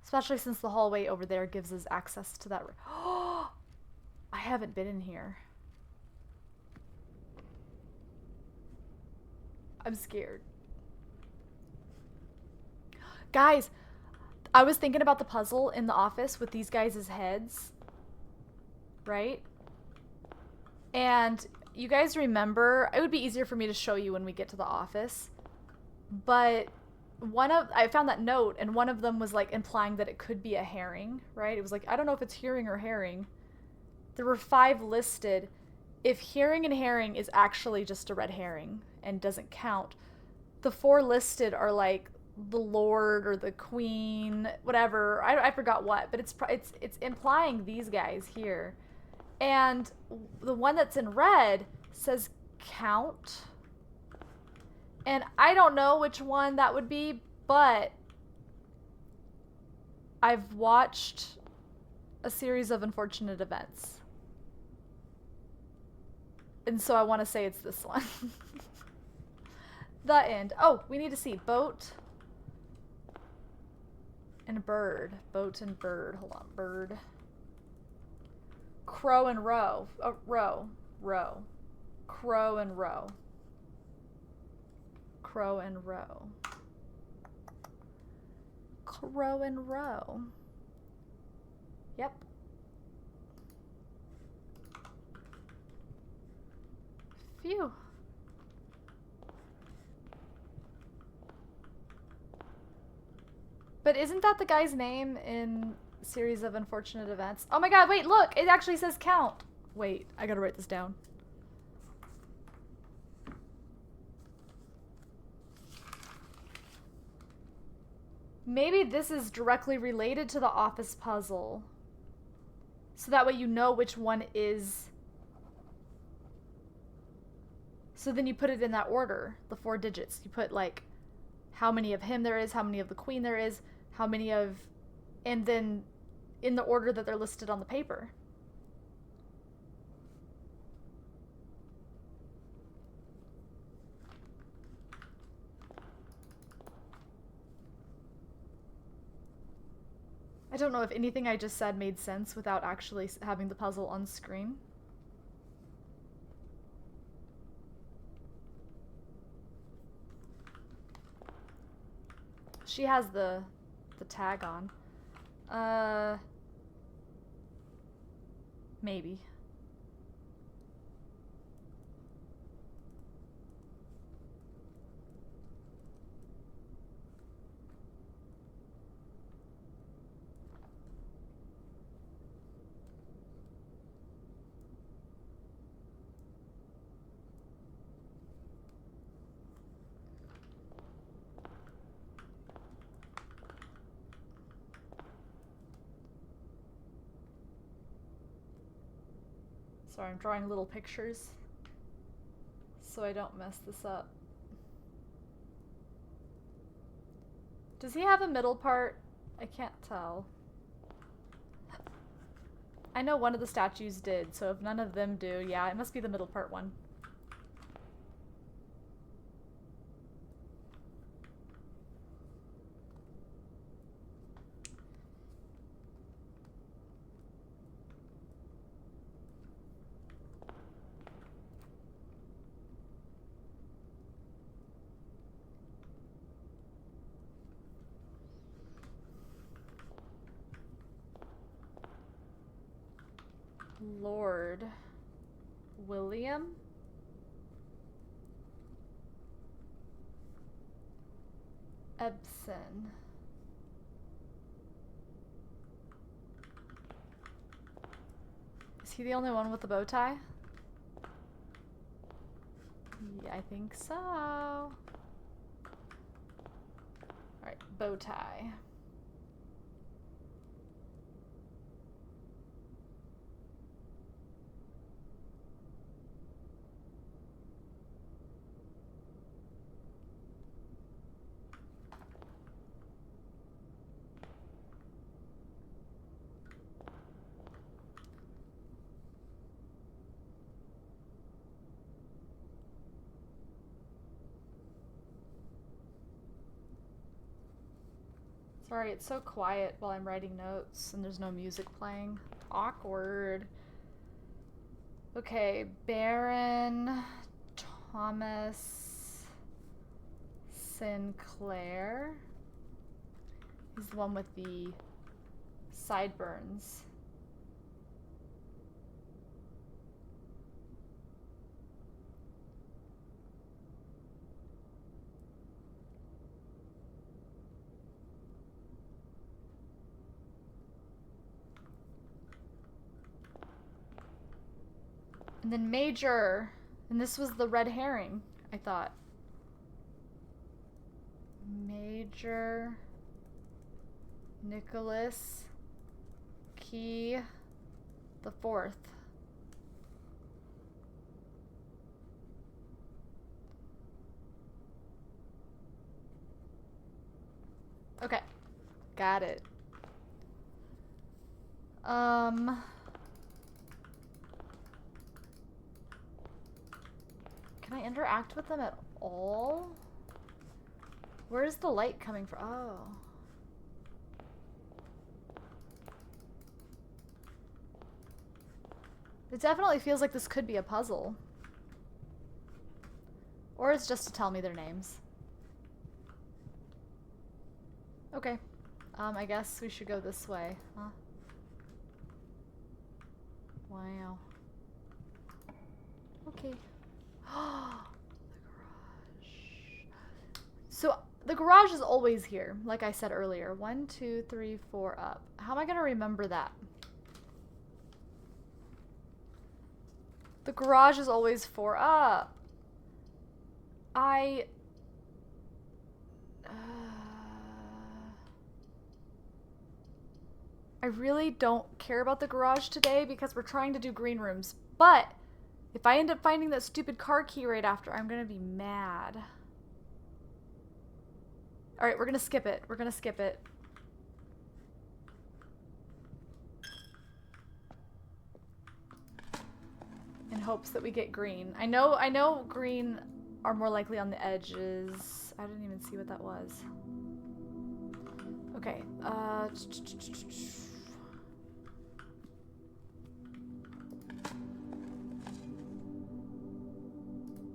Especially since the hallway over there gives us access to that. Oh, I haven't been in here. I'm scared. Guys, I was thinking about the puzzle in the office with these guys' heads. Right? And you guys remember, it would be easier for me to show you when we get to the office. But I found that note and one of them was like implying that it could be a herring, right? It was like, I don't know if it's hearing or herring. there were 5 listed. If hearing and herring is actually just a red herring and doesn't count, the 4 listed are like the Lord or the Queen, whatever. I forgot what, but it's implying these guys here. And the one that's in red says count. And I don't know which one that would be, but I've watched a series of unfortunate events. And so I want to say it's this one. The end. Oh, we need to see boat and bird. Boat and bird. Hold on. Bird. Crow and row. Oh, row. Row. Crow and row. Crow and row. Crow and row. Yep. Phew. But isn't that the guy's name in Series of Unfortunate Events? Oh my god, wait, look! It actually says count! Wait, I gotta write this down. Maybe this is directly related to the office puzzle. So that way you know which one is... So then you put it in that order, the 4 digits. You put, like, how many of him there is, how many of the queen there is, how many of... And then in the order that they're listed on the paper. I don't know if anything I just said made sense without actually having the puzzle on screen. She has the tag on. Maybe. Sorry, I'm drawing little pictures so I don't mess this up. Does he have a middle part? I can't tell. I know one of the statues did, so if none of them do, yeah, it must be the middle part one. Lord William? Ebsen. Is he the only one with the bow tie? Yeah, I think so. Alright, bow tie. Sorry, it's so quiet while I'm writing notes and there's no music playing. Awkward. Okay, Baron Thomas Sinclair. He's the one with the sideburns. And then Major. And this was the red herring, I thought. Major. Nicholas. Key. The 4th. Okay. Got it. Can I interact with them at all? Where's the light coming from? Oh. It definitely feels like this could be a puzzle. Or it's just to tell me their names. Okay. I guess we should go this way, huh? Wow. Okay. The garage. So, the garage is always here, like I said earlier. 1, 2, 3, 4 up. How am I gonna remember that? The garage is always 4 up. I really don't care about the garage today because we're trying to do green rooms. But if I end up finding that stupid car key right after, I'm gonna be mad. Alright, we're gonna skip it. We're gonna skip it. In hopes that we get green. I know green are more likely on the edges. I didn't even see what that was. Okay,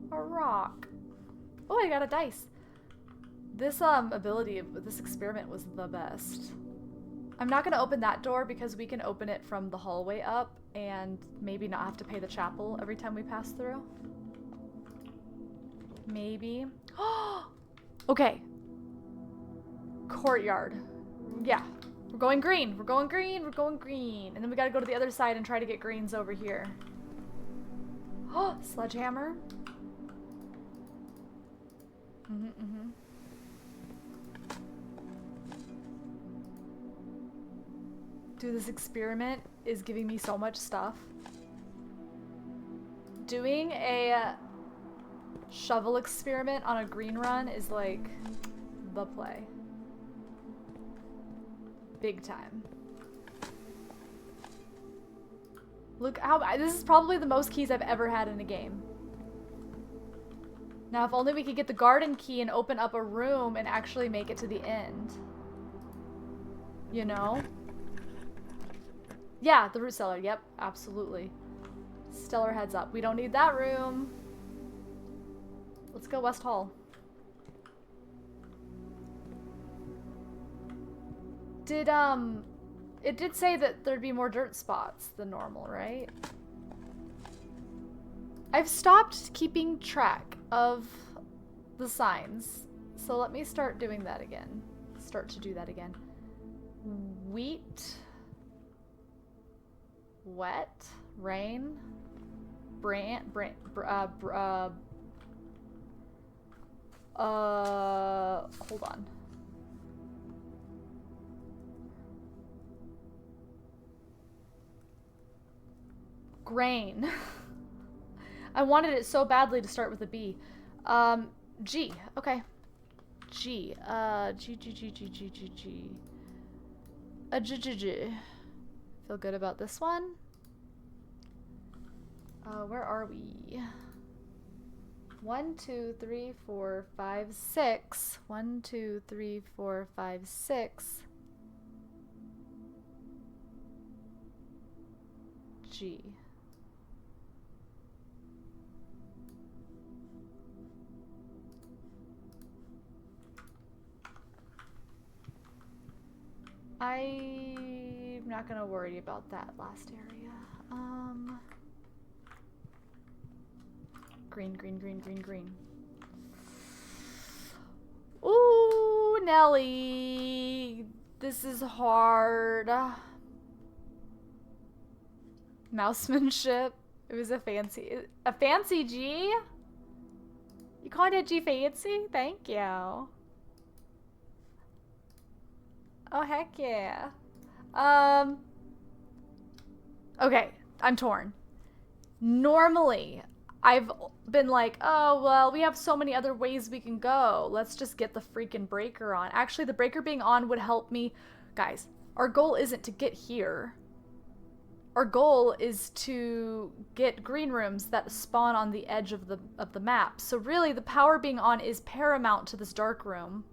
a rock. Oh, I got a dice. This ability of this experiment was the best. I'm not gonna open that door because we can open it from the hallway up and maybe not have to pay the chapel every time we pass through. Maybe. Okay. Courtyard. Yeah. We're going green. We're going green. We're going green. And then we gotta go to the other side and try to get greens over here. Oh, sledgehammer. Dude, this experiment is giving me so much stuff. Doing a shovel experiment on a green run is like the play. Big time. Look how this is probably the most keys I've ever had in a game. Now, if only we could get the garden key and open up a room and actually make it to the end. You know? Yeah, the root cellar. Yep, absolutely. Stellar heads up. We don't need that room. Let's go West Hall. It did say that there'd be more dirt spots than normal, right? I've stopped keeping track of the signs, so let me start doing that again. Start to do that again. Wheat. Wet. Rain. Hold on. Grain. I wanted it so badly to start with a B. G. Okay. G. G. Feel good about this one. Where are we? 1, 2, 3, 4, 5, 6. 1, 2, 3, 4, 5, 6. G. I'm not gonna worry about that last area. Green. Ooh, Nelly. This is hard. Mousemanship. It was a fancy G? You called it G fancy? Thank you. Oh, heck yeah. Okay, I'm torn. Normally, I've been like, oh, well, we have so many other ways we can go. Let's just get the freaking breaker on. Actually, the breaker being on would help me. Guys, our goal isn't to get here. Our goal is to get green rooms that spawn on the edge of the map. So really, the power being on is paramount to this dark room.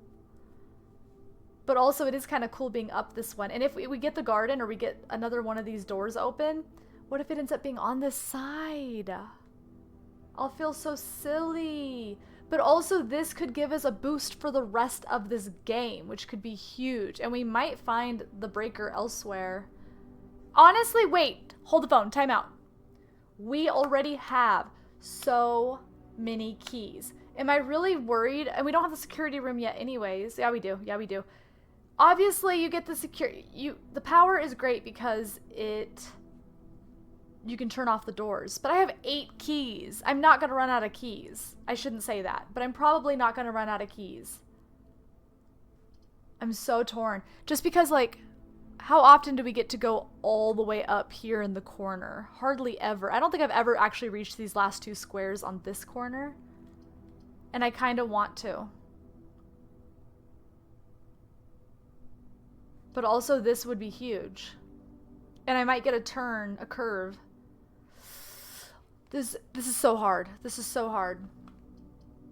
But also, it is kind of cool being up this one. And if we get the garden or we get another one of these doors open, what if it ends up being on this side? I'll feel so silly. But also, this could give us a boost for the rest of this game, which could be huge. And we might find the breaker elsewhere. Honestly, wait. Hold the phone. Time out. We already have so many keys. Am I really worried? And we don't have the security room yet anyways. Yeah, we do. Yeah, we do. Obviously, you get the security. The power is great because you can turn off the doors. But I have 8 keys. I'm not going to run out of keys. I shouldn't say that. But I'm probably not going to run out of keys. I'm so torn. Just because, like, how often do we get to go all the way up here in the corner? Hardly ever. I don't think I've ever actually reached these last 2 squares on this corner. And I kind of want to. But also this would be huge. And I might get a turn, a curve. This is so hard. This is so hard.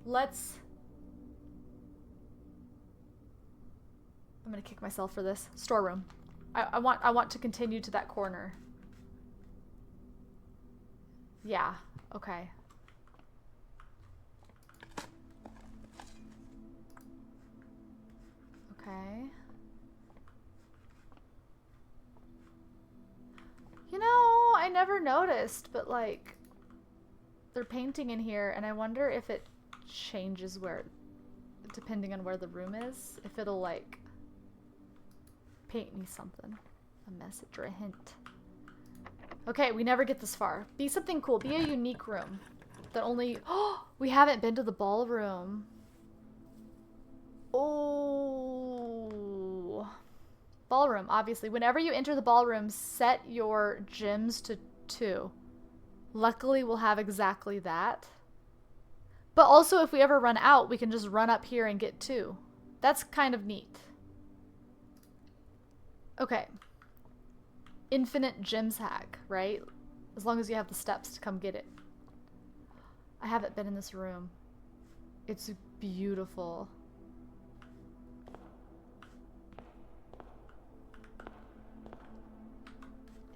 I'm gonna kick myself for this. Storeroom. I want to continue to that corner. Yeah, okay. Okay. You know, I never noticed, but like, they're painting in here, and I wonder if it changes depending on where the room is, if it'll like paint me something. A message or a hint. Okay, we never get this far. Be something cool. Be a unique room. That only... Oh, we haven't been to the ballroom. Oh. Ballroom, obviously. Whenever you enter the ballroom, set your gems to 2. Luckily, we'll have exactly that. But also, if we ever run out, we can just run up here and get 2. That's kind of neat. Okay. Infinite gems hack, right? As long as you have the steps to come get it. I haven't been in this room. It's beautiful.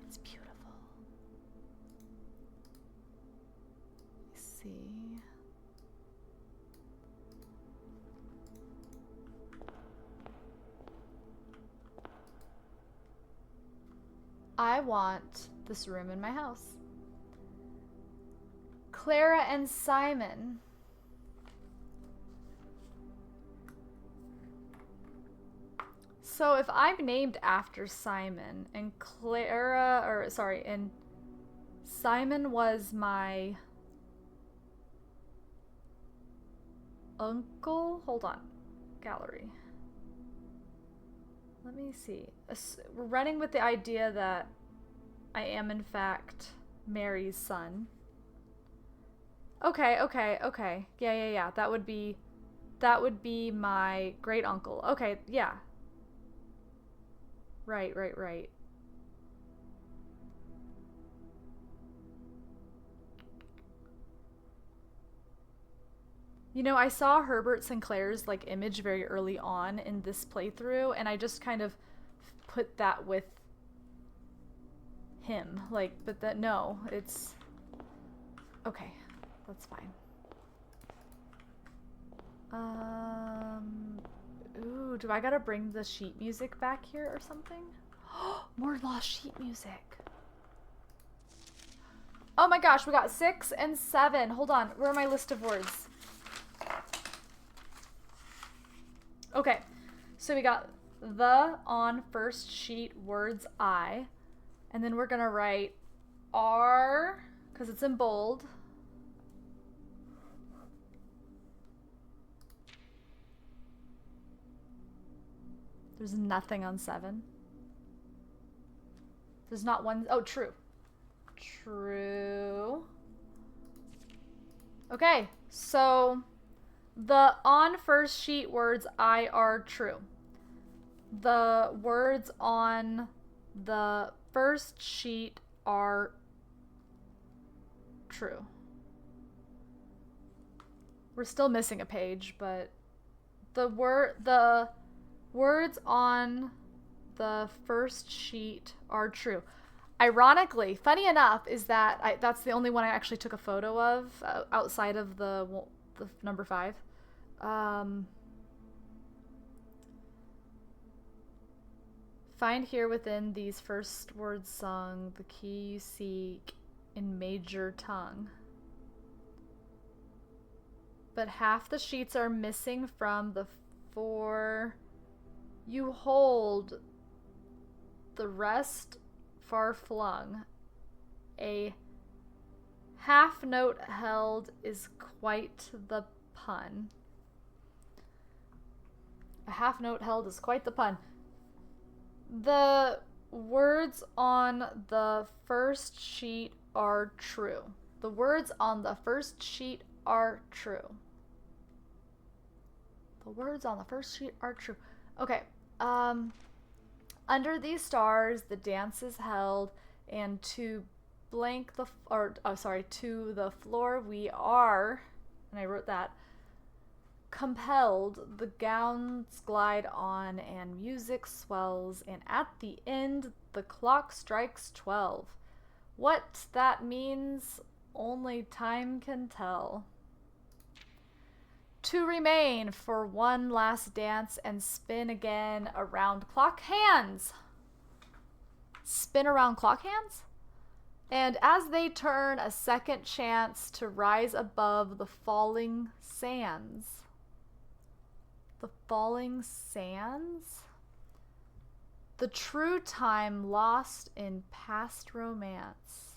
It's beautiful. Let's see. I want this room in my house. Clara and Simon. So if I'm named after Simon and and Simon was my uncle? Hold on. Gallery. Let me see. We're running with the idea that I am in fact Mary's son. Okay. Yeah. That would be my great uncle. Okay, yeah. Right. You know, I saw Herbert Sinclair's like image very early on in this playthrough, and I just kind of put that with him. Like, but that, no, it's... Okay, that's fine. Ooh, do I gotta bring the sheet music back here or something? More lost sheet music. Oh my gosh, we got 6 and 7. Hold on, where are my list of words? Okay, so we got the on first sheet, words I, and then we're gonna write R, because it's in bold. There's nothing on 7. There's not one. Oh, true. True. Okay, so the on first sheet words I are true. The words on the first sheet are true. We're still missing a page, but the words on the first sheet are true. Ironically, funny enough, is that that's the only one I actually took a photo of outside of the number 5. Find here within these first words sung the key you seek in major tongue. But half the sheets are missing from the 4 you hold, the rest far flung. A half note held is quite the pun. A half note held is quite the pun. The words on the first sheet are true. The words on the first sheet are true. The words on the first sheet are true. Okay. Under these stars, the dance is held, and to to the floor we are, and I wrote that, compelled, the gowns glide on and music swells, and at the end the clock strikes 12. What that means, only time can tell. To remain for one last dance and spin again around clock hands. Spin around clock hands? And as they turn, a second chance to rise above the falling sands. The falling sands? The true time lost in past romance.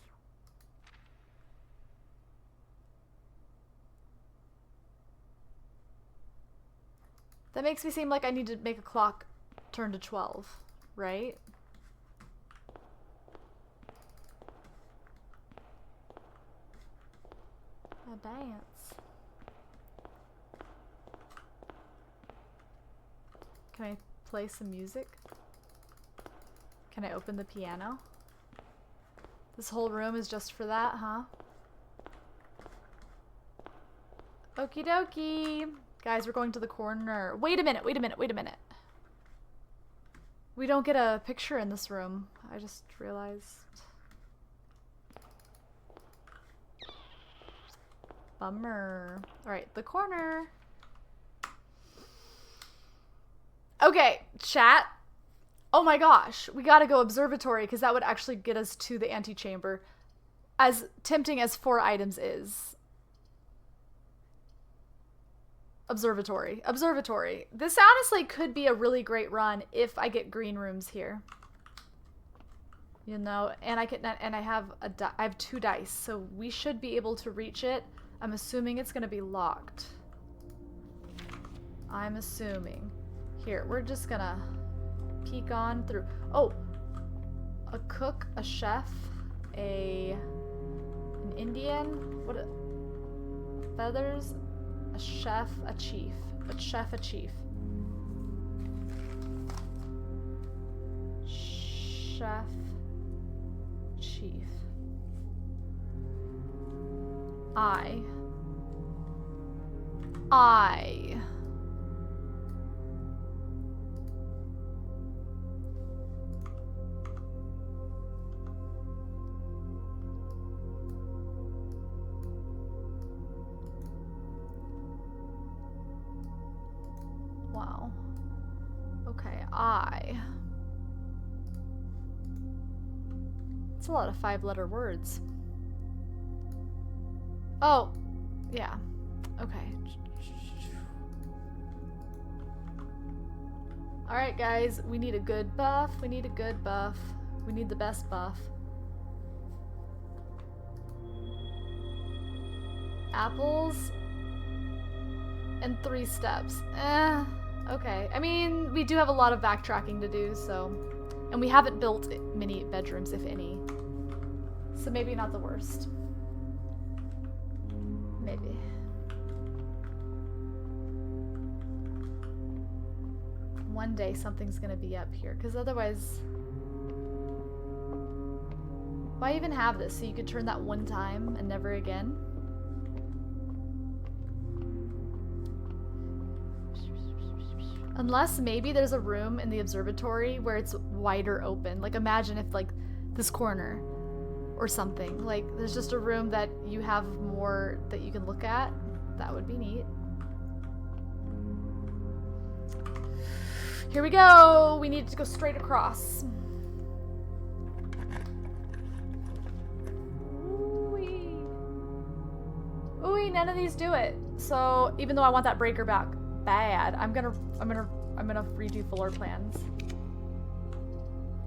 That makes me seem like I need to make a clock turn to 12, right? A dance. Can I play some music? Can I open the piano? This whole room is just for that, huh? Okie dokie. Guys, we're going to the corner. Wait a minute. We don't get a picture in this room. I just realized. Bummer. Alright, the corner. Okay, chat. Oh my gosh, we gotta go observatory because that would actually get us to the antechamber. As tempting as 4 items is. Observatory. This honestly could be a really great run if I get green rooms here. You know, and I have 2 dice, so we should be able to reach it. I'm assuming it's gonna be locked. I'm assuming. Here, we're just gonna peek on through. Oh, a cook, a chef, an Indian. What? Feathers. A chef, a chief. A chef, a chief. Chef, chief. I. Wow. Okay, It's a lot of 5-letter words. Oh, yeah. Okay. Alright, guys. We need a good buff. We need the best buff. apples and 3 steps. Okay. I mean, we do have a lot of backtracking to do, so... And we haven't built many bedrooms, if any. So maybe not the worst. Maybe. One day something's gonna be up here, because otherwise... Why even have this? So you could turn that one time and never again? Unless maybe there's a room in the observatory where it's wider open. Like imagine if like this corner or something. Like there's just a room that you have more that you can look at. That would be neat. Here we go! We need to go straight across. Ooh, none of these do it. So even though I want that breaker back bad, I'm gonna redo floor plans.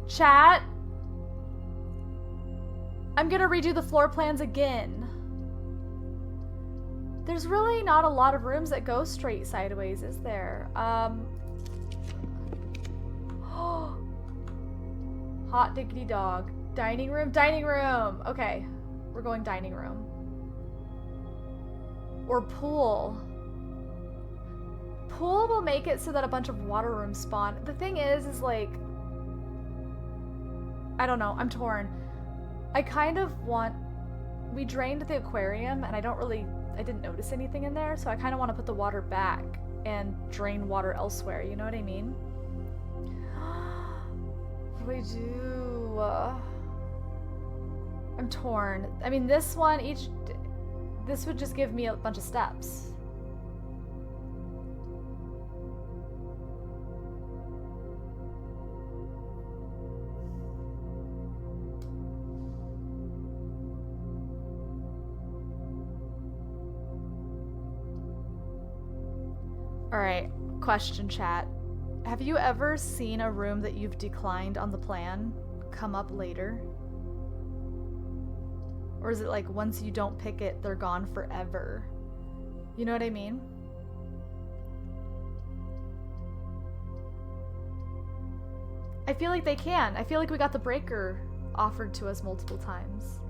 Chat, I'm gonna redo the floor plans again. There's really not a lot of rooms that go straight sideways, is there? Hot diggity dog. Dining room, dining room. Okay, we're going dining room. Or pool. Pool will make it so that a bunch of water rooms spawn. The thing is like, I don't know, I'm torn. I kind of want, we drained the aquarium and I didn't notice anything in there, so I kind of want to put the water back and drain water elsewhere, you know what I mean? What do we do? I'm torn. I mean, this one, this would just give me a bunch of steps. Alright, question chat. Have you ever seen a room that you've declined on the plan come up later? Or is it like once you don't pick it, they're gone forever? You know what I mean? I feel like they can. I feel like we got the breaker offered to us multiple times.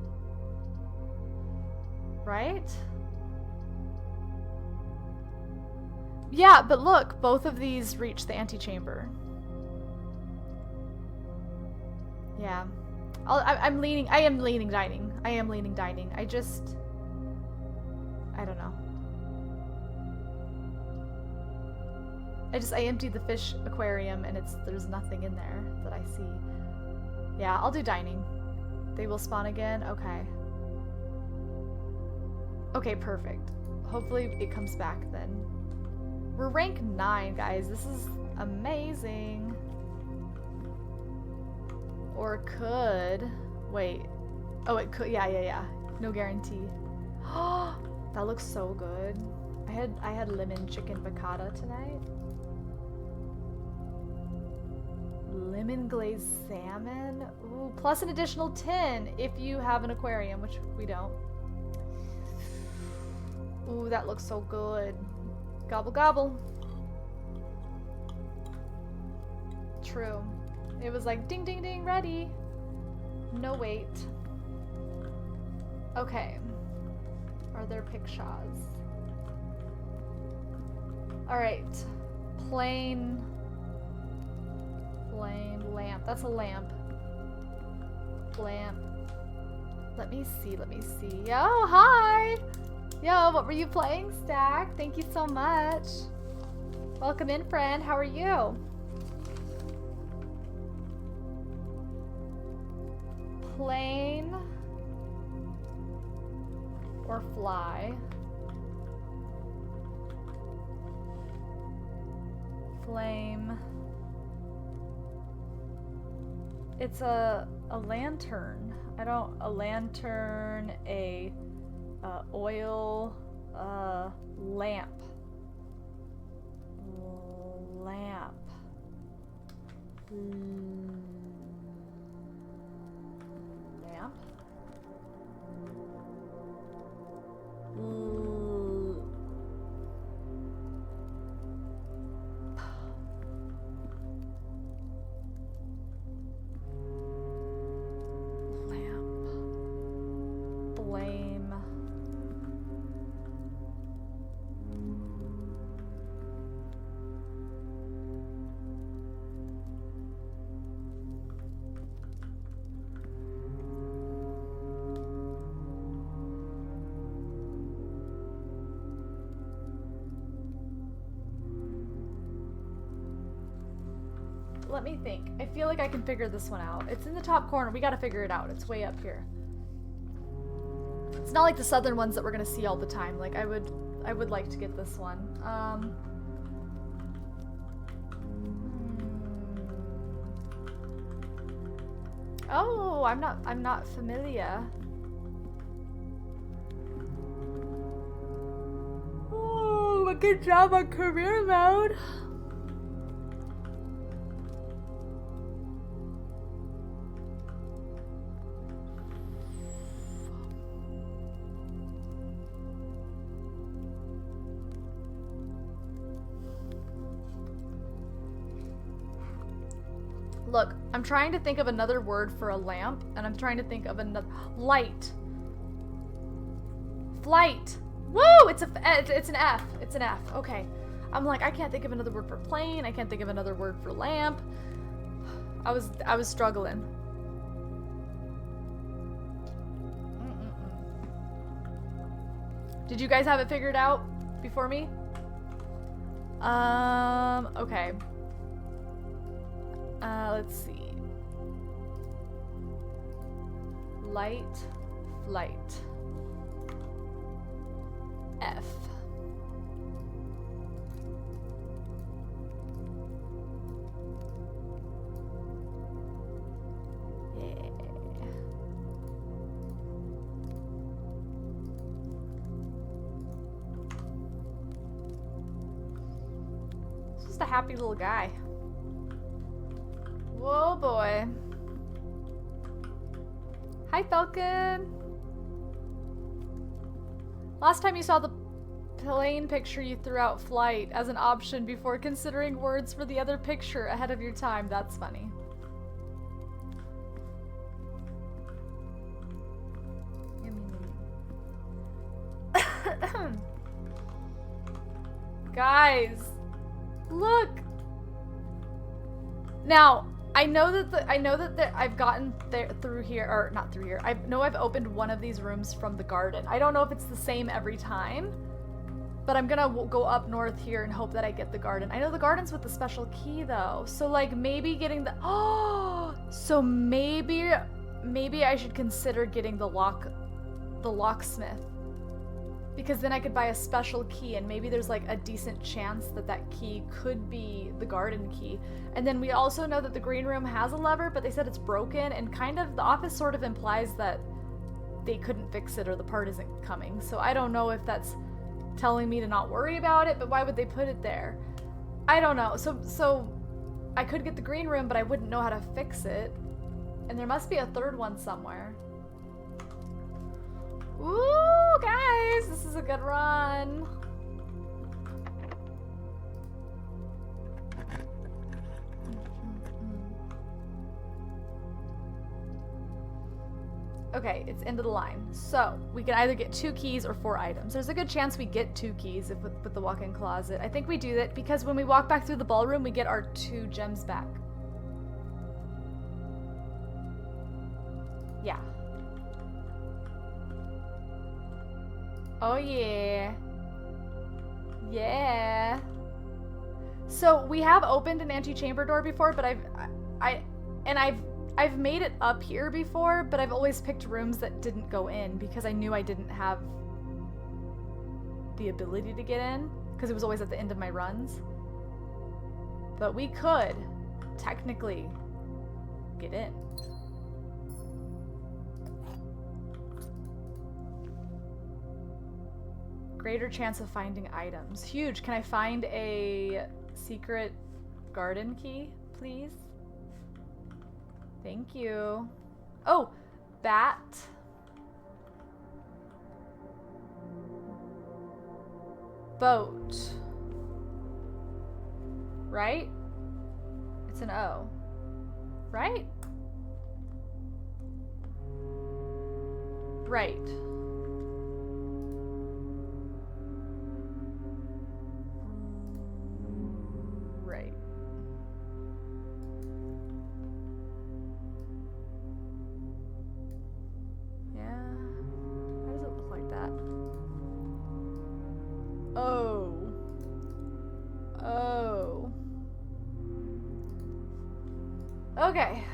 Right? Yeah, but look, both of these reach the antechamber. Yeah. I am leaning dining. I don't know. I emptied the fish aquarium and there's nothing in there that I see. Yeah, I'll do dining. They will spawn again? Okay. Okay, perfect. Hopefully it comes back then. We're rank 9, guys. This is amazing. Or it could. Wait. Oh, it could. Yeah. No guarantee. Oh, that looks so good. I had lemon chicken piccata tonight. Lemon glazed salmon. Ooh, plus an additional 10 if you have an aquarium, which we don't. Ooh, that looks so good. Gobble gobble. True. It was like ding ding ding, ready. No wait. Okay. Are there pictures? Alright. Plain lamp. That's a lamp. Lamp. Let me see. Yo, hi! Yo, what were you playing, Stack? Thank you so much. Welcome in, friend. How are you? Plane or fly? Flame. It's a lantern. A lantern, oil, lamp. Lamp. Lamp. let me think. I feel like I can figure this one out. It's in the top corner. We gotta figure it out. It's way up here. It's not like the southern ones that we're gonna see all the time. Like I would like to get this one. Oh, I'm not familiar. Oh, good job on career mode. Look, I'm trying to think of another word for a lamp, and I'm trying to think of another light. Flight. Woo! It's an F. It's an F. Okay. I'm like, I can't think of another word for plane. I can't think of another word for lamp. I was struggling. Did you guys have it figured out before me? Okay. Let's see. Light, flight. F. Yeah. He's just a happy little guy. Whoa, boy. Hi, Falcon. Last time you saw the plane picture, you threw out flight as an option before considering words for the other picture ahead of your time. That's funny. Guys, look. Now, I know that I've gotten there through here, or not through here. I know I've opened one of these rooms from the garden. I don't know if it's the same every time, but I'm gonna go up north here and hope that I get the garden. I know the garden's with the special key though, so like maybe getting the so maybe I should consider getting the locksmith, because then I could buy a special key, and maybe there's like a decent chance that that key could be the garden key. And then we also know that the green room has a lever, but they said it's broken, and kind of the office sort of implies that they couldn't fix it or the part isn't coming. So I don't know if that's telling me to not worry about it, but why would they put it there? I don't know. So I could get the green room, but I wouldn't know how to fix it. And there must be a third one somewhere. Ooh, guys, this is a good run. Okay, it's end of the line. So we can either get 2 keys or 4 items. There's a good chance we get 2 keys if with the walk-in closet. I think we do that because when we walk back through the ballroom, we get our 2 gems back. Yeah. Oh yeah. Yeah. So we have opened an antechamber door before, but I've made it up here before, but I've always picked rooms that didn't go in because I knew I didn't have the ability to get in because it was always at the end of my runs. But we could technically get in. Greater chance of finding items. Huge. Can I find a secret garden key, please? Thank you. Oh, bat. Boat. Right? It's an O. Right? Right. Right. Yeah. Why does it look like that? Oh. Oh. Okay.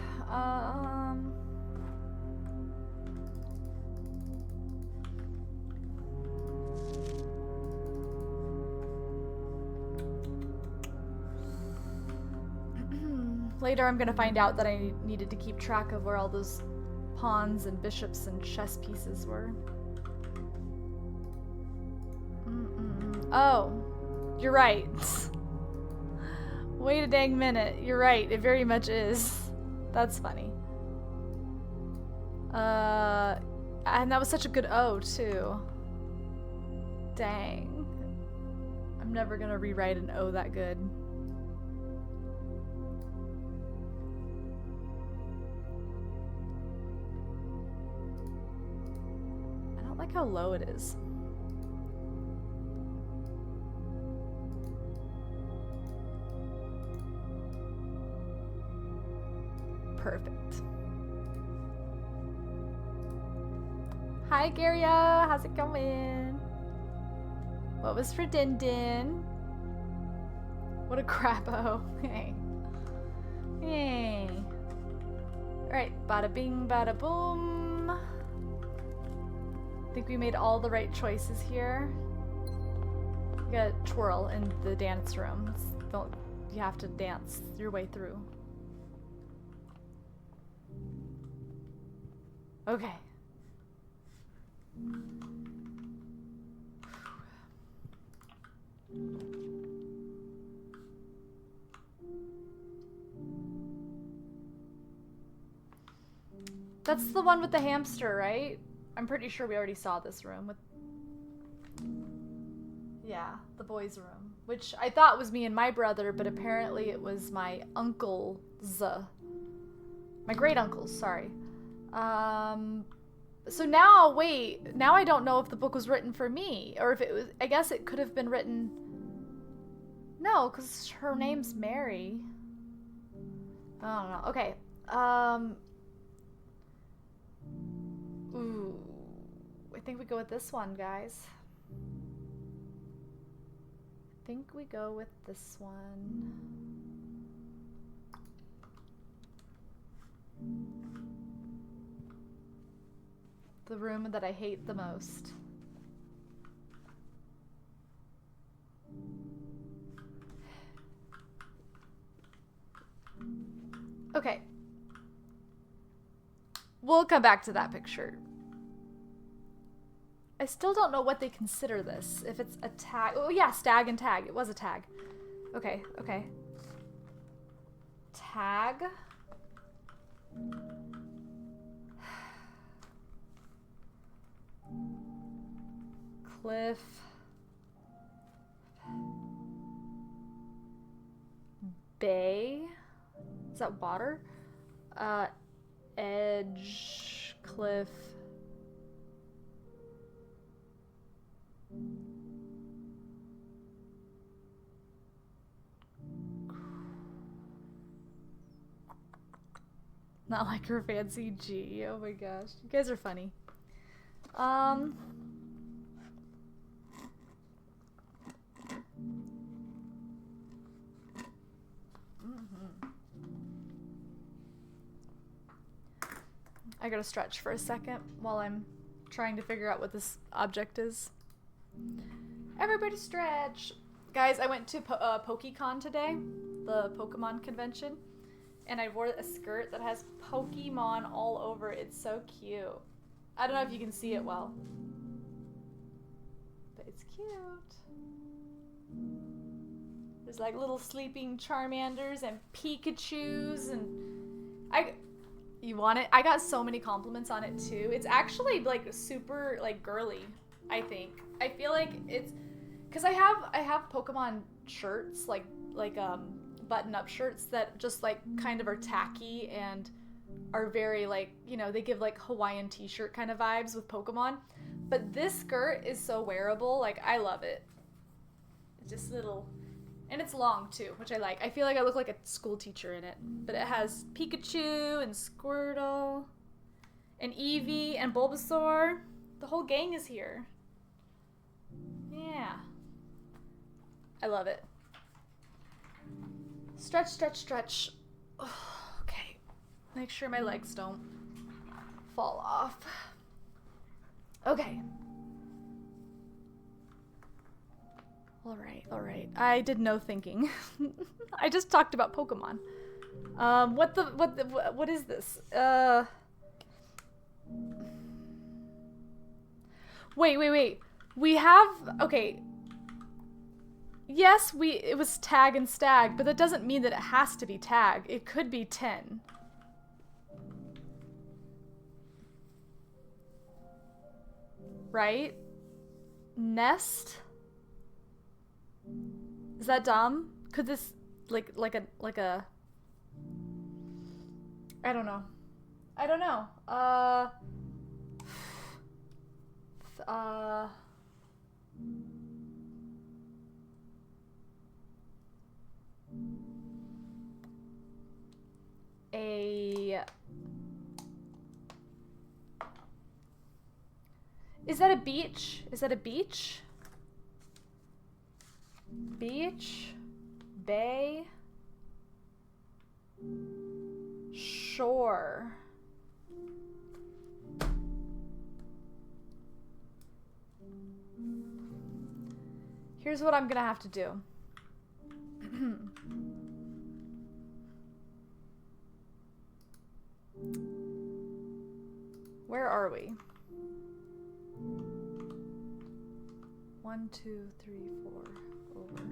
Later I'm gonna find out that I needed to keep track of where all those pawns and bishops and chess pieces were. Oh, you're right. Wait a dang minute. You're right. It very much is. That's funny. And that was such a good O, too. Dang. I'm never gonna rewrite an O that good. I don't like how low it is. Perfect. Hi, Garia. How's it going? What was for Din Din? What a crapo. Hey. Hey. Alright, bada bing, bada boom. I think we made all the right choices here. You gotta twirl in the dance room. You have to dance your way through. Okay. That's the one with the hamster, right? I'm pretty sure we already saw this room with... Yeah, the boys' room. Which I thought was me and my brother, but apparently it was my uncle's. My great-uncle's, sorry. So now, wait, now I don't know if the book was written for me, or if it was, I guess it could have been written, no, because her name's Mary. I don't know, okay, ooh, I think we go with this one, guys. I think we go with this one. The room that I hate the most. Okay. We'll come back to that picture. I still don't know what they consider this. If it's a tag. Oh yeah, stag and tag. It was a tag. Okay, okay. Tag. Cliff. Bay. Is that water? Edge. Cliff. Not like her fancy G. Oh my gosh. You guys are funny. I gotta stretch for a second while I'm trying to figure out what this object is. Everybody stretch! Guys, I went to PokeCon today, the Pokemon convention, and I wore a skirt that has Pokemon all over it. It's so cute. I don't know if you can see it well, but it's cute. There's like little sleeping Charmanders and Pikachus, and you want it? I got so many compliments on it too. It's actually like super like girly, I think. I feel like it's because I have Pokemon shirts, like button-up shirts that just like kind of are tacky and are very like, you know, they give like Hawaiian t-shirt kind of vibes with Pokemon. But this skirt is so wearable, like I love it. It's just little, and it's long too, which I like. I feel like I look like a school teacher in it. But it has Pikachu and Squirtle and Eevee and Bulbasaur. The whole gang is here. Yeah. I love it. Stretch, stretch, stretch. Oh, okay. Make sure my legs don't fall off. Okay. Alright. I did no thinking. I just talked about Pokemon. What is this? Wait. We have, okay. Yes, it was tag and stag, but that doesn't mean that it has to be tag. It could be 10. Right? Nest? Is that dumb? Could this like a I don't know. Is that a beach? Is that a beach? Beach? Bay? Shore. Here's what I'm gonna have to do. Where are we? 1, 2, 3, 4, over.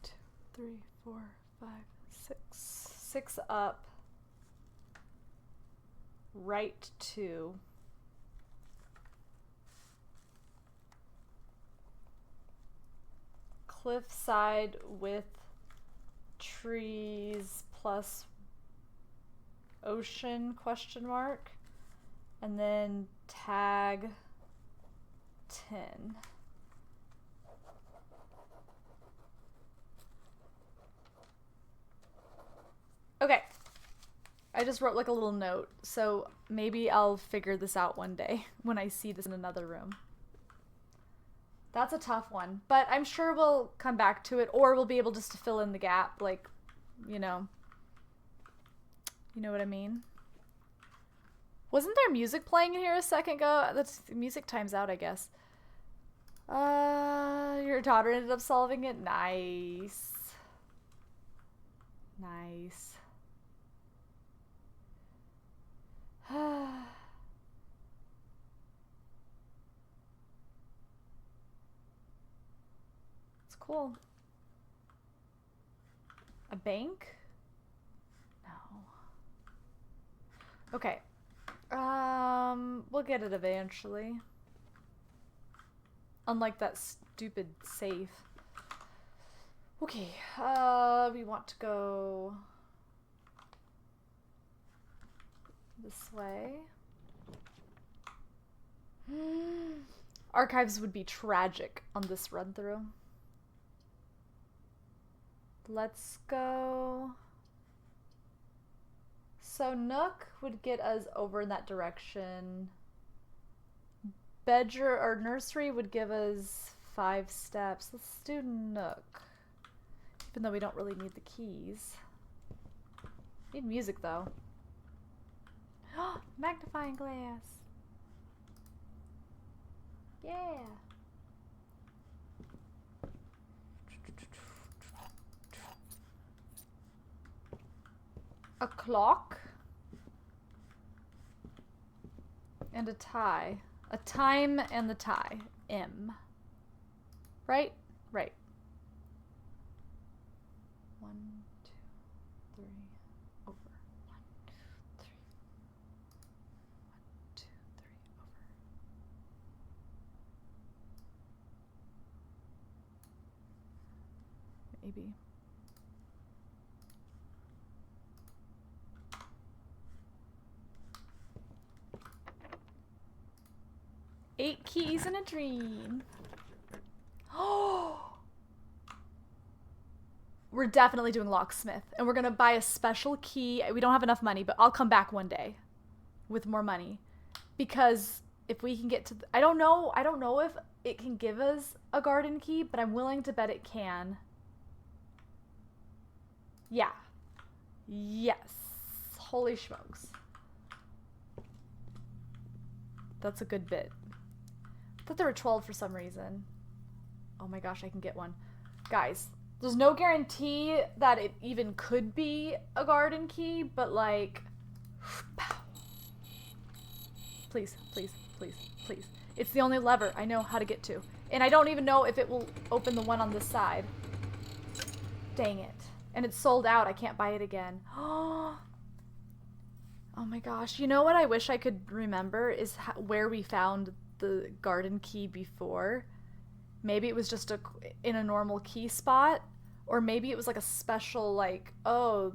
Two, 3, 4, 5, 6. 6 up. Right 2. Cliffside with trees plus ocean question mark, and then tag 10. Okay. I just wrote like a little note, so maybe I'll figure this out one day when I see this in another room. That's a tough one, but I'm sure we'll come back to it, or we'll be able just to fill in the gap, like, you know what I mean? Wasn't there music playing in here a second ago? That's music time's out, I guess. Your daughter ended up solving it? Nice. Nice. It's cool. A bank? No. Okay. We'll get it eventually. Unlike that stupid safe. Okay, we want to go this way. Archives would be tragic on this run through. Let's go. So Nook would get us over in that direction. Bedroom or nursery would give us 5 steps. Let's do Nook. Even though we don't really need the keys. Need music though. Magnifying glass. Yeah. A clock. And a tie. A time and the tie. M. Right? Right. 1, 2, 3, over. 1, 2, 3. 1, 2, 3, over. Maybe. Eight keys in a dream. Oh! we're definitely doing locksmith. And we're going to buy a special key. We don't have enough money, but I'll come back one day with more money. Because if we can get to... I don't know if it can give us a garden key, but I'm willing to bet it can. Yeah. Yes. Holy smokes. That's a good bit. I thought there were 12 for some reason. Oh my gosh, I can get one. Guys, there's no guarantee that it even could be a garden key, but like... Please, please, please, please. It's the only lever I know how to get to. And I don't even know if it will open the one on this side. Dang it. And it's sold out. I can't buy it again. Oh my gosh. You know what I wish I could remember is where we found the garden key before. Maybe it was just in a normal key spot. Or maybe it was like a special, like, oh,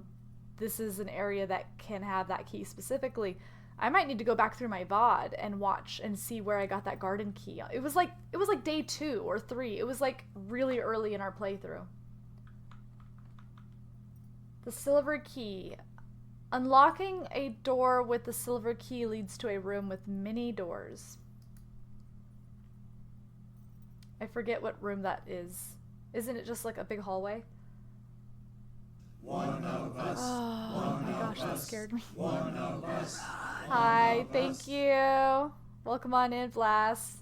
this is an area that can have that key specifically. I might need to go back through my VOD and watch and see where I got that garden key. It was like day 2 or 3. It was like really early in our playthrough. The silver key. Unlocking a door with the silver key leads to a room with many doors. I forget what room that is. Isn't it just like a big hallway?
One of us.
Oh my gosh, that scared me.
One of us.
Hi, thank you. Welcome on in, Vlas.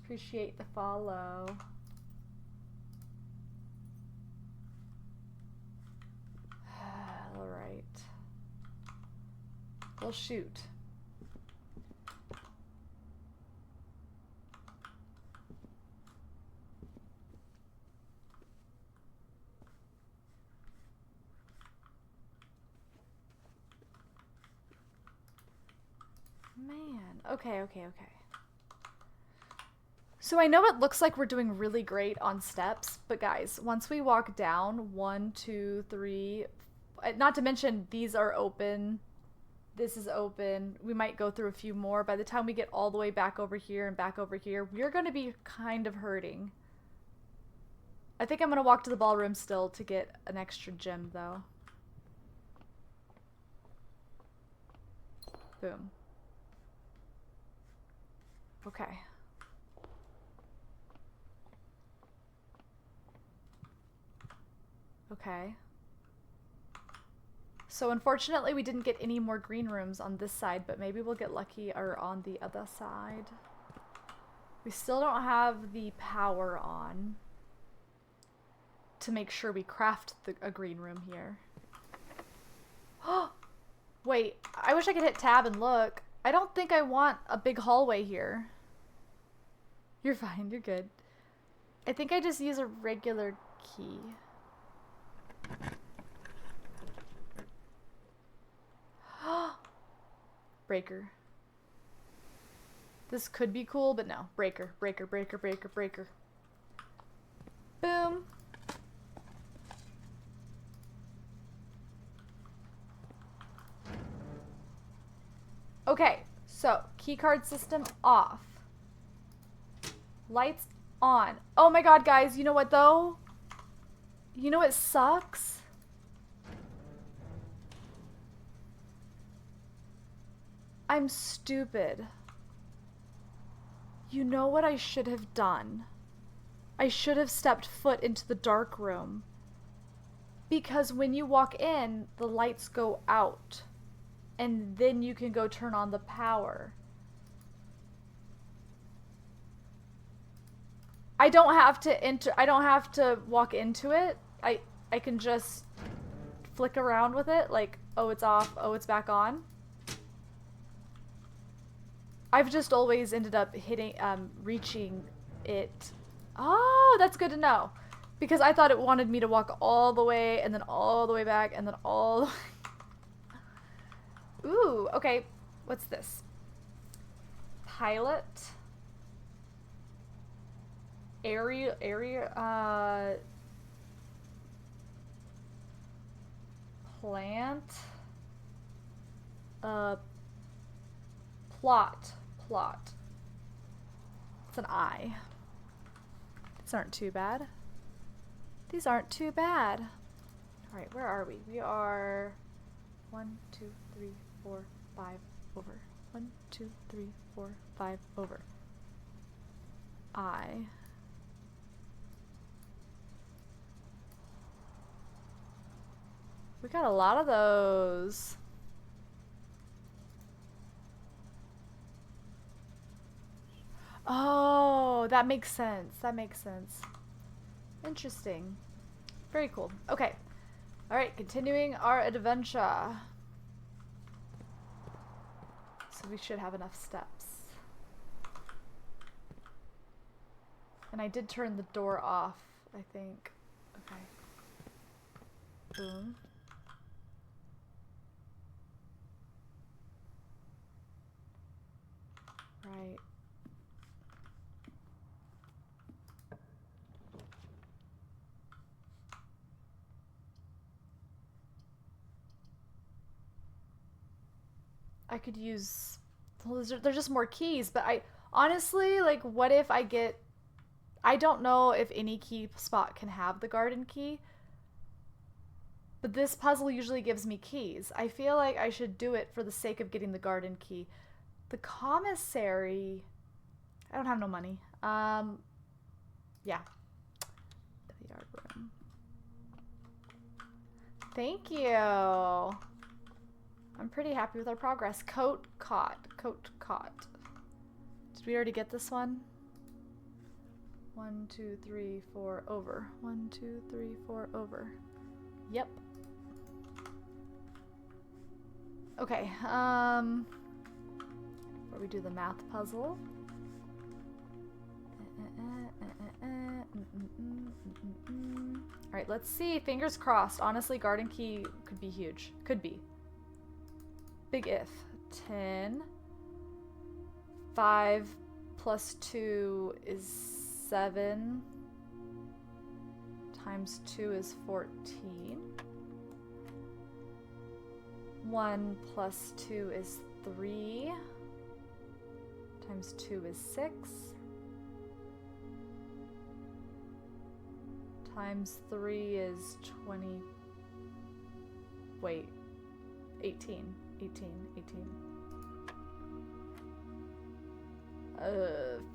Appreciate the follow. Alright. Well, shoot. Man, okay. So I know it looks like we're doing really great on steps, but guys, once we walk down, 1, 2, 3, not to mention these are open, this is open, we might go through a few more. By the time we get all the way back over here and back over here, we're going to be kind of hurting. I think I'm going to walk to the ballroom still to get an extra gem though. Boom. Okay. Okay. So unfortunately we didn't get any more green rooms on this side, but maybe we'll get lucky or on the other side. We still don't have the power on to make sure we craft a green room here. Oh! Wait, I wish I could hit tab and look. I don't think I want a big hallway here. You're fine, you're good. I think I just use a regular key. Breaker. This could be cool, but no. Breaker. Boom. Okay, so keycard system off. Lights on. Oh my god, guys, you know what though? You know what sucks? I'm stupid. You know what I should have done? I should have stepped foot into the dark room. Because when you walk in, the lights go out. And then you can go turn on the power. I don't have to walk into it. I can just flick around with it, like, oh, it's off, oh, it's back on. I've just always ended up reaching it. Oh, that's good to know. Because I thought it wanted me to walk all the way, and then all the way back, and then all the way. Ooh, okay. What's this? Pilot. Plant. Plot. It's an I. These aren't too bad. These aren't too bad. All right, where are we? We are 1, 2, 3, 4, 5 over. 1, 2, 3, 4, 5 over. We got a lot of those. Oh, that makes sense. That makes sense. Interesting. Very cool. Okay. All right, continuing our adventure. So we should have enough steps. And I did turn the door off, I think. Okay. Boom. Right. I could use, well, there's just more keys, but I honestly, like, what if I get, I don't know if any key spot can have the garden key, but this puzzle usually gives me keys. I feel like I should do it for the sake of getting the garden key. The commissary, I don't have no money. Yeah. The yard room. Thank you. I'm pretty happy with our progress. Coat caught. Coat caught. Did we already get this one? 1, 2, 3, 4 over. 1, 2, 3, 4 over. Yep. Okay. Before we do the math puzzle. Alright, let's see. Fingers crossed. Honestly, garden key could be huge. Could be. Big if. 10. 5 plus 2 is 7. Times 2 is 14. 1 plus 2 is 3. Times 2 is 6. Times 3 is 20. Wait. 18. 18.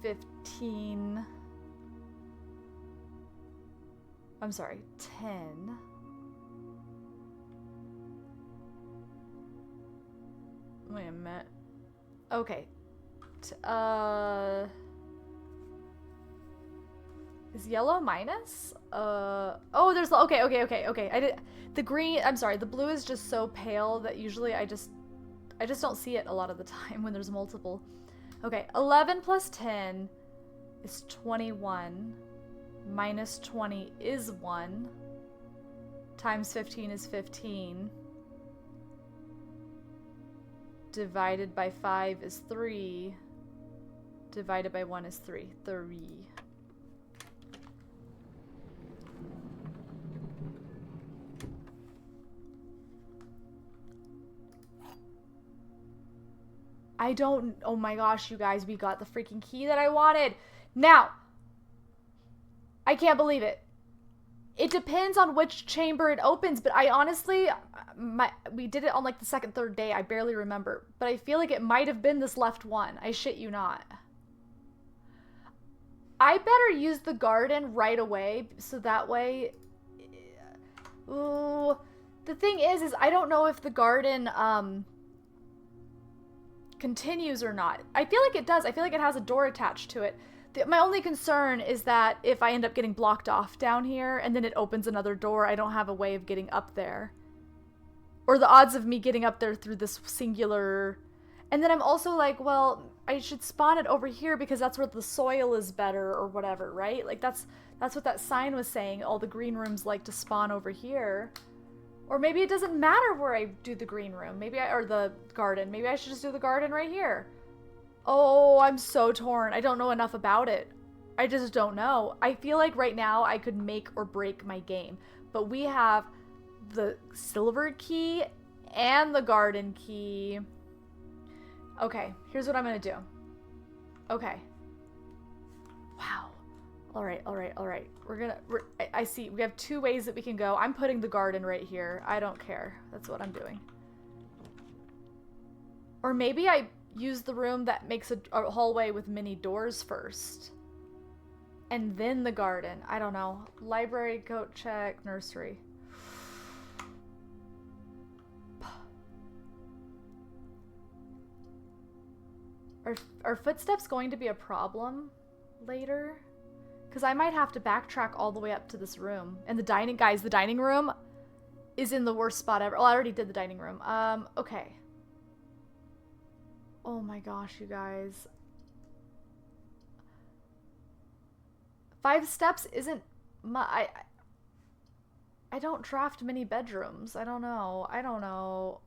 15. I'm sorry, 10. Wait a minute. Okay. Is yellow minus? Oh, there's, okay. The green, I'm sorry, the blue is just so pale that usually I just don't see it a lot of the time when there's multiple. Okay, 11 plus 10 is 21. Minus 20 is 1. Times 15 is 15. Divided by 5 is 3. Divided by 1 is 3. 3. I don't, oh my gosh, you guys, we got the freaking key that I wanted. Now, I can't believe it. It depends on which chamber it opens, but I honestly, we did it on like the second, third day. I barely remember, but I feel like it might have been this left one. I shit you not. I better use the garden right away, so that way, ooh, the thing is I don't know if the garden, continues or not. I feel like it does. I feel like it has a door attached to it. My only concern is that if I end up getting blocked off down here and then it opens another door, I don't have a way of getting up there. Or the odds of me getting up there through this singular... And then I'm also like, well, I should spawn it over here because that's where the soil is better or whatever, right? Like that's what that sign was saying. All the green rooms like to spawn over here. Or maybe it doesn't matter where I do the green room. Or the garden. Maybe I should just do the garden right here. Oh, I'm so torn. I don't know enough about it. I just don't know. I feel like right now I could make or break my game. But we have the silver key and the garden key. Okay, here's what I'm gonna do. Okay. Wow. All right, all right, all right. I see. We have 2 ways that we can go. I'm putting the garden right here. I don't care. That's what I'm doing. Or maybe I use the room that makes a hallway with many doors first. And then the garden. I don't know. Library, coat check, nursery. Are footsteps going to be a problem later? Because I might have to backtrack all the way up to this room. And the dining room is in the worst spot ever. Oh, I already did the dining room. Okay. Oh my gosh, you guys. 5 steps isn't I don't draft many bedrooms. I don't know. I don't know.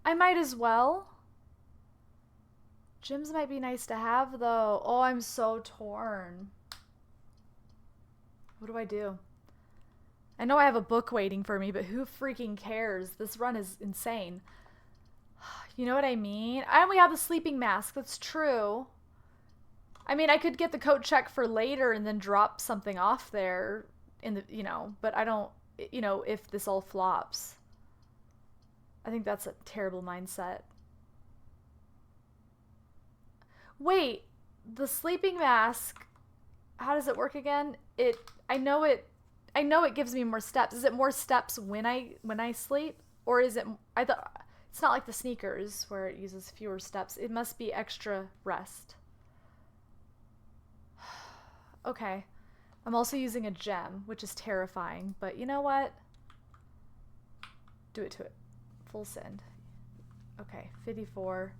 I might as well. Gyms might be nice to have, though. Oh, I'm so torn. What do I do? I know I have a book waiting for me, but who freaking cares? This run is insane. You know what I mean? And we have a sleeping mask. That's true. I mean, I could get the coat check for later and then drop something off there in the, you know, but I don't, you know, if this all flops. I think that's a terrible mindset. Wait, the sleeping mask, how does it work again? I know it gives me more steps. Is it more steps when I sleep? Or is it, I thought, it's not like the sneakers where it uses fewer steps. It must be extra rest. Okay. I'm also using a gem, which is terrifying, but you know what? Do it to it. Full send. Okay, 54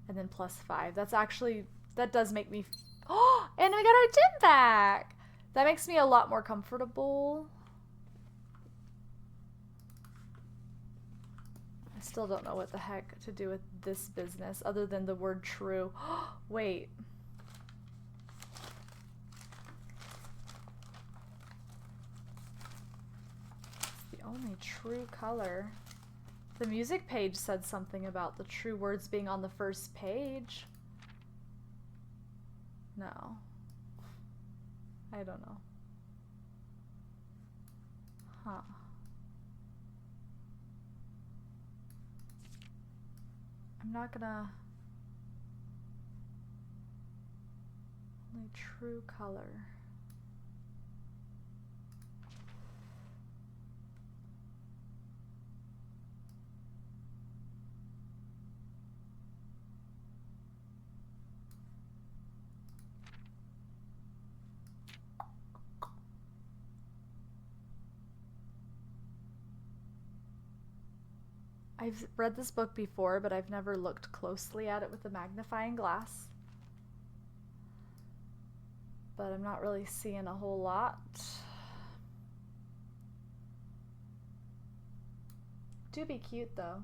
and then +5. That's actually, that does make me, oh, and we got our gym back. That makes me a lot more comfortable. I still don't know what the heck to do with this business other than the word true. Wait. It's the only true color. The music page said something about the true words being on the first page. No. I don't know. Huh. I'm not gonna... Only true color. I've read this book before, but I've never looked closely at it with a magnifying glass. But I'm not really seeing a whole lot. Do be cute though.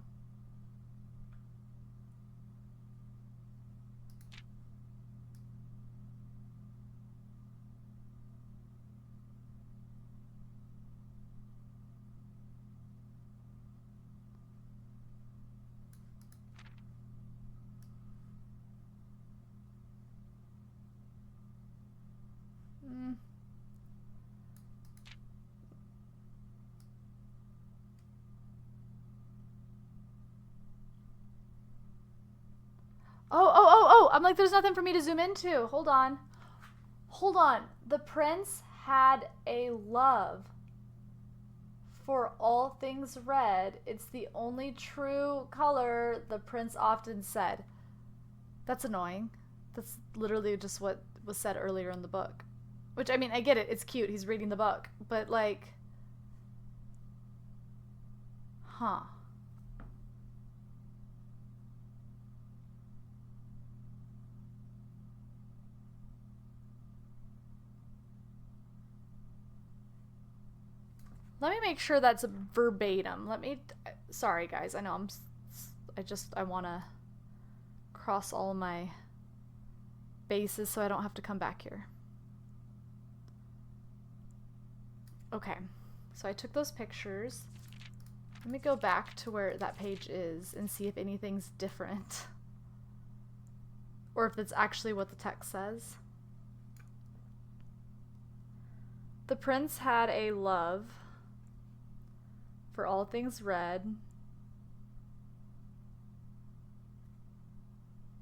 Oh, I'm like, there's nothing for me to zoom into. Hold on. Hold on. The prince had a love for all things red. It's the only true color, the prince often said. That's annoying. That's literally just what was said earlier in the book. Which, I mean, I get it. It's cute. He's reading the book. But, like... Huh. Let me make sure that's verbatim. Let me... Sorry, guys. I know I want to cross all my bases so I don't have to come back here. Okay. So I took those pictures. Let me go back to where that page is and see if anything's different. Or if it's actually what the text says. The prince had a love for all things red.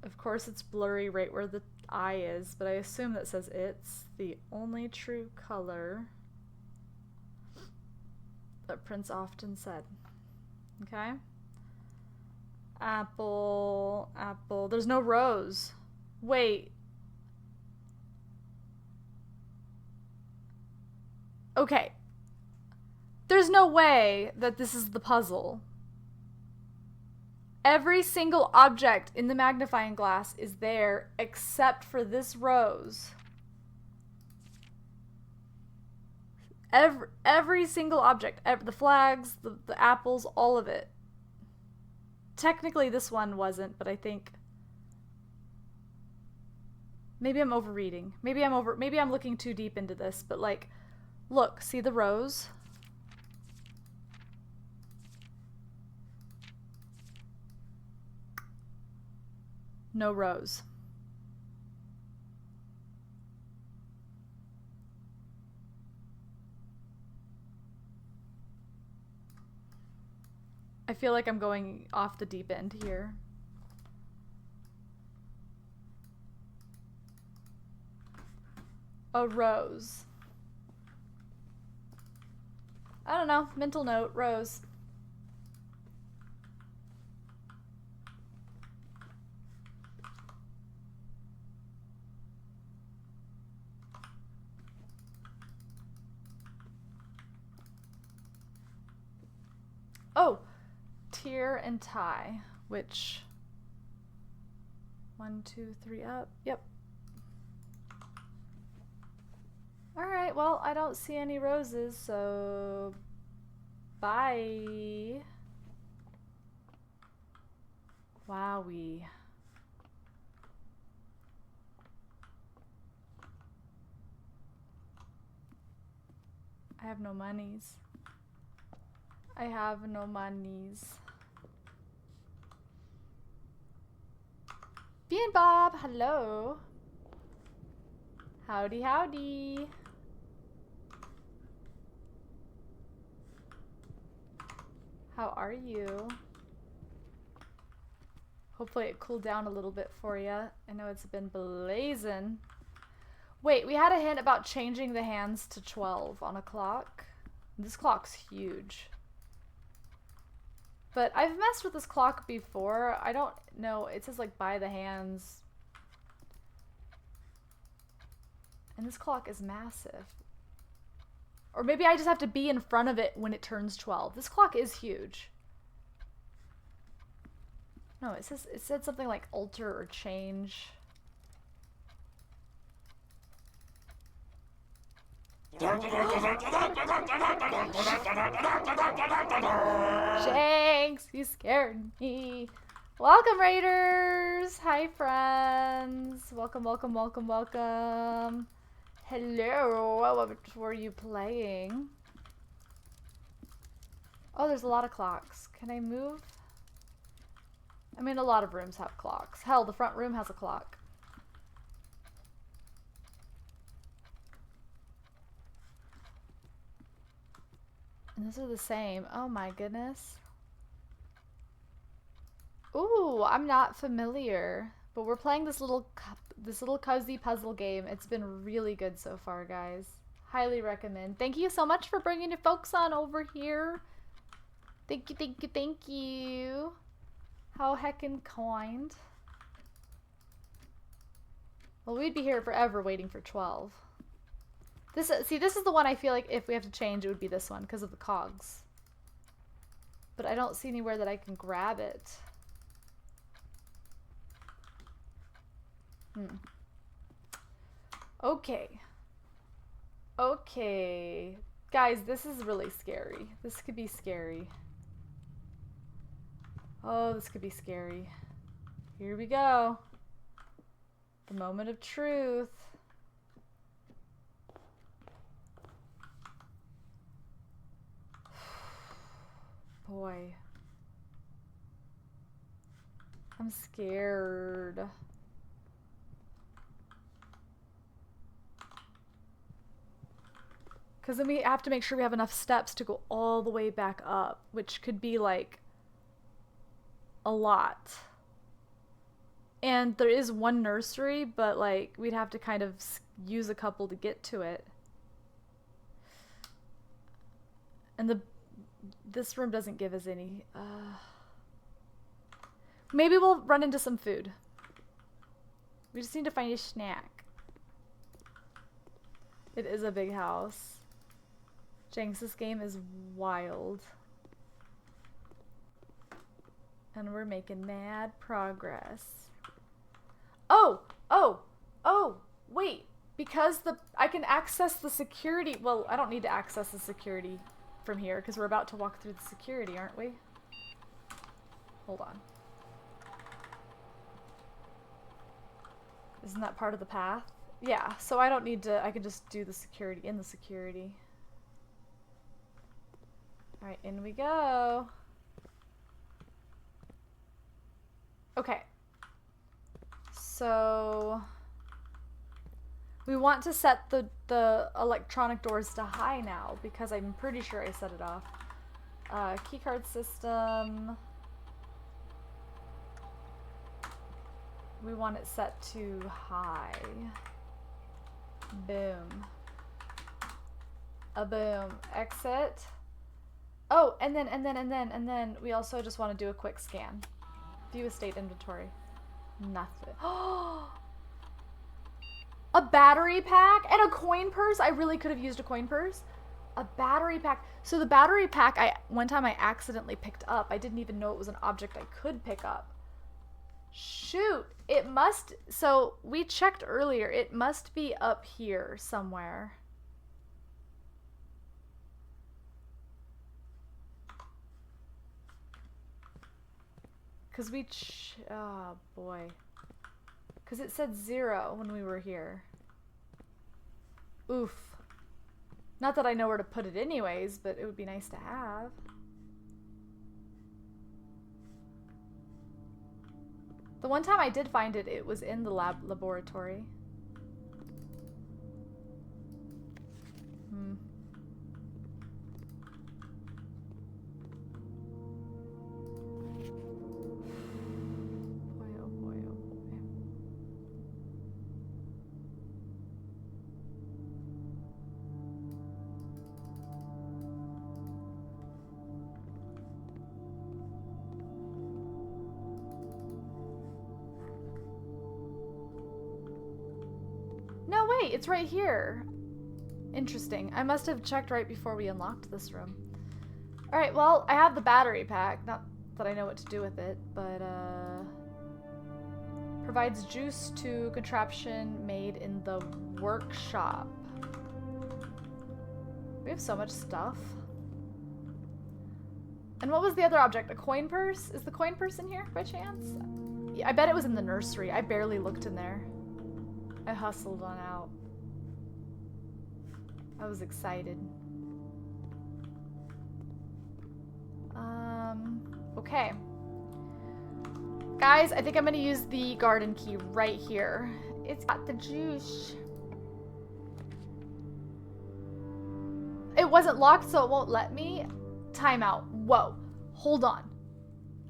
Of course it's blurry right where the eye is, but I assume that says it's the only true color that Prince often said. Okay? Apple, apple. There's no rose. Wait. Okay. There's no way that this is the puzzle. Every single object in the magnifying glass is there except for this rose. Every single object, the flags, the apples, all of it. Technically this one wasn't, but I think maybe I'm overreading. Maybe I'm looking too deep into this, but like, look, see the rose? No rose. I feel like I'm going off the deep end here. A rose. I don't know. Mental note, rose. Oh, tier and tie, which 1, 2, 3 up. Yep. All right, well, I don't see any roses, so bye. Wowie. I have no monies. I have no monies. Bean Bob, hello. Howdy, howdy. How are you? Hopefully it cooled down a little bit for you. I know it's been blazing. Wait, we had a hint about changing the hands to 12 on a clock. This clock's huge. But I've messed with this clock before. I don't know. It says like by the hands. And this clock is massive. Or maybe I just have to be in front of it when it turns 12. This clock is huge. No, it said something like alter or change. Shanks, you scared me. Welcome, Raiders. Hi, friends. Welcome, welcome, welcome, welcome. Hello. What were you playing? Oh, there's a lot of clocks. Can I move? I mean, a lot of rooms have clocks. Hell, the front room has a clock. And those are the same. Oh my goodness. Ooh, I'm not familiar. But we're playing this little cozy puzzle game. It's been really good so far, guys. Highly recommend. Thank you so much for bringing your folks on over here. Thank you, thank you, thank you. How heckin' kind. Well, we'd be here forever waiting for 12. See, this is the one I feel like if we have to change, it would be this one because of the cogs. But I don't see anywhere that I can grab it. Okay. Okay. Guys, this is really scary. This could be scary. Oh, this could be scary. Here we go. The moment of truth. boy. I'm scared. Because then we have to make sure we have enough steps to go all the way back up, which could be like a lot. And there is one nursery, but like we'd have to kind of use a couple to get to it. And this room doesn't give us any. Maybe we'll run into some food. We just need to find a snack. It is a big house. Jenks, this game is wild. And we're making mad progress. Oh, wait. Because I can access the security. Well, I don't need to access the security from here because we're about to walk through the security, aren't we? Hold on. Isn't that part of the path? Yeah, so I don't need to, I can just do the security in the security. Alright, in we go. Okay. So we want to set the electronic doors to high now because I'm pretty sure I set it off. Keycard system. We want it set to high. Boom. A boom. Exit. Oh, and then we also just want to do a quick scan. View estate inventory. Nothing. Oh, a battery pack and a coin purse. I really could have used a coin purse. A battery pack. So the battery pack, one time I accidentally picked up. I didn't even know it was an object I could pick up. Shoot, it must, so we checked earlier, it must be up here somewhere. Because oh boy. Because it said 0 when we were here. Oof. Not that I know where to put it anyways, but it would be nice to have. The one time I did find it, it was in the laboratory. Boy, oh boy, oh boy. No, wait, it's right here. Interesting. I must have checked right before we unlocked this room. Alright, well, I have the battery pack. Not that I know what to do with it, but, provides juice to contraption made in the workshop. We have so much stuff. And what was the other object? A coin purse? Is the coin purse in here by chance? Yeah, I bet it was in the nursery. I barely looked in there. I hustled on out. I was excited. Okay. Guys, I think I'm gonna use the garden key right here. It's got the juice. It wasn't locked, so it won't let me. Timeout. Whoa. Hold on.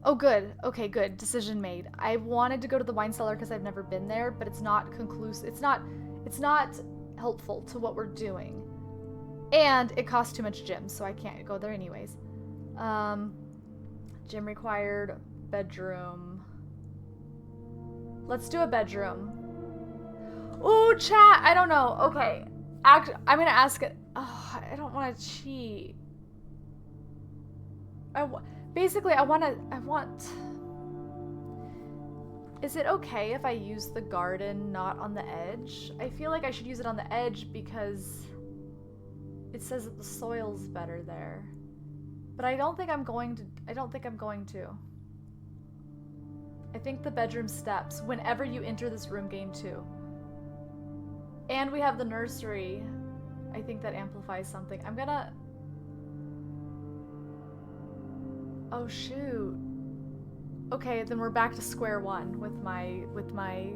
Oh, good. Okay, good. Decision made. I wanted to go to the wine cellar because I've never been there, but it's not conclusive. It's not helpful to what we're doing. And it costs too much gym, so I can't go there anyways. Gym required. Bedroom. Let's do a bedroom. Ooh, chat. I don't know. Okay. I'm gonna ask it. Oh, I don't want to cheat. Basically, I want... Is it okay if I use the garden not on the edge? I feel like I should use it on the edge because it says that the soil's better there. But I don't think I'm going to. I think the bedroom steps whenever you enter this room gain 2. And we have the nursery. I think that amplifies something. I'm gonna... Oh shoot. Okay, then we're back to square one with my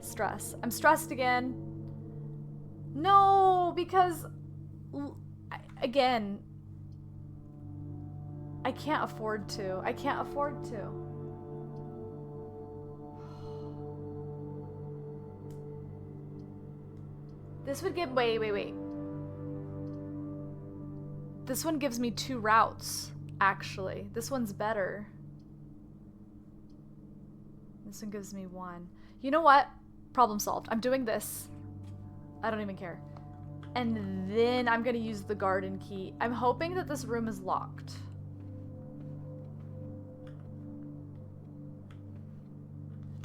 stress. I'm stressed again. No, because again, I can't afford to. I can't afford to. This would give, wait. This one gives me 2 routes, actually. This one's better. This one gives me 1. You know what? Problem solved. I'm doing this. I don't even care. And then I'm gonna use the garden key. I'm hoping that this room is locked.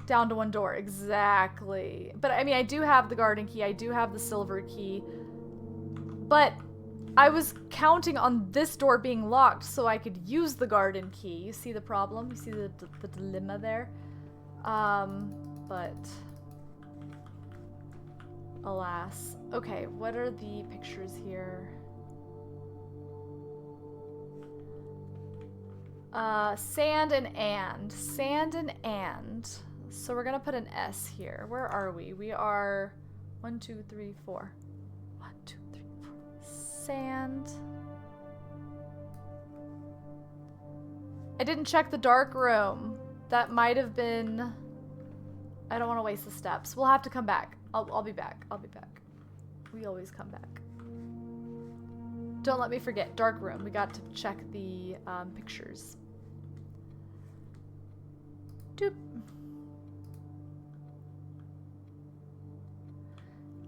Down to 1 door, exactly. But I mean, I do have the garden key. I do have the silver key. But I was counting on this door being locked so I could use the garden key. You see the problem? You see the dilemma there? But alas. Okay, what are the pictures here? Sand and. Sand and. So we're gonna put an S here. Where are we? We are 1, 2, 3, 4. 1, 2, 3, 4. Sand. I didn't check the dark room. That might have been... I don't want to waste the steps. We'll have to come back. I'll be back. I'll be back. We always come back. Don't let me forget. Dark room. We got to check the pictures. Doop.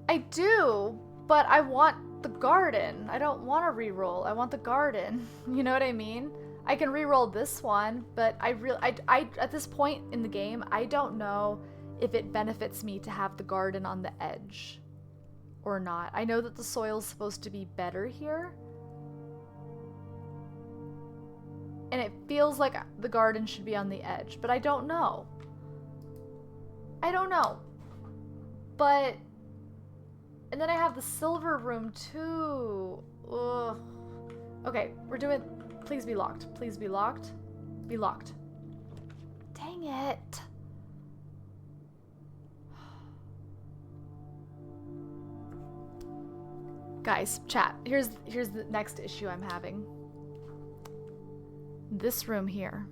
I do, but I want the garden. I don't want to re-roll. I want the garden. You know what I mean? I can re-roll this one, but I at this point in the game, I don't know if it benefits me to have the garden on the edge or not. I know that the soil's supposed to be better here. And it feels like the garden should be on the edge, but I don't know. I don't know. But... And then I have the silver room too. Ugh. Okay, we're doing... Please be locked. Please be locked. Be locked. Dang it. Guys, chat. Here's the next issue I'm having. This room here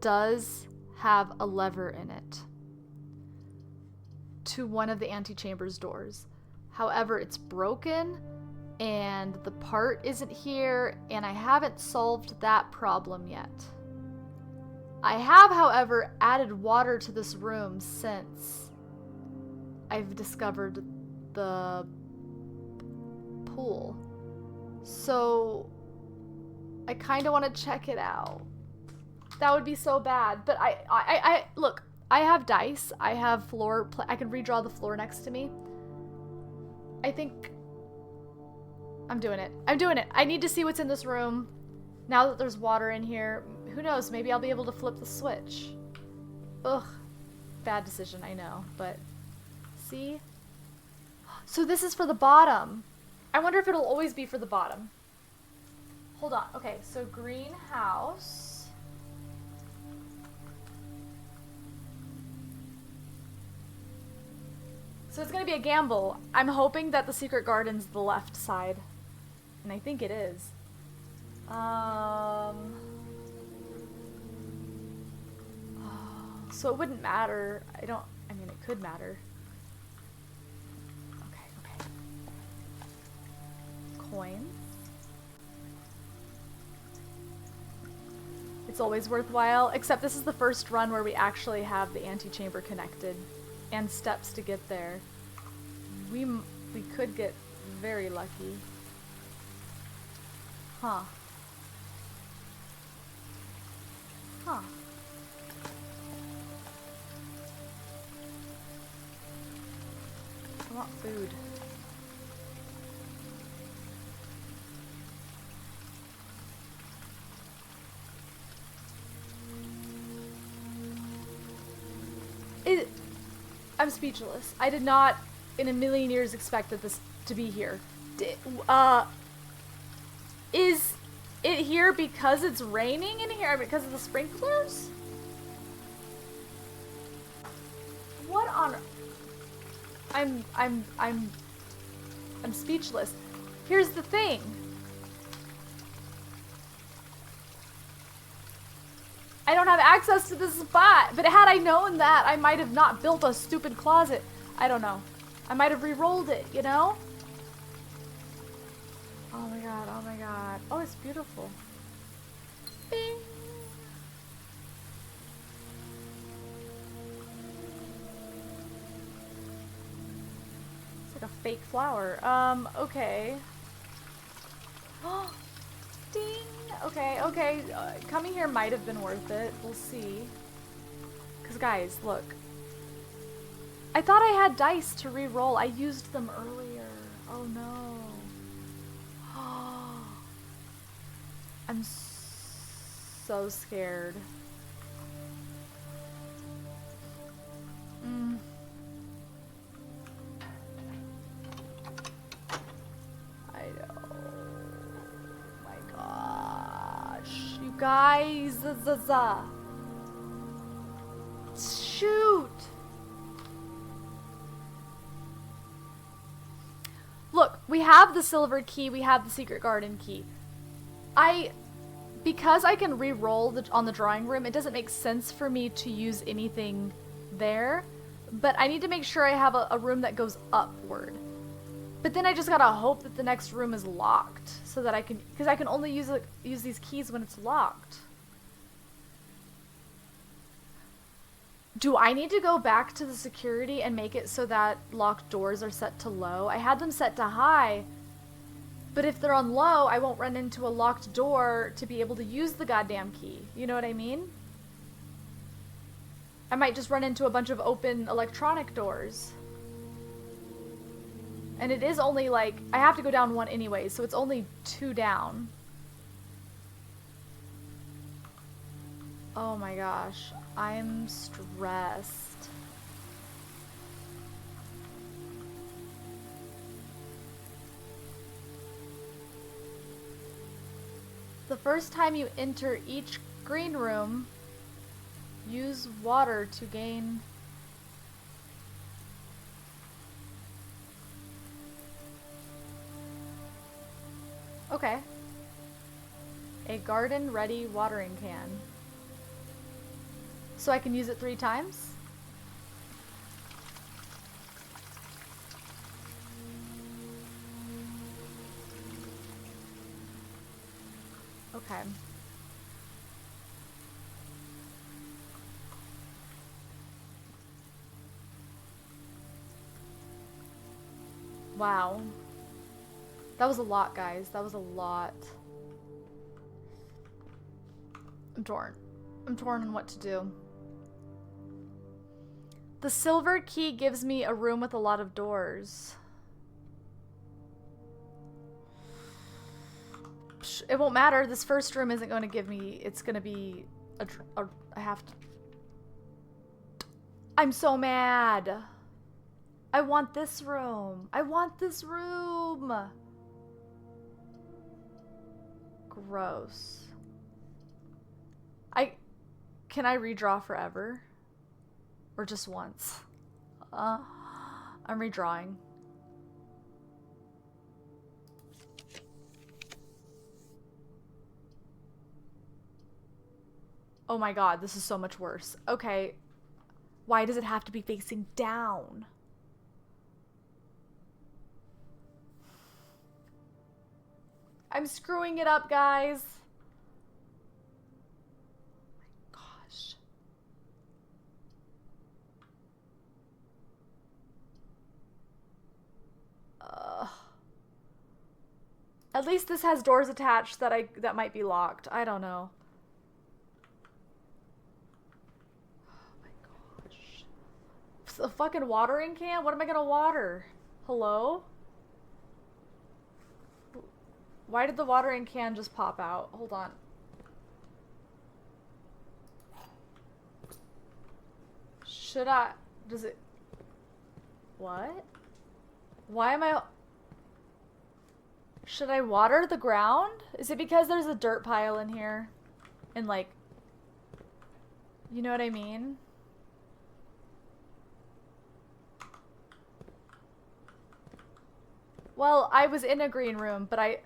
does have a lever in it to one of the antechamber's doors. However, it's broken and the part isn't here, and I haven't solved that problem yet. I have, however, added water to this room since I've discovered the pool. So I kind of want to check it out. That would be so bad. But I look, I have dice. I have floor. I can redraw the floor next to me. I think I'm doing it. I'm doing it. I need to see what's in this room. Now that there's water in here, who knows? Maybe I'll be able to flip the switch. Ugh. Bad decision, I know. But see? So this is for the bottom. I wonder if it'll always be for the bottom. Hold on. Okay, so greenhouse. So it's gonna be a gamble. I'm hoping that the secret garden's the left side. And I think it is. So it wouldn't matter. I mean, it could matter. Okay. Coin. It's always worthwhile, except this is the first run where we actually have the antechamber connected and steps to get there. We could get very lucky. Huh. I want food. I'm speechless. I did not in a million years expect that this to be here. Is it here because it's raining in here? Because of the sprinklers? What on... I'm speechless. Here's the thing. I don't have access to this spot, but had I known that, I might have not built a stupid closet. I don't know. I might have re-rolled it, you know? Oh my god, oh my god. Oh, it's beautiful. Bing. It's like a fake flower. Okay. Oh, ding. Okay, okay. Coming here might have been worth it. We'll see. Because, guys, look. I thought I had dice to re-roll. I used them earlier. Oh, no. I'm so scared. I know. My gosh. You guys. Shoot. Look, we have the silver key. We have the secret garden key. Because I can re-roll on the drawing room, it doesn't make sense for me to use anything there. But I need to make sure I have a room that goes upward. But then I just gotta hope that the next room is locked, so that I can, because I can only use these keys when it's locked. Do I need to go back to the security and make it so that locked doors are set to low? I had them set to high. But if they're on low, I won't run into a locked door to be able to use the goddamn key. You know what I mean? I might just run into a bunch of open electronic doors. And it is only like, I have to go down one anyway, so it's only 2 down. Oh my gosh, I'm stressed. The first time you enter each green room, use water to gain... Okay. A garden-ready watering can. So I can use it 3 times? Okay. Wow. That was a lot, guys. That was a lot. I'm torn. I'm torn on what to do. The silver key gives me a room with a lot of doors. It won't matter. This first room isn't going to give me... It's going to be... I have to... I'm so mad. I want this room. I want this room. Gross. Can I redraw forever? Or just once? I'm redrawing. Oh my god, this is so much worse. Okay. Why does it have to be facing down? I'm screwing it up, guys. Oh my gosh. At least this has doors attached that might be locked. I don't know. A fucking watering can? What am I gonna water? Hello? Why did the watering can just pop out? Hold on. Should I... Does it... What? Why am I... Should I water the ground? Is it because there's a dirt pile in here? And like, you know what I mean? Well, I was in a green room, but I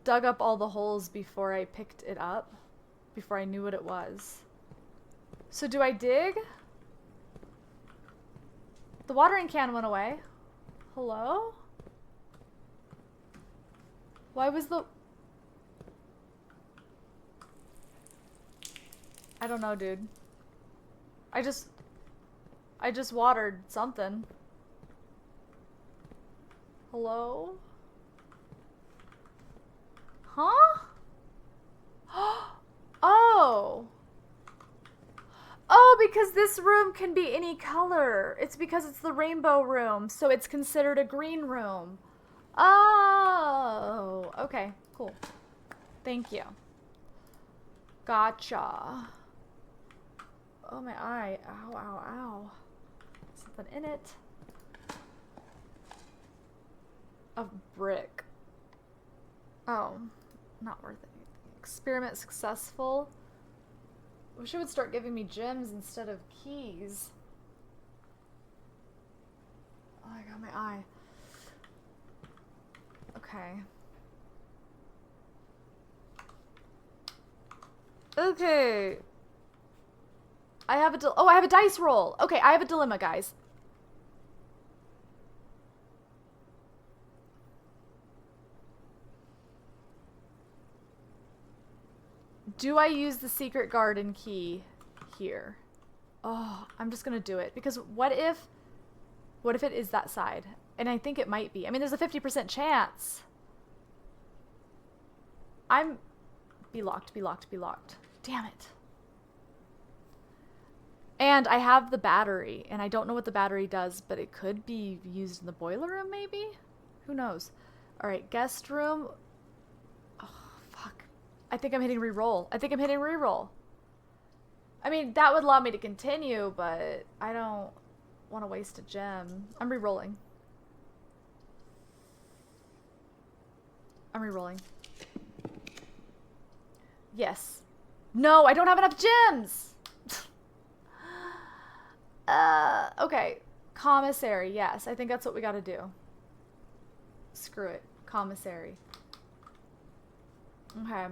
dug up all the holes before I picked it up. Before I knew what it was. So do I dig? The watering can went away. Hello? Why was the... I don't know, dude. I just watered something. Hello? Huh? Oh. Oh, because this room can be any color. It's because it's the rainbow room, so it's considered a green room. Oh. Okay, cool. Thank you. Gotcha. Oh, my eye. Ow, ow, ow. Something in it. A brick. Oh. Not worth it. Experiment successful. Wish it would start giving me gems instead of keys. Oh, I got my eye. Okay. Okay. I have a dice roll. Okay, I have a dilemma, guys. Do I use the secret garden key here? Oh, I'm just gonna do it. Because what if it is that side? And I think it might be. I mean, there's a 50% chance. Be locked, be locked, be locked. Damn it. And I have the battery, and I don't know what the battery does, but it could be used in the boiler room, maybe? Who knows? Alright, guest room. Oh, fuck. I think I'm hitting reroll. I think I'm hitting reroll. I mean, that would allow me to continue, but I don't want to waste a gem. I'm rerolling. I'm rerolling. Yes. No, I don't have enough gems! Okay. Commissary, yes. I think that's what we gotta do. Screw it. Commissary. Okay.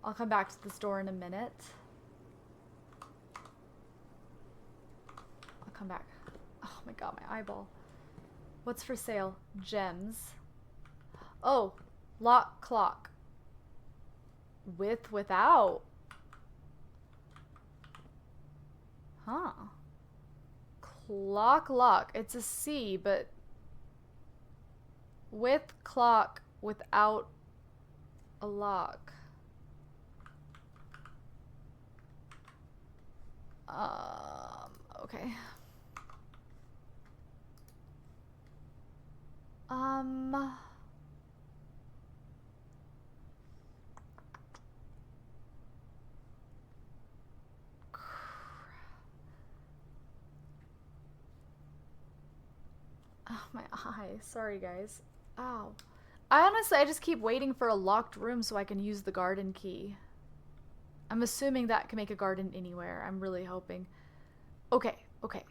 I'll come back to this door in a minute. I'll come back. Oh my god, my eyeball. What's for sale? Gems. Oh, lock clock. Without. Huh. Clock lock. It's a C, but with clock without a lock. Okay. Oh, my eye. Sorry, guys. Ow. I just keep waiting for a locked room so I can use the garden key. I'm assuming that can make a garden anywhere. I'm really hoping. Okay, okay.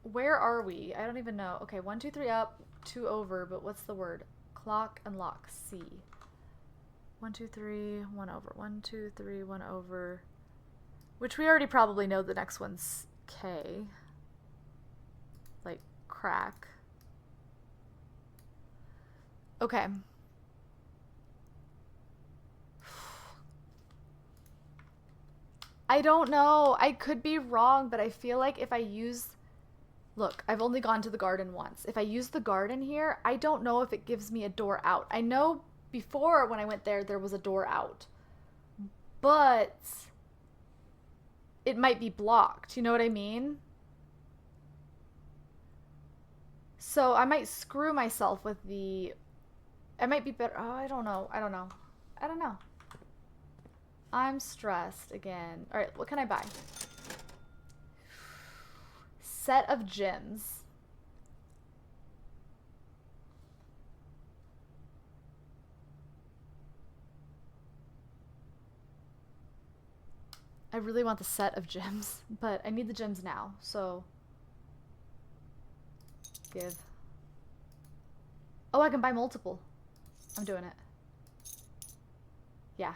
Where are we? I don't even know. Okay, 1, 2, 3 up, 2 over, but what's the word? Clock and lock. C. 1, 2, 3, 1 over. 1, 2, 3, 1 over. Which we already probably know the next one's K. Like, crack. Okay. I don't know. I could be wrong, but I feel like if I use... Look, I've only gone to the garden once. If I use the garden here, I don't know if it gives me a door out. I know before when I went there, there was a door out. But it might be blocked. You know what I mean? So I might screw myself with the... It might be better... Oh, I don't know. I don't know. I don't know. I'm stressed again. All right, what can I buy? Set of gems. I really want the set of gems, but I need the gems now, so... Give. Oh, I can buy multiple. I'm doing it. Yeah.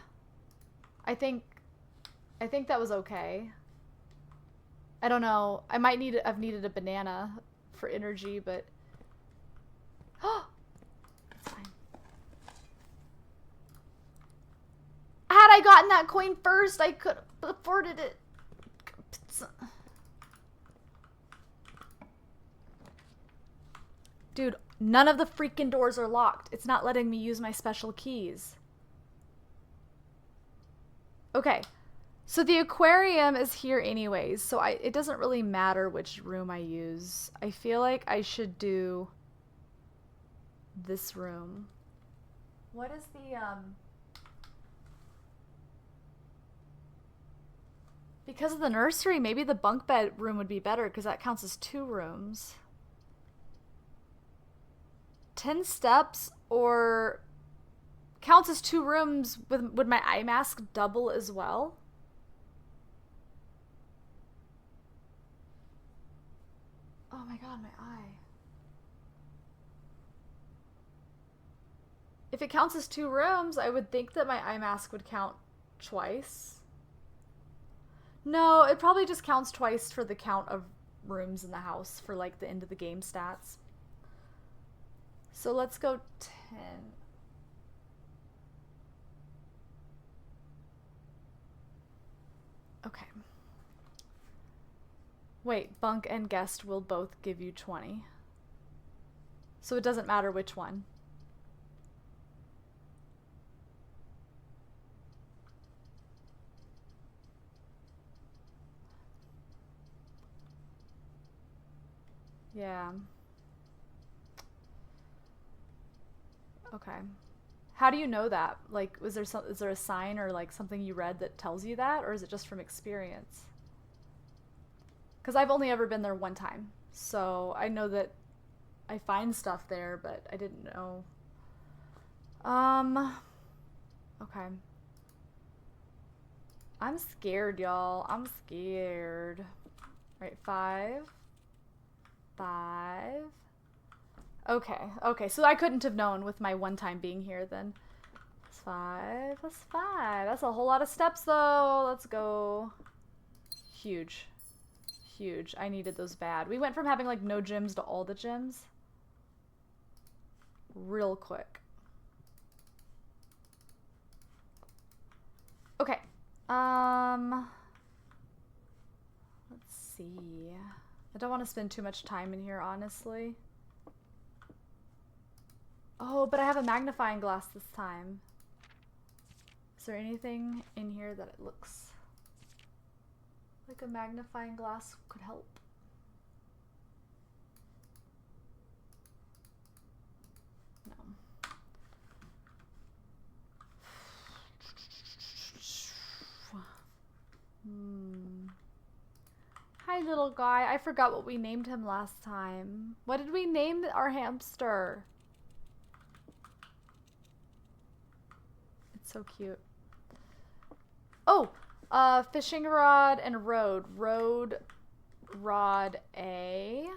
I think that was okay. I don't know. I've needed a banana for energy, but... Oh! That's fine. Had I gotten that coin first, I could have afforded it. Dude, none of the freaking doors are locked. It's not letting me use my special keys. Okay. So the aquarium is here anyways, so it doesn't really matter which room I use. I feel like I should do this room. What is the, because of the nursery, maybe the bunk bed room would be better because that counts as 2 rooms. 10 steps or counts as 2 rooms. Would my eye mask double as well? Oh my god, my eye. If it counts as 2 rooms, I would think that my eye mask would count twice. No, it probably just counts twice for the count of rooms in the house for like the end of the game stats. So let's go 10. Okay. Wait, bunk and guest will both give you 20. So it doesn't matter which one. Yeah. Okay. How do you know that? Like, is there a sign or like something you read that tells you that, or is it just from experience? Because I've only ever been there one time, so I know that I find stuff there, but I didn't know. Okay. I'm scared, y'all. I'm scared. Right, 5. 5. Okay, so I couldn't have known with my one time being here then. That's 5. That's 5. That's a whole lot of steps though. Let's go. Huge. Huge. I needed those bad. We went from having like no gyms to all the gyms. Real quick. Okay. Let's see. I don't want to spend too much time in here, honestly. Oh, but I have a magnifying glass this time. Is there anything in here that it looks like a magnifying glass could help? No. Hi, little guy. I forgot what we named him last time. What did we name our hamster? It's so cute. Oh, fishing rod and road. Road, rod A.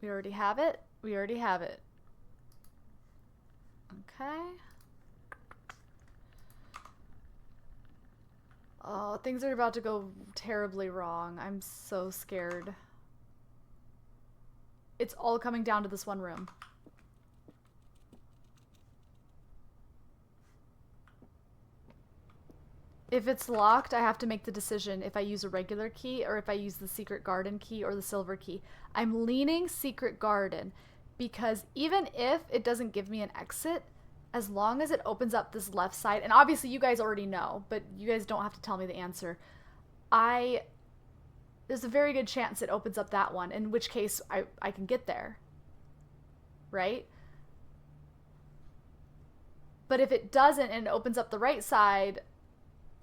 We already have it. We already have it. Okay. Oh, things are about to go terribly wrong. I'm so scared. It's all coming down to this one room. If it's locked, I have to make the decision if I use a regular key or if I use the secret garden key or the silver key. I'm leaning secret garden because even if it doesn't give me an exit, as long as it opens up this left side, and obviously you guys already know, but you guys don't have to tell me the answer. There's a very good chance it opens up that one, in which case I can get there. Right? But if it doesn't and it opens up the right side,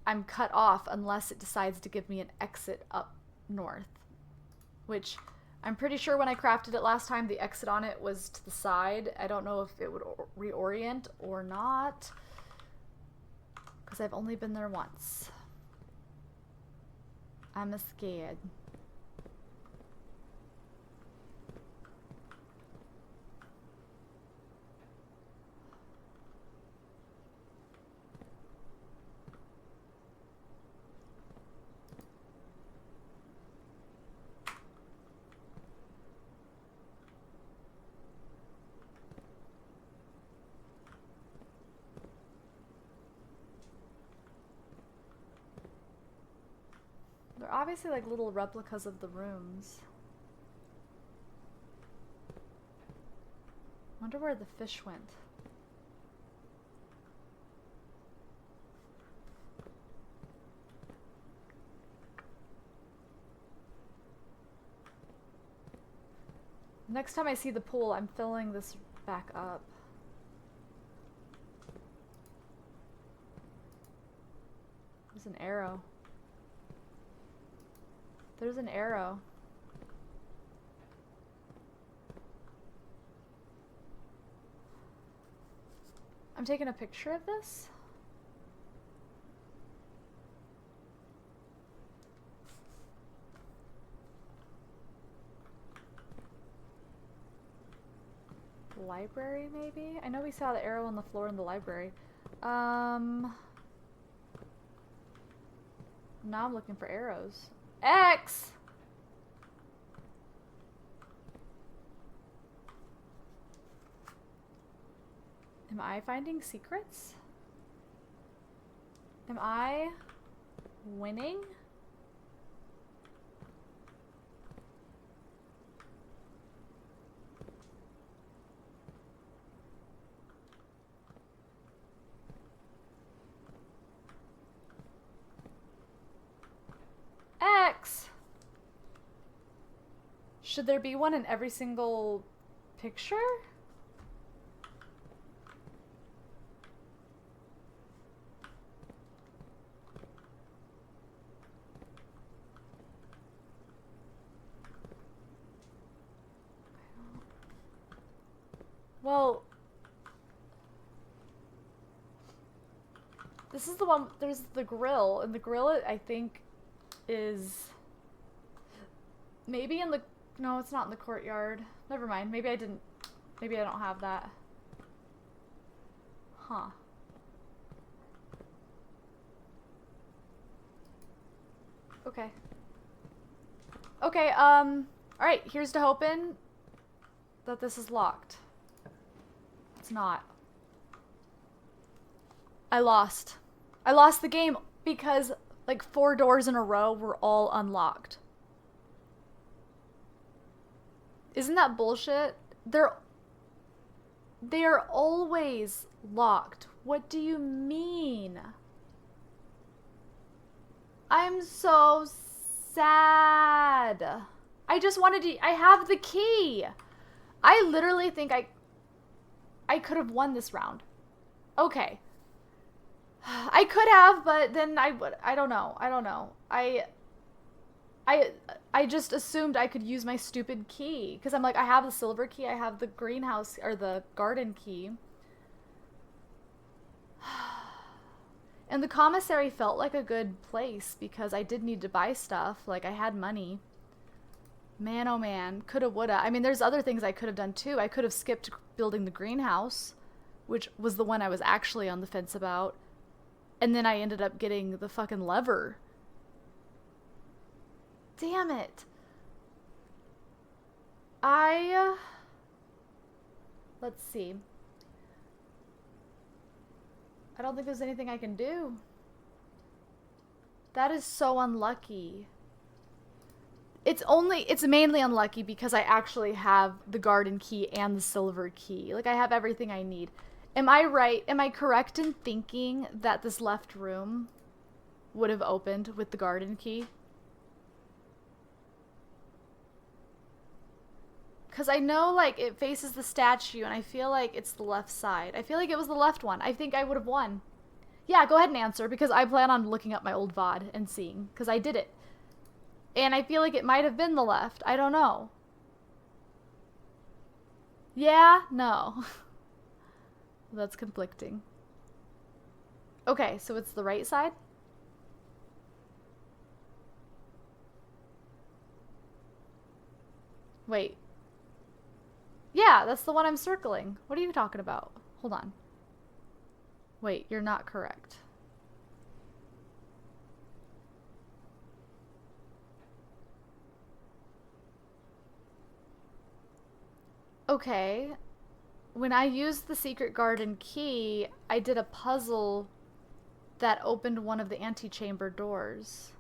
I'm cut off unless it decides to give me an exit up north. Which I'm pretty sure when I crafted it last time, the exit on it was to the side. I don't know if it would reorient or not, because I've only been there once. I'm scared. They're obviously like little replicas of the rooms. Wonder where the fish went. Next time I see the pool, I'm filling this back up. There's an arrow. There's an arrow. I'm taking a picture of this. Library, maybe? I know we saw the arrow on the floor in the library. Now I'm looking for arrows. X! Am I finding secrets? Am I winning? X! Should there be one in every single picture? Well, this is the one, there's the grill, and the grill, I think, is maybe in the, no, it's not in the courtyard. Never mind, maybe I don't have that. Huh. Okay. Okay, alright, here's to hoping that this is locked. It's not. I lost. I lost the game because like 4 doors in a row were all unlocked. Isn't that bullshit? They are always locked. What do you mean? I'm so sad. I just wanted to, I have the key. I literally think I could have won this round. Okay. I could have, but then I don't know. I just assumed I could use my stupid key. Because I'm like, I have the silver key, I have the greenhouse, or the garden key. And the commissary felt like a good place because I did need to buy stuff. Like, I had money. Man, oh man. Coulda, woulda. I mean, there's other things I could have done too. I could have skipped building the greenhouse, which was the one I was actually on the fence about. And then I ended up getting the fucking lever. Damn it. Let's see. I don't think there's anything I can do. That is so unlucky. It's mainly unlucky because I actually have the garden key and the silver key. Like, I have everything I need. Am I right? Am I correct in thinking that this left room would have opened with the garden key? Because I know, like, it faces the statue, and I feel like it's the left side. I feel like it was the left one. I think I would have won. Yeah, go ahead and answer, because I plan on looking up my old VOD and seeing, because I did it. And I feel like it might have been the left. I don't know. Yeah? No. That's conflicting. Okay, so it's the right side? Wait. Yeah, that's the one I'm circling. What are you talking about? Hold on. Wait, you're not correct. Okay. When I used the secret garden key, I did a puzzle that opened one of the antechamber doors.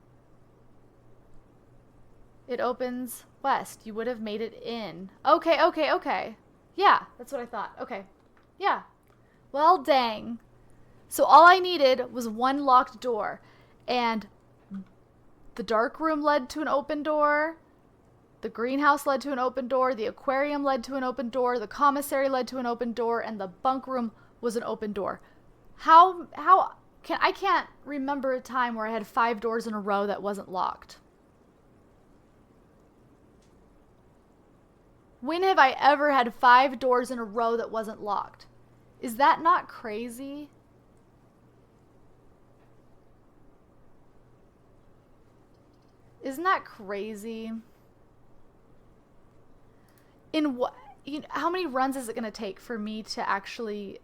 It opens west. You would have made it in. Okay, okay, okay. Yeah, that's what I thought. Okay. Yeah. Well, dang. So all I needed was one locked door. And the dark room led to an open door. The greenhouse led to an open door. The aquarium led to an open door. The commissary led to an open door. And the bunk room was an open door. I can't remember a time where I had 5 doors in a row that wasn't locked. When have I ever had 5 doors in a row that wasn't locked? Is that not crazy? Isn't that crazy? In what? You know, how many runs is it going to take for me to actually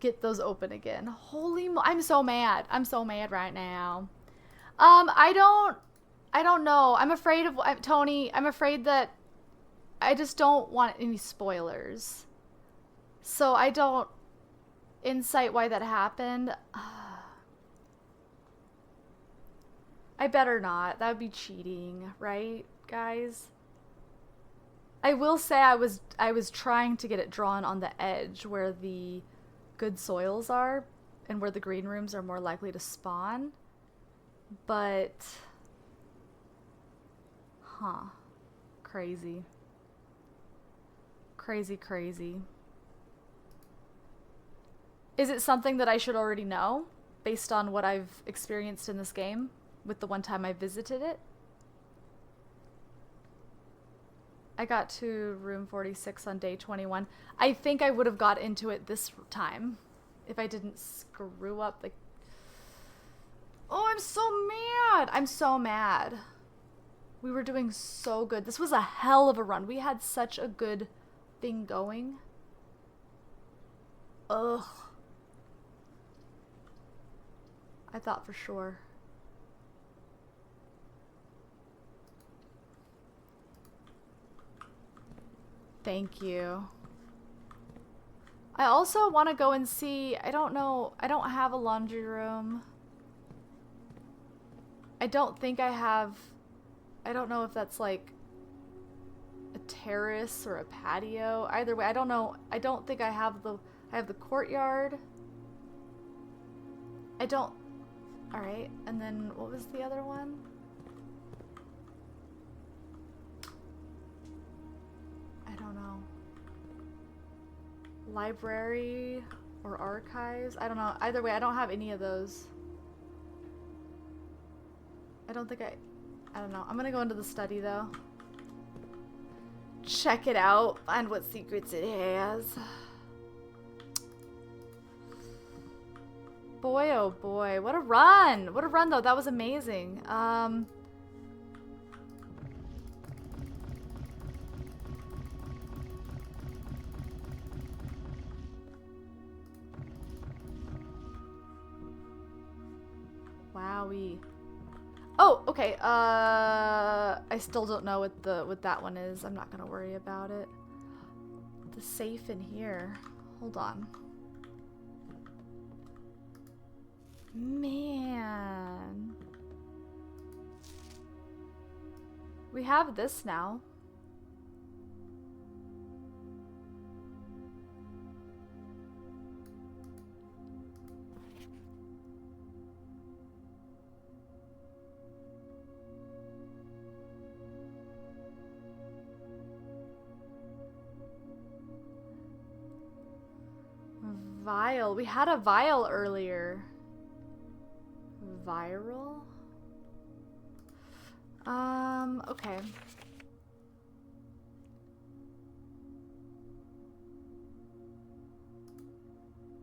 get those open again? Holy I'm so mad. I'm so mad right now. I don't know. I'm afraid of Tony. I'm afraid that I just don't want any spoilers. So I don't insight why that happened. I better not. That would be cheating, right, guys? I will say I was trying to get it drawn on the edge where the good soils are and where the green rooms are more likely to spawn. But crazy. Crazy, crazy. Is it something that I should already know based on what I've experienced in this game with the one time I visited it? I got to room 46 on day 21. I think I would have got into it this time if I didn't screw up the... Oh, I'm so mad. I'm so mad. We were doing so good. This was a hell of a run. We had such a good thing going. Ugh. I thought for sure. Thank you. I also want to go and see, I don't know, I don't have a laundry room. I don't think I have, I don't know if that's like a terrace or a patio. Either way, I don't know. I don't think I have the courtyard. I don't, alright, and then what was the other one? I don't know. Library or archives? I don't know. Either way, I don't have any of those. I don't think I don't know. I'm gonna go into the study though. Check it out. Find what secrets it has. Boy, oh boy. What a run! What a run though. That was amazing. Wowie. Oh, okay. I still don't know what that one is. I'm not gonna worry about it. The safe in here. Hold on. Man. We have this now. Vial. We had a vial earlier. Viral? Okay.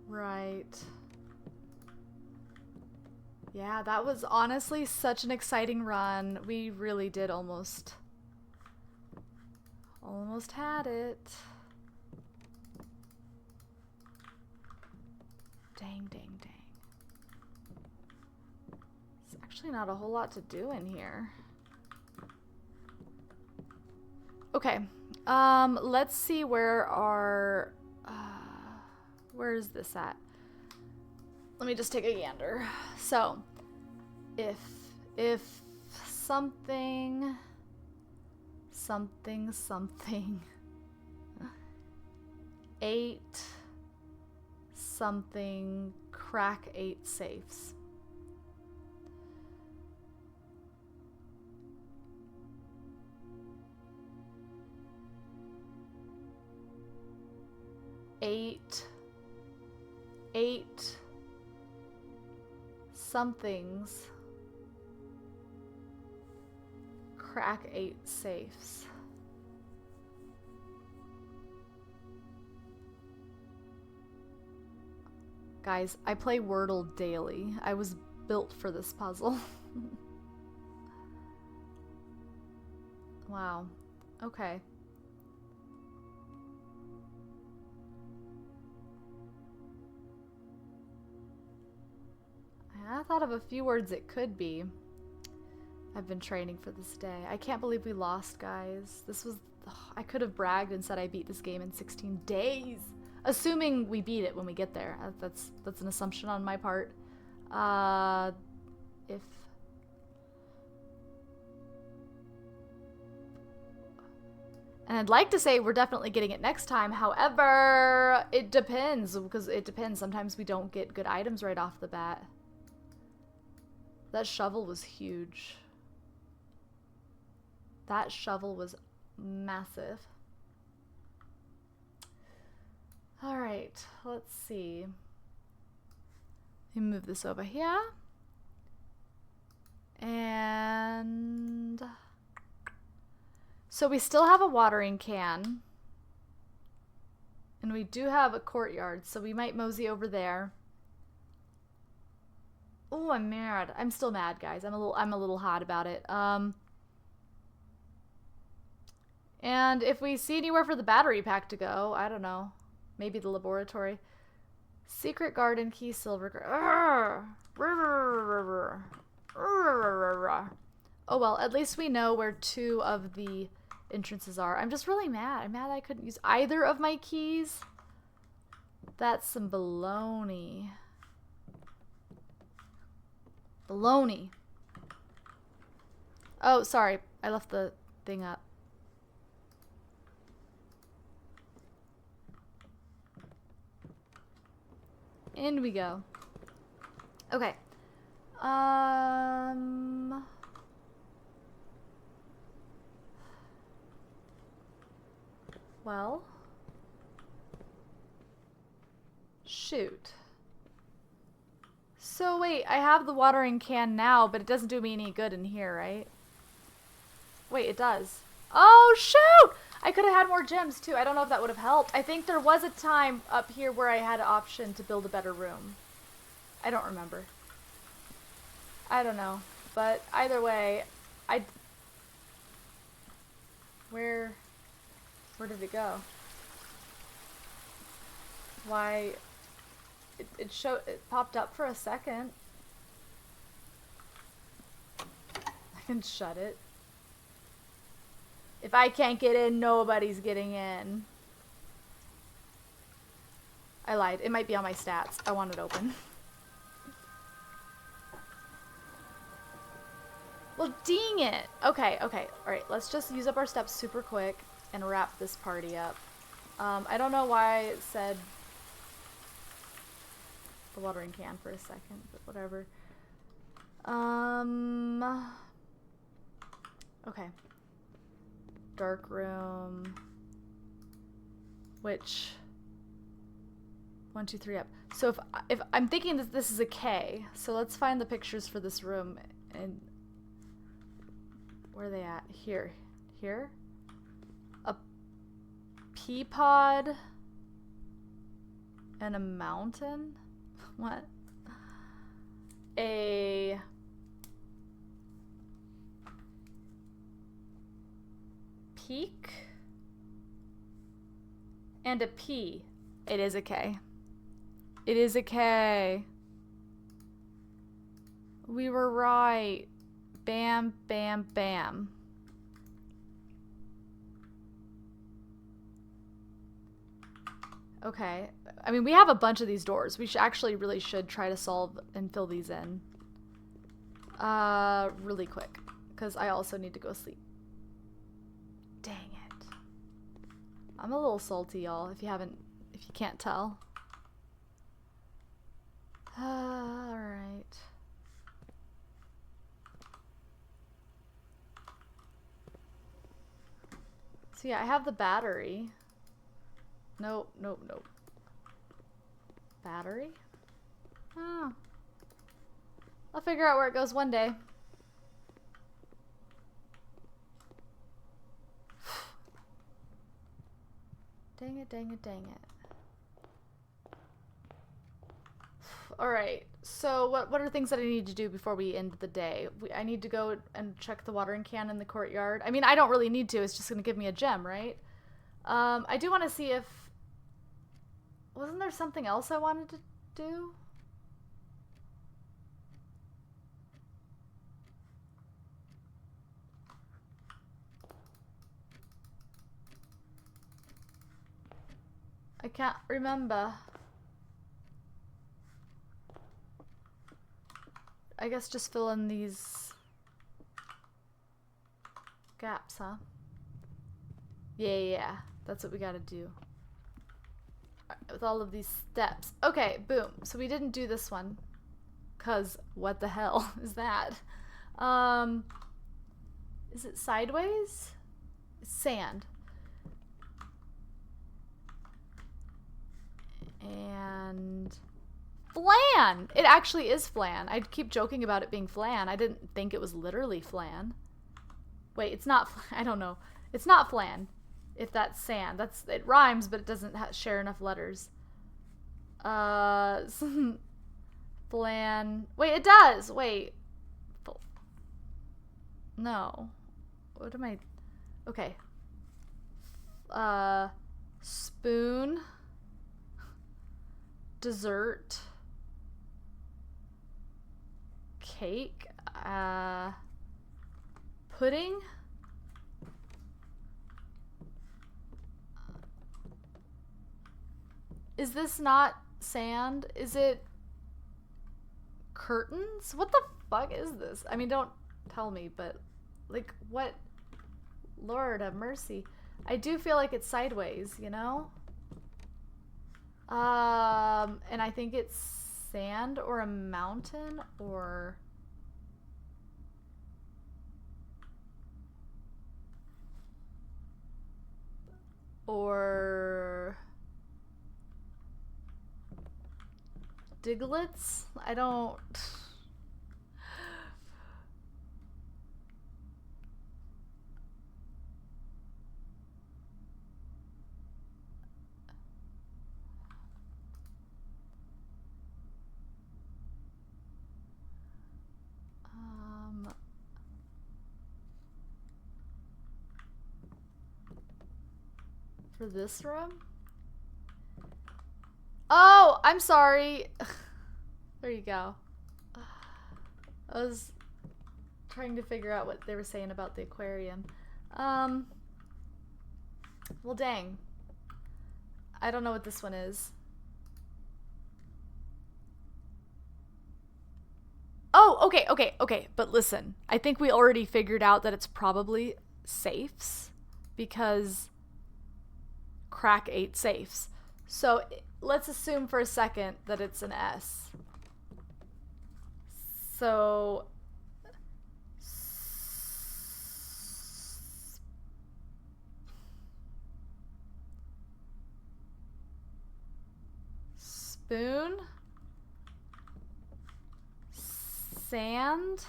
Right. Yeah, that was honestly such an exciting run. We really did almost had it. Dang, dang, dang. There's actually not a whole lot to do in here. Okay. Let's see where our where is this at? Let me just take a gander. So, if something 8 something crack 8 safes. Eight somethings crack 8 safes. Guys, I play Wordle daily. I was built for this puzzle. Wow. Okay. I thought of a few words it could be. I've been training for this day. I can't believe we lost, guys. This was... Ugh, I could have bragged and said I beat this game in 16 days. Assuming we beat it when we get there. That's an assumption on my part. If... And I'd like to say we're definitely getting it next time. However, it depends. Because it depends. Sometimes we don't get good items right off the bat. That shovel was huge. That shovel was massive. Alright, let's see. Let me move this over here. And... So we still have a watering can. And we do have a courtyard, so we might mosey over there. Oh, I'm mad. I'm still mad, guys. I'm a little hot about it. And if we see anywhere for the battery pack to go, I don't know. Maybe the laboratory. Secret garden key, silver. Oh well, at least we know where 2 of the entrances are. I'm just really mad. I'm mad I couldn't use either of my keys. That's some baloney. Baloney. Oh, sorry. I left the thing up. In we go. Okay. Well. Shoot. So wait, I have the watering can now, but it doesn't do me any good in here, right? Wait, it does. Oh, shoot! I could have had more gems, too. I don't know if that would have helped. I think there was a time up here where I had an option to build a better room. I don't remember. I don't know. But either way, Where did it go? Why... It popped up for a second. I can shut it. If I can't get in, nobody's getting in. I lied. It might be on my stats. I want it open. Well, dang it. Okay, okay. Alright, let's just use up our steps super quick and wrap this party up. I don't know why it said the watering can for a second, but whatever. Okay. Dark room. Which... 1, 2, 3 up. So if I'm thinking that this is a K, so let's find the pictures for this room and Where are they at? Here. Here? A pea pod and a mountain? What? A peak and a P. It is a K. It is a K. We were right. Bam, bam, bam. Okay. I mean, we have a bunch of these doors. We really should try to solve and fill these in. Really quick. Because I also need to go sleep. Dang it. I'm a little salty, y'all, if you can't tell. Alright. So yeah, I have the battery. Nope, nope, nope. Battery? Oh. I'll figure out where it goes one day. Dang it, dang it, dang it. Alright, so what are things that I need to do before we end the day? I need to go and check the watering can in the courtyard. I mean, I don't really need to. It's just going to give me a gem, right? I do want to see if... Wasn't there something else I wanted to do? I can't remember. I guess just fill in these gaps, huh? Yeah. That's what we gotta do. With all of these steps. Okay, boom. So we didn't do this one. 'Cause what the hell is that? Is it sideways? It's sand. And flan! It actually is flan. I keep joking about it being flan. I didn't think it was literally flan. Wait, it's not I don't know. It's not flan. If that's sand. It rhymes, but it doesn't share enough letters. Flan. Wait, it does! Wait. No. What am I... Okay. Spoon. Dessert. Cake. Pudding. Is this not sand? Is it curtains? What the fuck is this? I mean, don't tell me, but like, what? Lord have mercy. I do feel like it's sideways, you know? And I think it's sand or a mountain or... Diglets? I don't... For this room? Oh, I'm sorry. There you go. I was trying to figure out what they were saying about the aquarium. Well, dang. I don't know what this one is. Oh, okay. But listen, I think we already figured out that it's probably safes because Crack ate safes. So let's assume for a second that it's an S. So spoon, sand,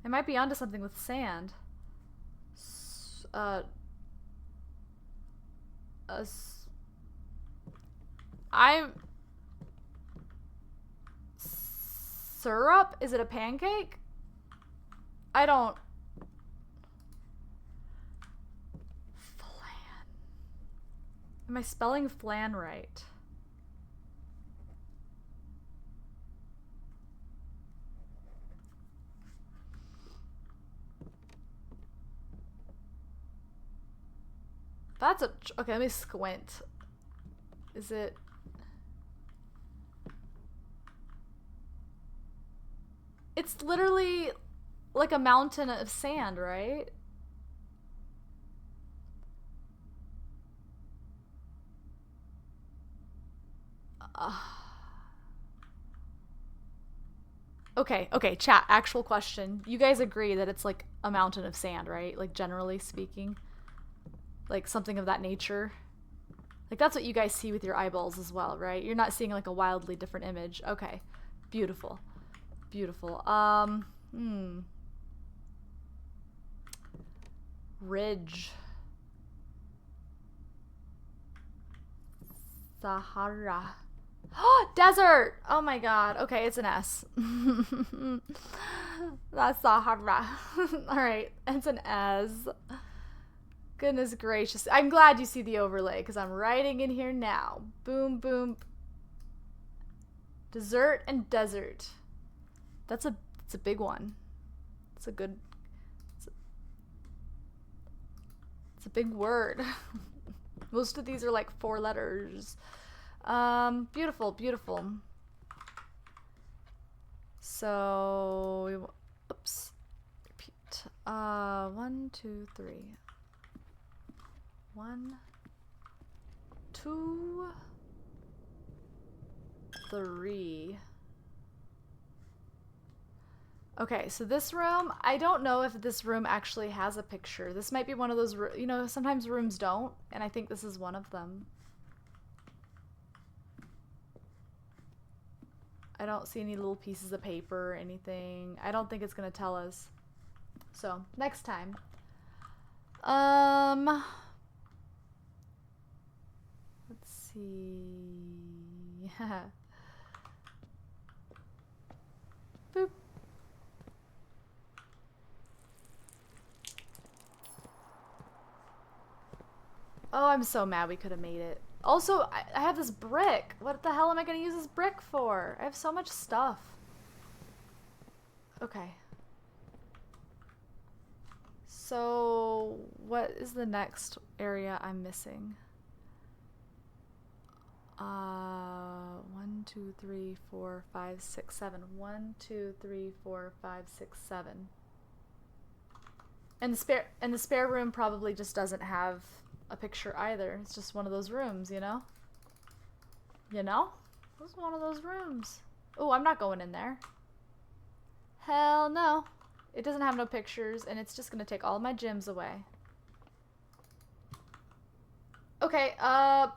I might be onto something with sand. I'm... Syrup? Is it a pancake? I don't... Flan. Am I spelling flan right? That's a... Okay, let me squint. Is it... It's literally like a mountain of sand, right? Okay, chat, actual question. You guys agree that it's like a mountain of sand, right? Like, generally speaking. Like, something of that nature. Like, that's what you guys see with your eyeballs as well, right? You're not seeing like a wildly different image. Okay. Beautiful. Beautiful. Ridge. Sahara. Desert! Oh my god. Okay, it's an S. That's Sahara. Alright, it's an S. Goodness gracious. I'm glad you see the overlay, because I'm writing in here now. Boom, boom. Dessert and desert. It's a big one. It's a good... It's a big word. Most of these are like 4 letters. Beautiful, beautiful. So, oops. Repeat. 1, 2, 3. 1, 2, 3. Okay, so this room, I don't know if this room actually has a picture. This might be one of those, you know, sometimes rooms don't, and I think this is one of them. I don't see any little pieces of paper or anything. I don't think it's gonna tell us. So, next time. Let's see. Boop. Oh, I'm so mad we could have made it. Also, I have this brick. What the hell am I going to use this brick for? I have so much stuff. Okay. So, what is the next area I'm missing? 1, 2, 3, 4, 5, 6, 7. 1, 2, 3, 4, 5, 6, 7. And the spare room probably just doesn't have a picture either. It's just one of those rooms, you know? You know? It's one of those rooms. Oh, I'm not going in there. Hell no. It doesn't have no pictures, and it's just gonna take all my gems away. Okay, I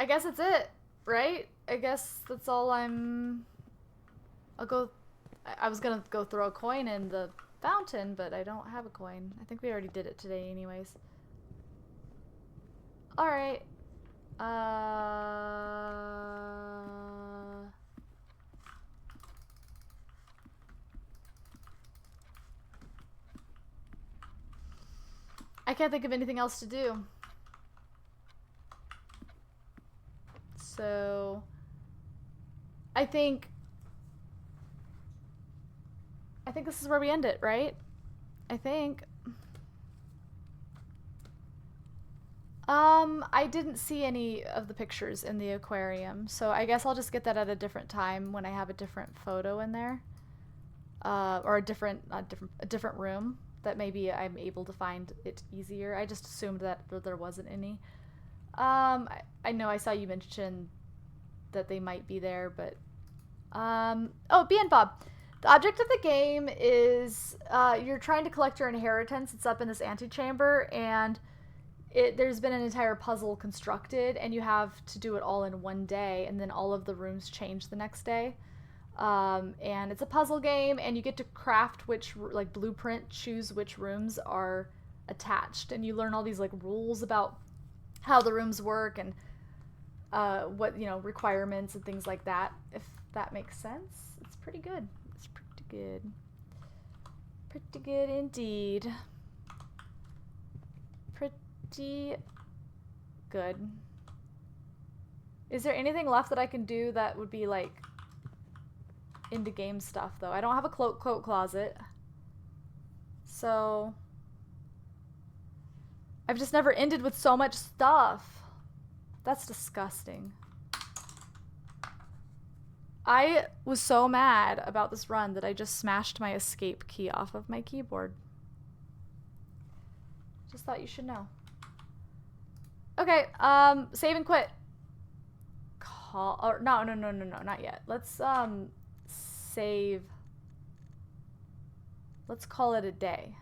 guess that's it, right? I guess that's all I was gonna go throw a coin in the fountain, but I don't have a coin. I think we already did it today anyways. Alright. I can't think of anything else to do. So, I think this is where we end it, right? I think. I didn't see any of the pictures in the aquarium, so I guess I'll just get that at a different time when I have a different photo in there. Or a different room that maybe I'm able to find it easier. I just assumed that there wasn't any. I know I saw you mention that they might be there, but oh, B and Bob. The object of the game is you're trying to collect your inheritance. It's up in this antechamber, and there's been an entire puzzle constructed, and you have to do it all in one day, and then all of the rooms change the next day. And it's a puzzle game, and you get to craft which, like, blueprint, choose which rooms are attached, and you learn all these, like, rules about how the rooms work and what, you know, requirements and things like that, if that makes sense. It's pretty good. It's pretty good. Pretty good indeed. Pretty good. Is there anything left that I can do that would be, like, into game stuff, though? I don't have a coat closet. So I've just never ended with so much stuff. That's disgusting. I was so mad about this run that I just smashed my escape key off of my keyboard. Just thought you should know. Okay, save and quit. No, not yet. Let's, save. Let's call it a day.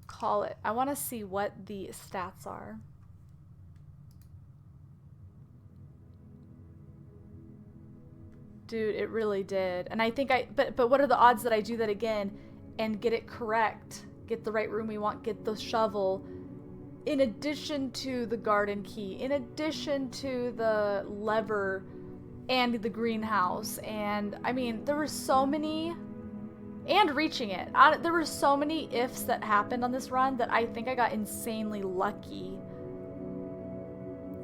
Call it. I want to see what the stats are. Dude, it really did. And I think but what are the odds that I do that again and get it correct? Get the right room we want, get the shovel, in addition to the garden key, in addition to the lever and the greenhouse. And I mean, there were so many, and reaching it. There were so many ifs that happened on this run that I think I got insanely lucky.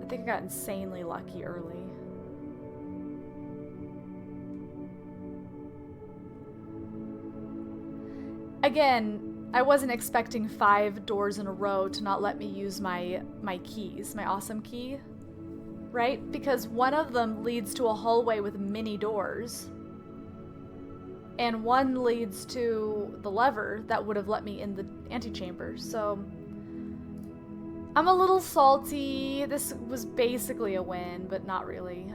I think I got insanely lucky early. Again, I wasn't expecting 5 doors in a row to not let me use my keys, my awesome key, right? Because one of them leads to a hallway with many doors, and one leads to the lever that would have let me in the antechamber. So I'm a little salty. This was basically a win, but not really.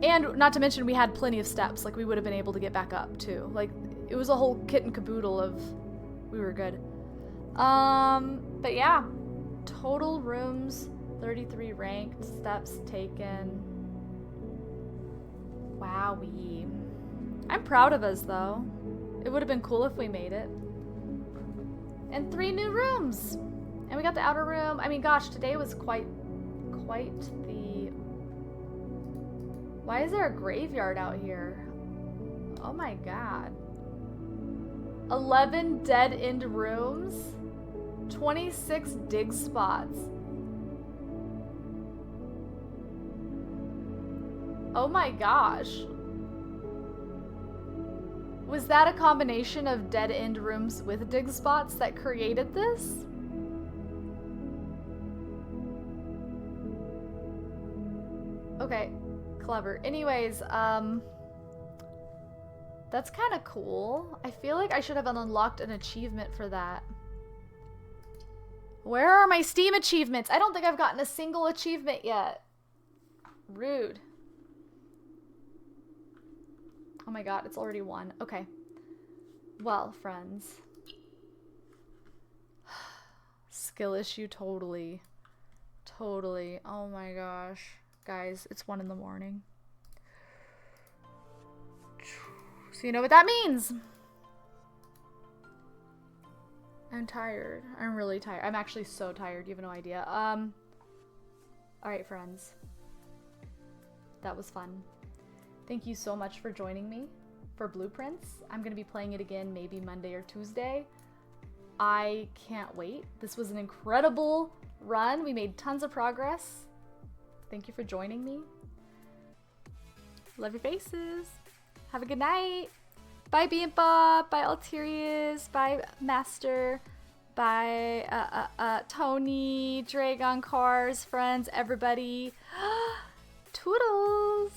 And not to mention we had plenty of steps. Like, we would have been able to get back up too. Like, it was a whole kit and caboodle of, we were good. But yeah, total rooms, 33 ranked, steps taken. Wowee. I'm proud of us though. It would have been cool if we made it. And 3 new rooms. And we got the outer room. I mean, gosh, today was quite the... Why is there a graveyard out here? Oh my god. 11 dead-end rooms? 26 dig spots. Oh my gosh. Was that a combination of dead-end rooms with dig spots that created this? Okay. Clever. Anyways, that's kind of cool. I feel like I should have unlocked an achievement for that. Where are my Steam achievements? I don't think I've gotten a single achievement yet. Rude. Oh my god, it's already 1. Okay. Well, friends. Skill issue, totally. Totally. Oh my gosh. Guys, it's 1 in the morning. So you know what that means. I'm tired. I'm really tired. I'm actually so tired. You have no idea. Alright, friends. That was fun. Thank you so much for joining me for Blueprints. I'm going to be playing it again maybe Monday or Tuesday. I can't wait. This was an incredible run. We made tons of progress. Thank you for joining me. Love your faces. Have a good night. Bye, Bianca. Bye, Alterius. Bye, Master. Bye, Tony, Dragon Cars, friends, everybody. Toodles.